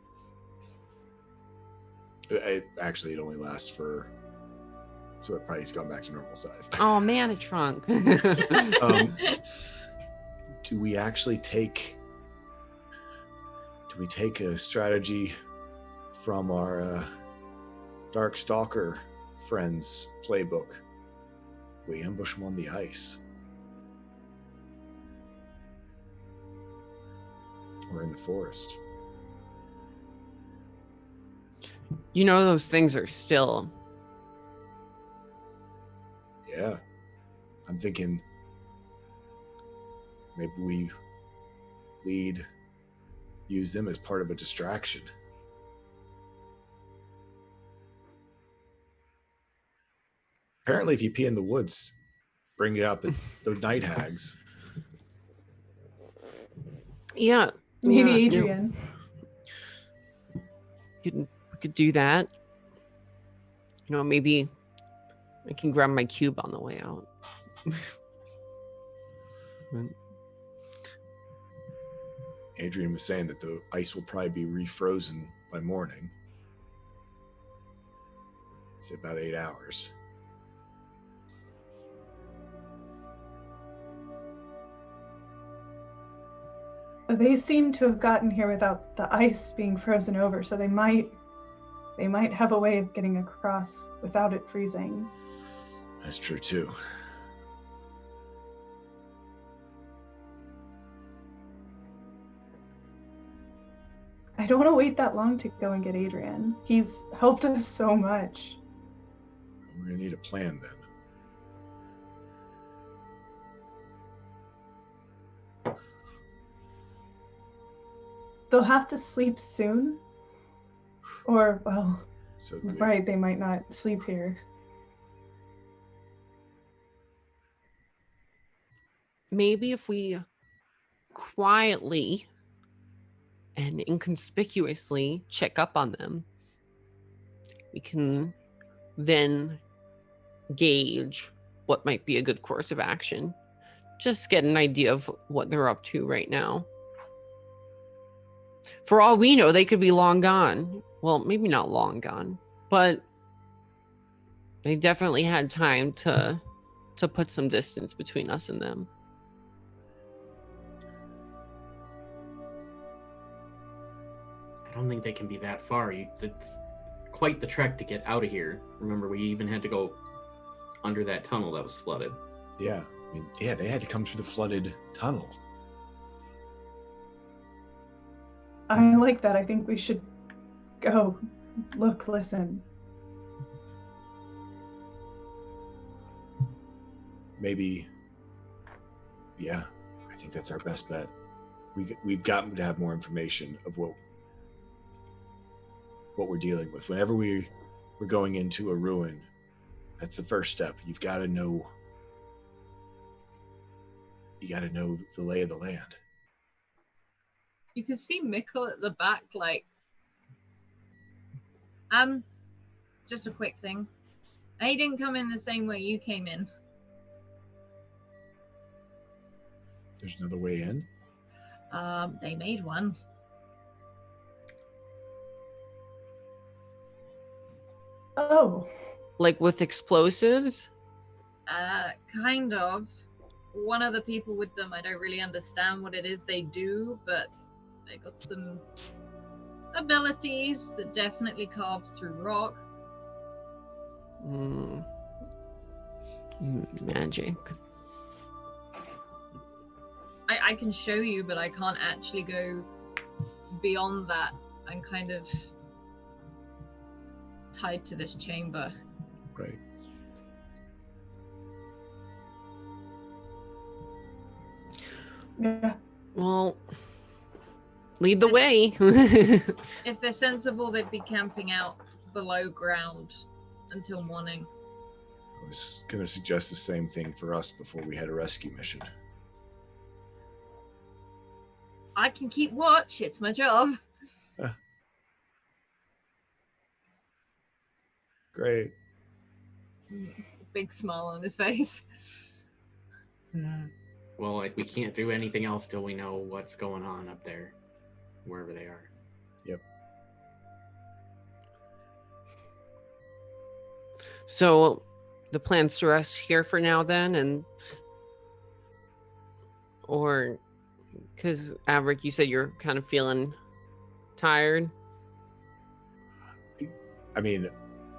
It only lasts for, so it probably has gone back to normal size. Oh man, it shrunk. Do we actually take a strategy from our Dark Stalker friends playbook? We ambush them on the ice. Or in the forest. You know those things are still. Yeah. I'm thinking maybe we use them as part of a distraction. Apparently, if you pee in the woods, bring out the night hags. Yeah. Maybe Adrian. We could do that. You know, maybe I can grab my cube on the way out. Adrian was saying that the ice will probably be refrozen by morning. It's about 8 hours. They seem to have gotten here without the ice being frozen over, so they might They might have a way of getting across without it freezing. That's true too. I don't want to wait that long to go and get Adrian. He's helped us so much. We're gonna need a plan then. They'll have to sleep soon. Or, well, So right, they might not sleep here. Maybe if we quietly and inconspicuously check up on them, we can then gauge what might be a good course of action. Just get an idea of what they're up to right now. For all we know, they could be long gone. Well, maybe not long gone, but they definitely had time to put some distance between us and them. I don't think they can be that far. It's quite the trek to get out of here. Remember, we even had to go under that tunnel that was flooded. Yeah, I mean, yeah, they had to come through the flooded tunnel. I like that. I think we should go. Look, listen. Maybe, yeah, I think that's our best bet. We've got to have more information of what we're dealing with. Whenever we're going into a ruin, that's the first step. You've got to know. You got to know the lay of the land. You can see Mikkel at the back, like, just a quick thing. He didn't come in the same way you came in. There's another way in? They made one. Oh. Like with explosives? Kind of. One of the people with them, I don't really understand what it is they do, but they got some abilities that definitely carves through rock. Magic. I can show you, but I can't actually go beyond that. I'm kind of tied to this chamber. Right. Yeah. Well, lead the This- way. If they're sensible, they'd be camping out below ground until morning. I was going to suggest the same thing for us before we had a rescue mission. I can keep watch. It's my job. Great. Big smile on his face. Well, like, we can't do anything else till we know what's going on up there, wherever they are. Yep. So the plan's to rest here for now then, or because Averick, you said you're kind of feeling tired. I mean,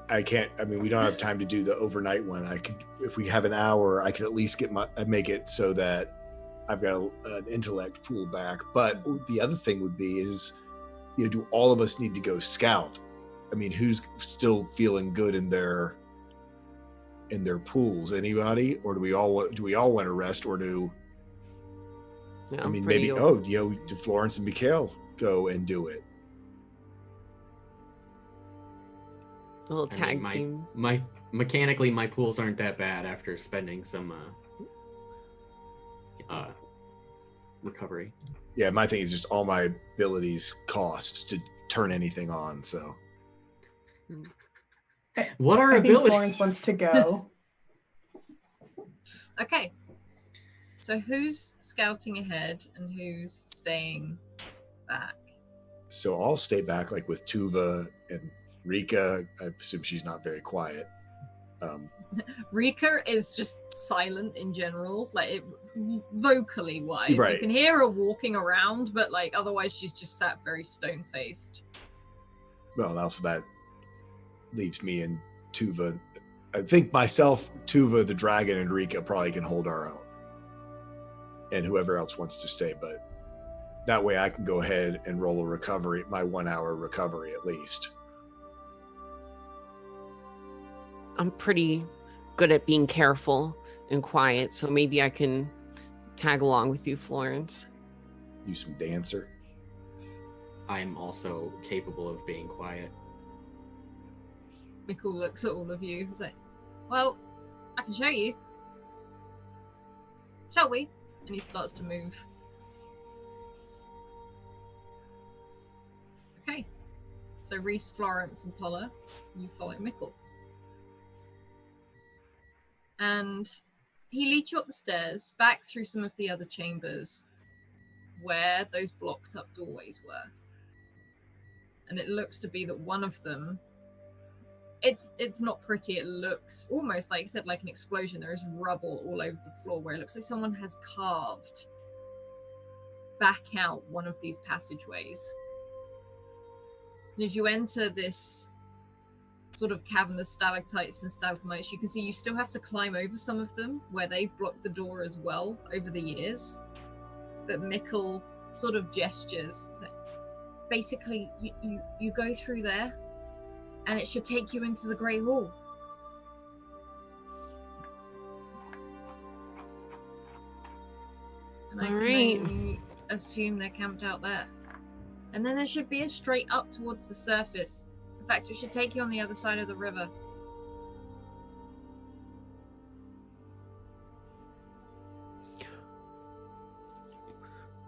we don't have time to do the overnight one. If we have an hour, I could at least make it so that I've got an intellect pool back. But the other thing would be is, do all of us need to go scout? I mean, who's still feeling good in their pools? Anybody? Or do we all want to rest? Or do Yeah, I mean, pretty maybe old. do Florence and Mikhail go and do it? A little I mean, tag team. mechanically, my pools aren't that bad after spending some recovery. Yeah, my thing is just all my abilities cost to turn anything on. So What are I think abilities? Florence wants to go. Okay. So who's scouting ahead and who's staying back? So I'll stay back, like with Tuva and Rika. I assume she's not very quiet. Rika is just silent in general, vocally wise. Right. You can hear her walking around, but otherwise she's just sat very stone-faced. Well, and also that leaves me and Tuva. I think myself, Tuva, the dragon, and Rika probably can hold our own. And whoever else wants to stay, but that way I can go ahead and roll a recovery, my 1 hour recovery at least. I'm pretty good at being careful and quiet, so maybe I can tag along with you, Florence. You some dancer. I'm also capable of being quiet. Mickle looks at all of you. He's like, well, I can show you. Shall we? And he starts to move. Okay. So Reese, Florence, and Polla, you follow Mickle. And he leads you up the stairs, back through some of the other chambers where those blocked up doorways were. And it looks to be that one of them, it's not pretty. It looks almost, like I said, like an explosion. There is rubble all over the floor where it looks like someone has carved back out one of these passageways. And as you enter this sort of cavern, the stalactites and stalagmites, you can see you still have to climb over some of them where they've blocked the door as well over the years. But Mickle sort of gestures. So basically, you go through there and it should take you into the Grey Hall. And I can only assume they're camped out there. And then there should be a straight up towards the surface. In fact, it should take you on the other side of the river.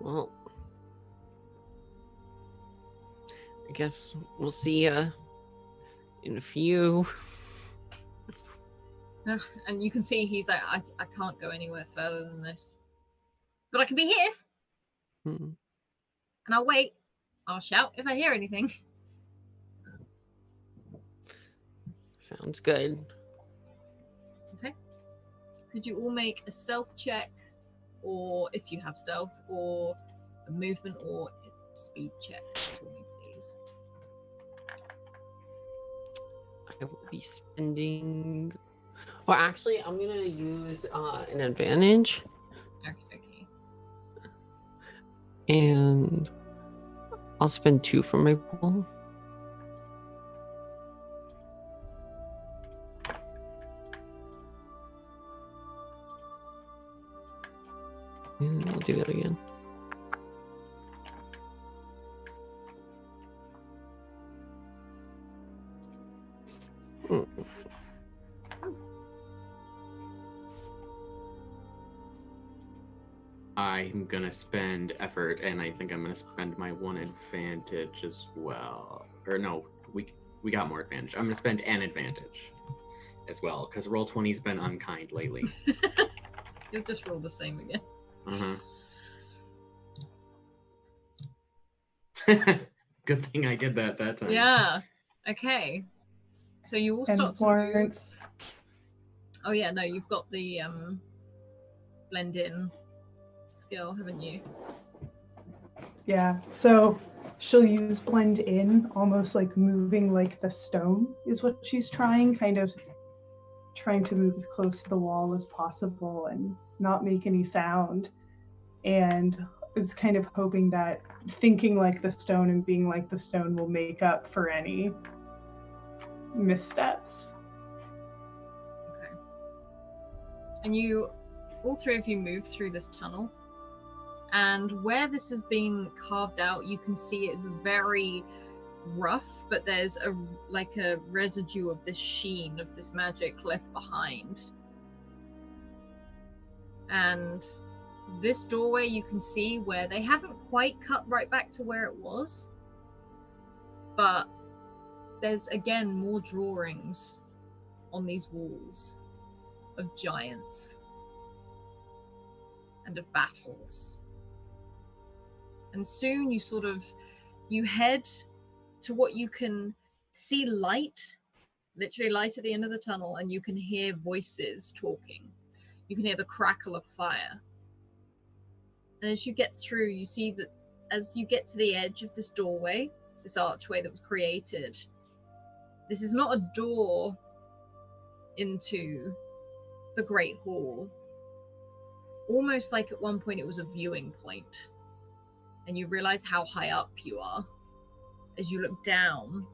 Well, I guess we'll see you in a few. And you can see he's like, I can't go anywhere further than this. But I can be here. Hmm. And I'll wait. I'll shout if I hear anything. Sounds good. Okay. Could you all make a stealth check, or if you have stealth, or a movement or a speed check for me, please? I will be spending... Well, actually, I'm going to use an advantage. Okay. And I'll spend 2 from my pool. And I'll do that again. I'm gonna spend effort, and I think I'm gonna spend my 1 advantage as well. Or no, we got more advantage. I'm gonna spend an advantage as well, because Roll20's been unkind lately. You'll just roll the same again. Good thing I did that time. Yeah. Okay. So you all start to move. Oh yeah, no, you've got the blend in skill, haven't you? Yeah, so she'll use blend in, almost like moving like the stone is what she's trying, kind of trying to move as close to the wall as possible and not make any sound, and is kind of hoping that thinking like the stone and being like the stone will make up for any missteps. Okay. And you, all 3 of you move through this tunnel, and where this has been carved out, you can see it's very rough, but there's a residue of this sheen, of this magic left behind. And this doorway, you can see where they haven't quite cut right back to where it was, but there's again more drawings on these walls of giants and of battles. And soon you head to what you can see light, literally light at the end of the tunnel, and you can hear voices talking. You can hear the crackle of fire. And as you get through, you see that as you get to the edge of this doorway, this archway that was created, This is not a door into the Great Hall. Almost like at one point it was a viewing point. And you realize how high up you are as you look down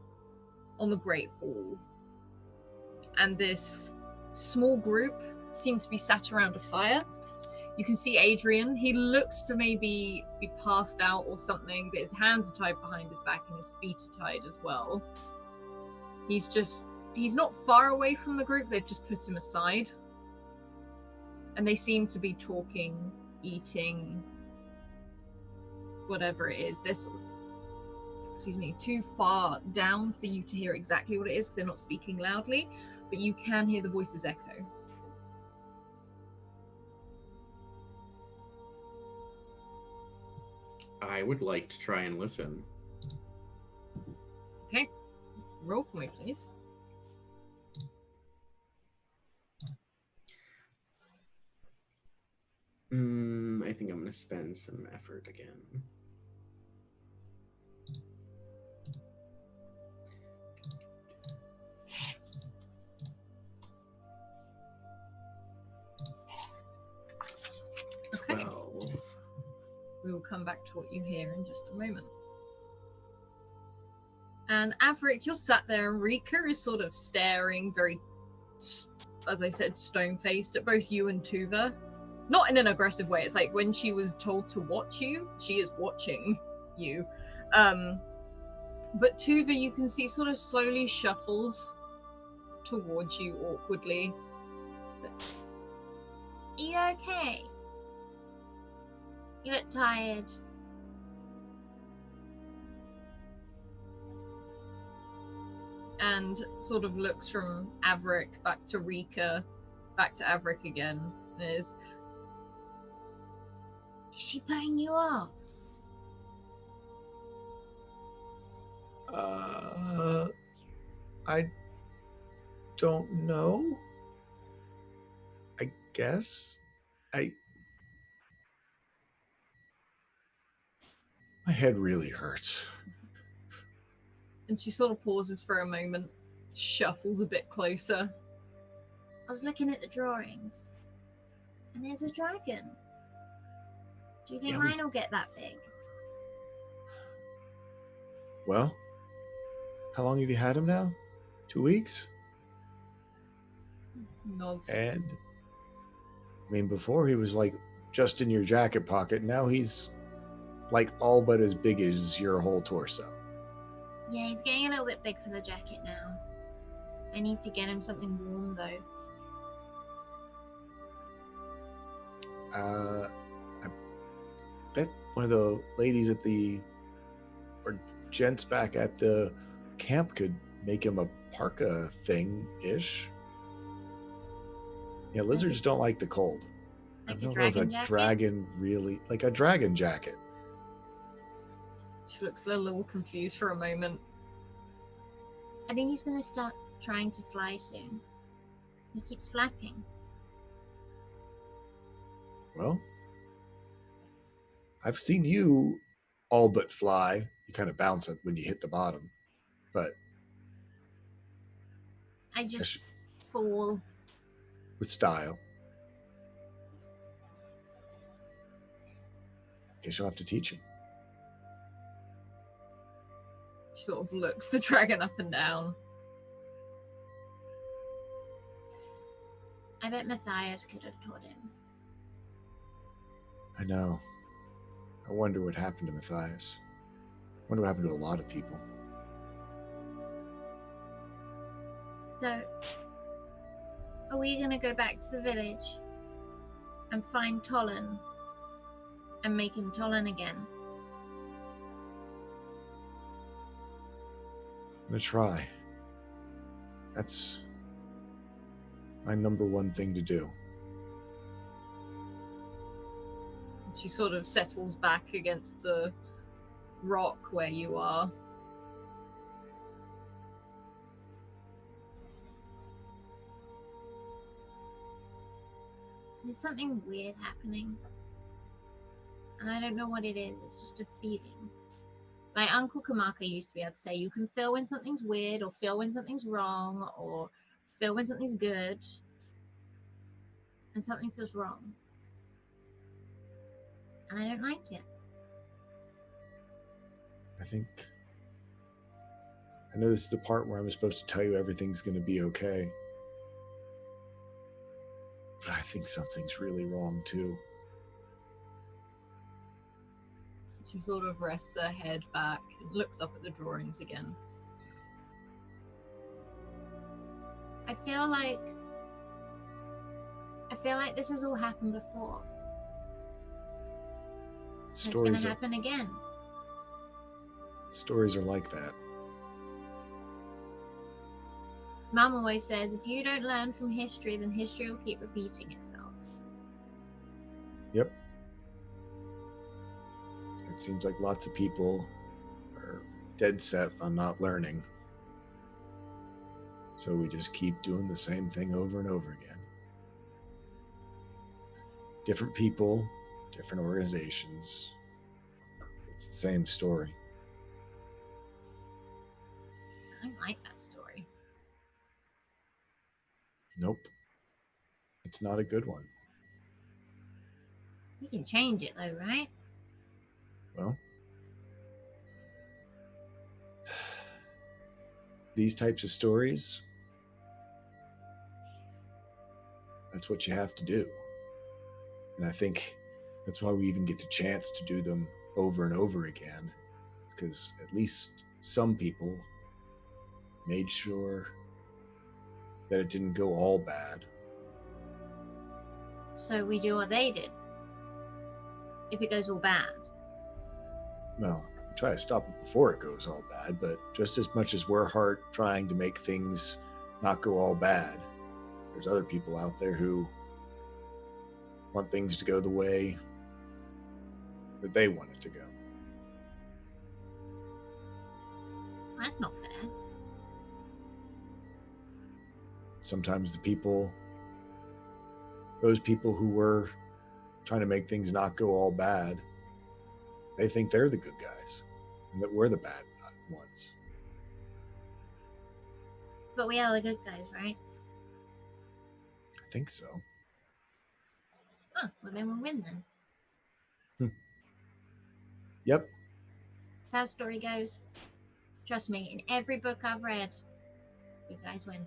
on the Great Hall. And this small group seem to be sat around a fire. You can see Adrian. He looks to maybe be passed out or something, but his hands are tied behind his back and his feet are tied as well. He's not far away from the group. They've just put him aside. And they seem to be talking, eating, whatever it is. They're sort of, too far down for you to hear exactly what it is because they're not speaking loudly, but you can hear the voices echo. I would like to try and listen. Okay. Roll for me, please. I think I'm going to spend some effort again. Okay. 12. We will come back to what you hear in just a moment. And Averick, you're sat there, and Rika is sort of staring very, as I said, stone-faced at both you and Tuva. Not in an aggressive way. It's like when she was told to watch you, she is watching you. But Tuva, you can see, sort of slowly shuffles towards you awkwardly. Are you okay? You look tired. And sort of looks from Averick back to Rika, back to Averick again. And is she putting you off? I don't know. I guess. My head really hurts. And she sort of pauses for a moment, shuffles a bit closer. I was looking at the drawings, and there's a dragon. Do you think mine will get that big? Well, how long have you had him now? 2 weeks? Nods. And, I mean, before he was like just in your jacket pocket. Now he's like all but as big as your whole torso. Yeah, he's getting a little bit big for the jacket now. I need to get him something warm, though. I bet one of the ladies at or gents back at the camp could make him a parka thing-ish. Yeah, lizards don't like the cold. Like I don't a know if dragon a jacket? dragon really, like a dragon jacket. She looks a little confused for a moment. I think he's going to start trying to fly soon. He keeps flapping. Well, I've seen you all but fly. You kind of bounce it when you hit the bottom, but I just fall. with style. Guess you'll have to teach him. She sort of looks the dragon up and down. I bet Matthias could have taught him. I know. I wonder what happened to Matthias. I wonder what happened to a lot of people. So, are we going to go back to the village and find Tolan and make him Tolan again? I'm gonna try. That's my number one thing to do. She sort of settles back against the rock where you are. There's something weird happening. And I don't know what it is. It's just a feeling. Like Uncle Kamaka used to be able to say, you can feel when something's weird, or feel when something's wrong, or feel when something's good, and something feels wrong. And I don't like it. I know this is the part where I'm supposed to tell you everything's going to be okay. But I think something's really wrong too. She sort of rests her head back and looks up at the drawings again. I feel like this has all happened before. It's going to happen again. Stories are like that. Mum always says, if you don't learn from history, then history will keep repeating itself. Yep. It seems like lots of people are dead set on not learning. So we just keep doing the same thing over and over again. Different people, different organizations. It's the same story. I don't like that story. Nope. It's not a good one. You can change it though, right? Well, these types of stories, that's what you have to do. And I think that's why we even get the chance to do them over and over again. It's because at least some people made sure that it didn't go all bad. So we do what they did. If it goes all bad. Well, we try to stop it before it goes all bad, but just as much as we're hard trying to make things not go all bad, there's other people out there who want things to go the way that they want it to go. That's not fair. Sometimes those people who were trying to make things not go all bad, they think they're the good guys and that we're the bad ones. But we are the good guys, right? I think so. Oh, well then we'll win then. Yep. That's how the story goes. Trust me, in every book I've read, you guys win.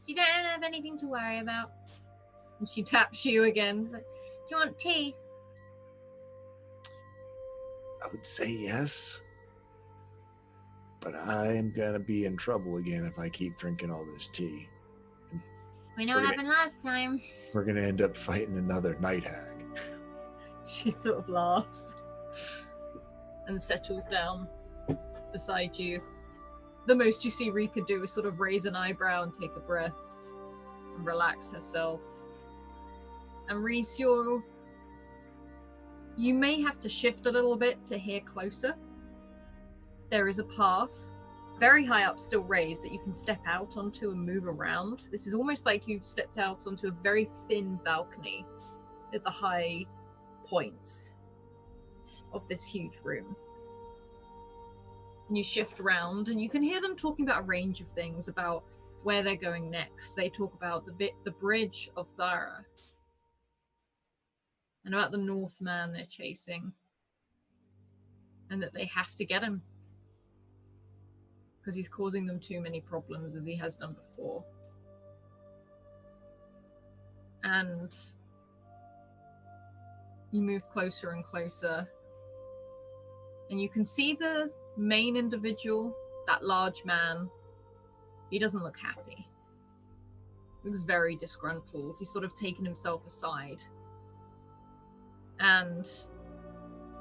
So you don't have anything to worry about. And she taps you again. Like, do you want tea? I would say yes, but I'm gonna be in trouble again if I keep drinking all this tea. We know what happened last time. We're gonna end up fighting another night hag. She sort of laughs and settles down beside you. The most you see Rika do is sort of raise an eyebrow and take a breath and relax herself. And Reese, you may have to shift a little bit to hear closer. There is a path, very high up, still raised, that you can step out onto and move around. This is almost like you've stepped out onto a very thin balcony at the high points of this huge room. And you shift around and you can hear them talking about a range of things, about where they're going next. They talk about the bridge of Thara, and about the Northman they're chasing, and that they have to get him because he's causing them too many problems, as he has done before. And you move closer and closer, and you can see the main individual, that large man. He doesn't look happy. He looks very disgruntled. He's sort of taken himself aside. And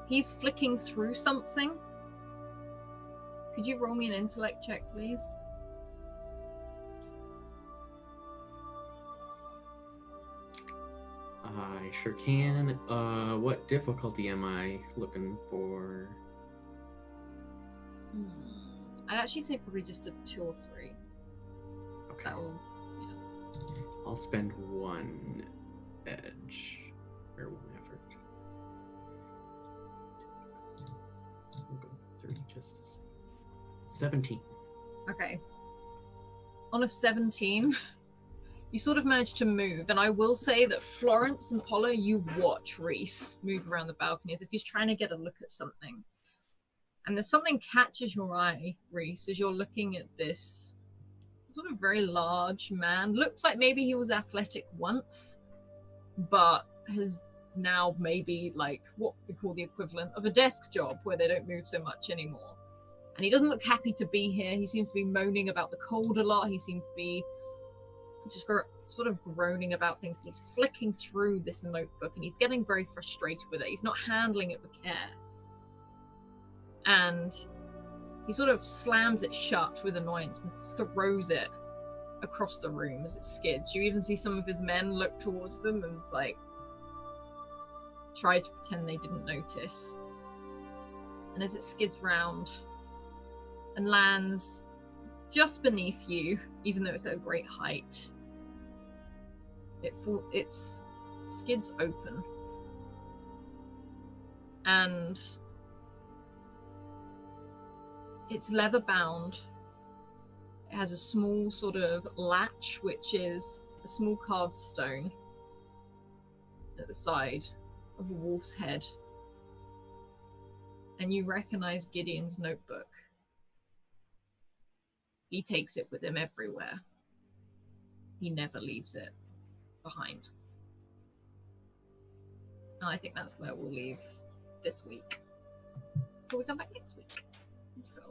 he's flicking through something. Could you roll me an intellect check, please? I sure can. What difficulty am I looking for? I'd actually say probably just a 2 or 3. Okay. That will, I'll spend 1 edge or 1 effort. 17. Okay. On a 17, you sort of manage to move, and I will say that Florence and Paula, you watch Reese move around the balcony as if he's trying to get a look at something. And there's something catches your eye, Reese, as you're looking at this sort of very large man. Looks like maybe he was athletic once, but has now maybe like what they call the equivalent of a desk job where they don't move so much anymore. And he doesn't look happy to be here. He seems to be moaning about the cold a lot. He seems to be just sort of groaning about things. He's flicking through this notebook and he's getting very frustrated with it. He's not handling it with care. And he sort of slams it shut with annoyance and throws it across the room as it skids. You even see some of his men look towards them and like try to pretend they didn't notice. And as it skids round and lands just beneath you, even though it's at a great height, it skids open. And it's leather bound. It has a small sort of latch, which is a small carved stone at the side of a wolf's head. And you recognize Gideon's notebook. He takes it with him everywhere. He never leaves it behind. And I think that's where we'll leave this week. Before we come back next week. So...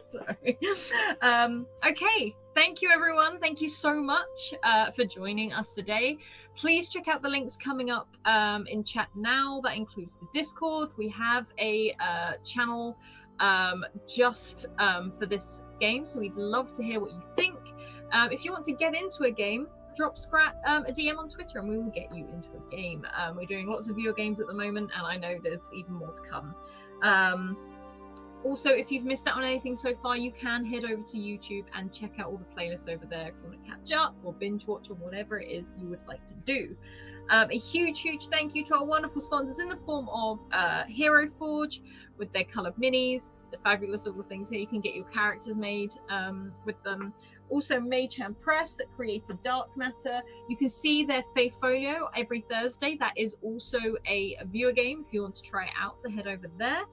Sorry. Okay, thank you everyone. Thank you so much for joining us today. Please check out the links coming up in chat now. That includes the Discord. We have a channel just for this game, so we'd love to hear what you think. If you want to get into a game, drop Scrat a DM on Twitter and we will get you into a game. We're doing lots of viewer games at the moment and I know there's even more to come. Also, if you've missed out on anything so far, you can head over to YouTube and check out all the playlists over there if you want to catch up or binge watch or whatever it is you would like to do. A huge thank you to our wonderful sponsors in the form of Hero Forge with their coloured minis, the fabulous little things here you can get your characters made with them. Also, Maychan Press that creates a dark matter. You can see their Faith Folio every Thursday. That is also a viewer game if you want to try it out, so head over there.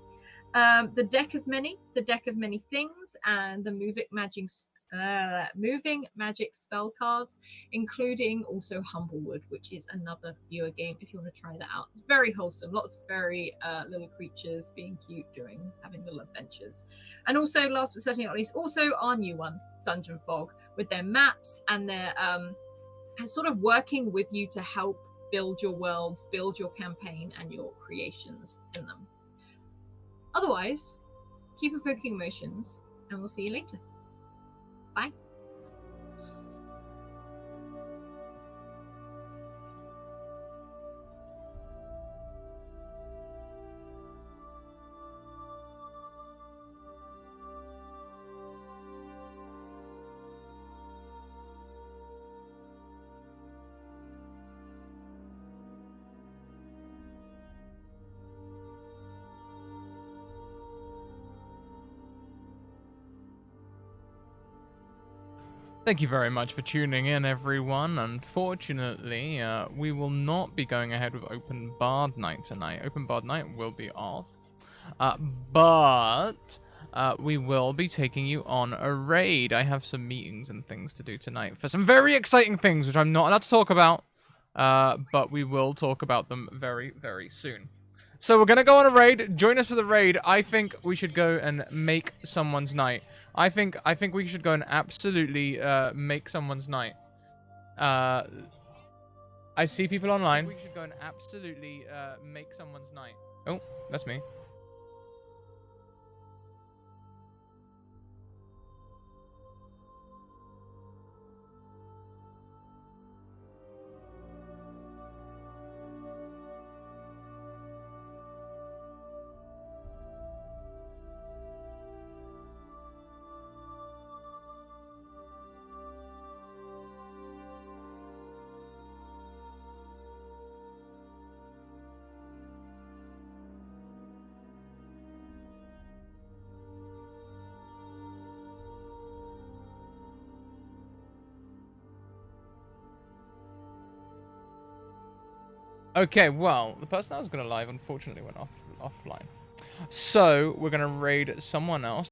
The Deck of Many Things, and the Moving Magic spell cards, including also Humblewood, which is another viewer game if you want to try that out. It's very wholesome, lots of very little creatures being cute, having little adventures. And also, last but certainly not least, also our new one, Dungeon Fog, with their maps and their sort of working with you to help build your worlds, build your campaign and your creations in them. Otherwise, keep evoking emotions, and we'll see you later. Bye. Thank you very much for tuning in, everyone. Unfortunately, we will not be going ahead with Open Bard Night tonight. Open Bard Night will be off. But we will be taking you on a raid. I have some meetings and things to do tonight for some very exciting things, which I'm not allowed to talk about. But we will talk about them very, very soon. So we're going to go on a raid. Join us for the raid. I think we should go and make someone's night. I think we should go and absolutely make someone's night. I see people online. We should go and absolutely make someone's night. Oh, that's me. Okay, well, the person I was going to live unfortunately went offline. So, we're going to raid someone else.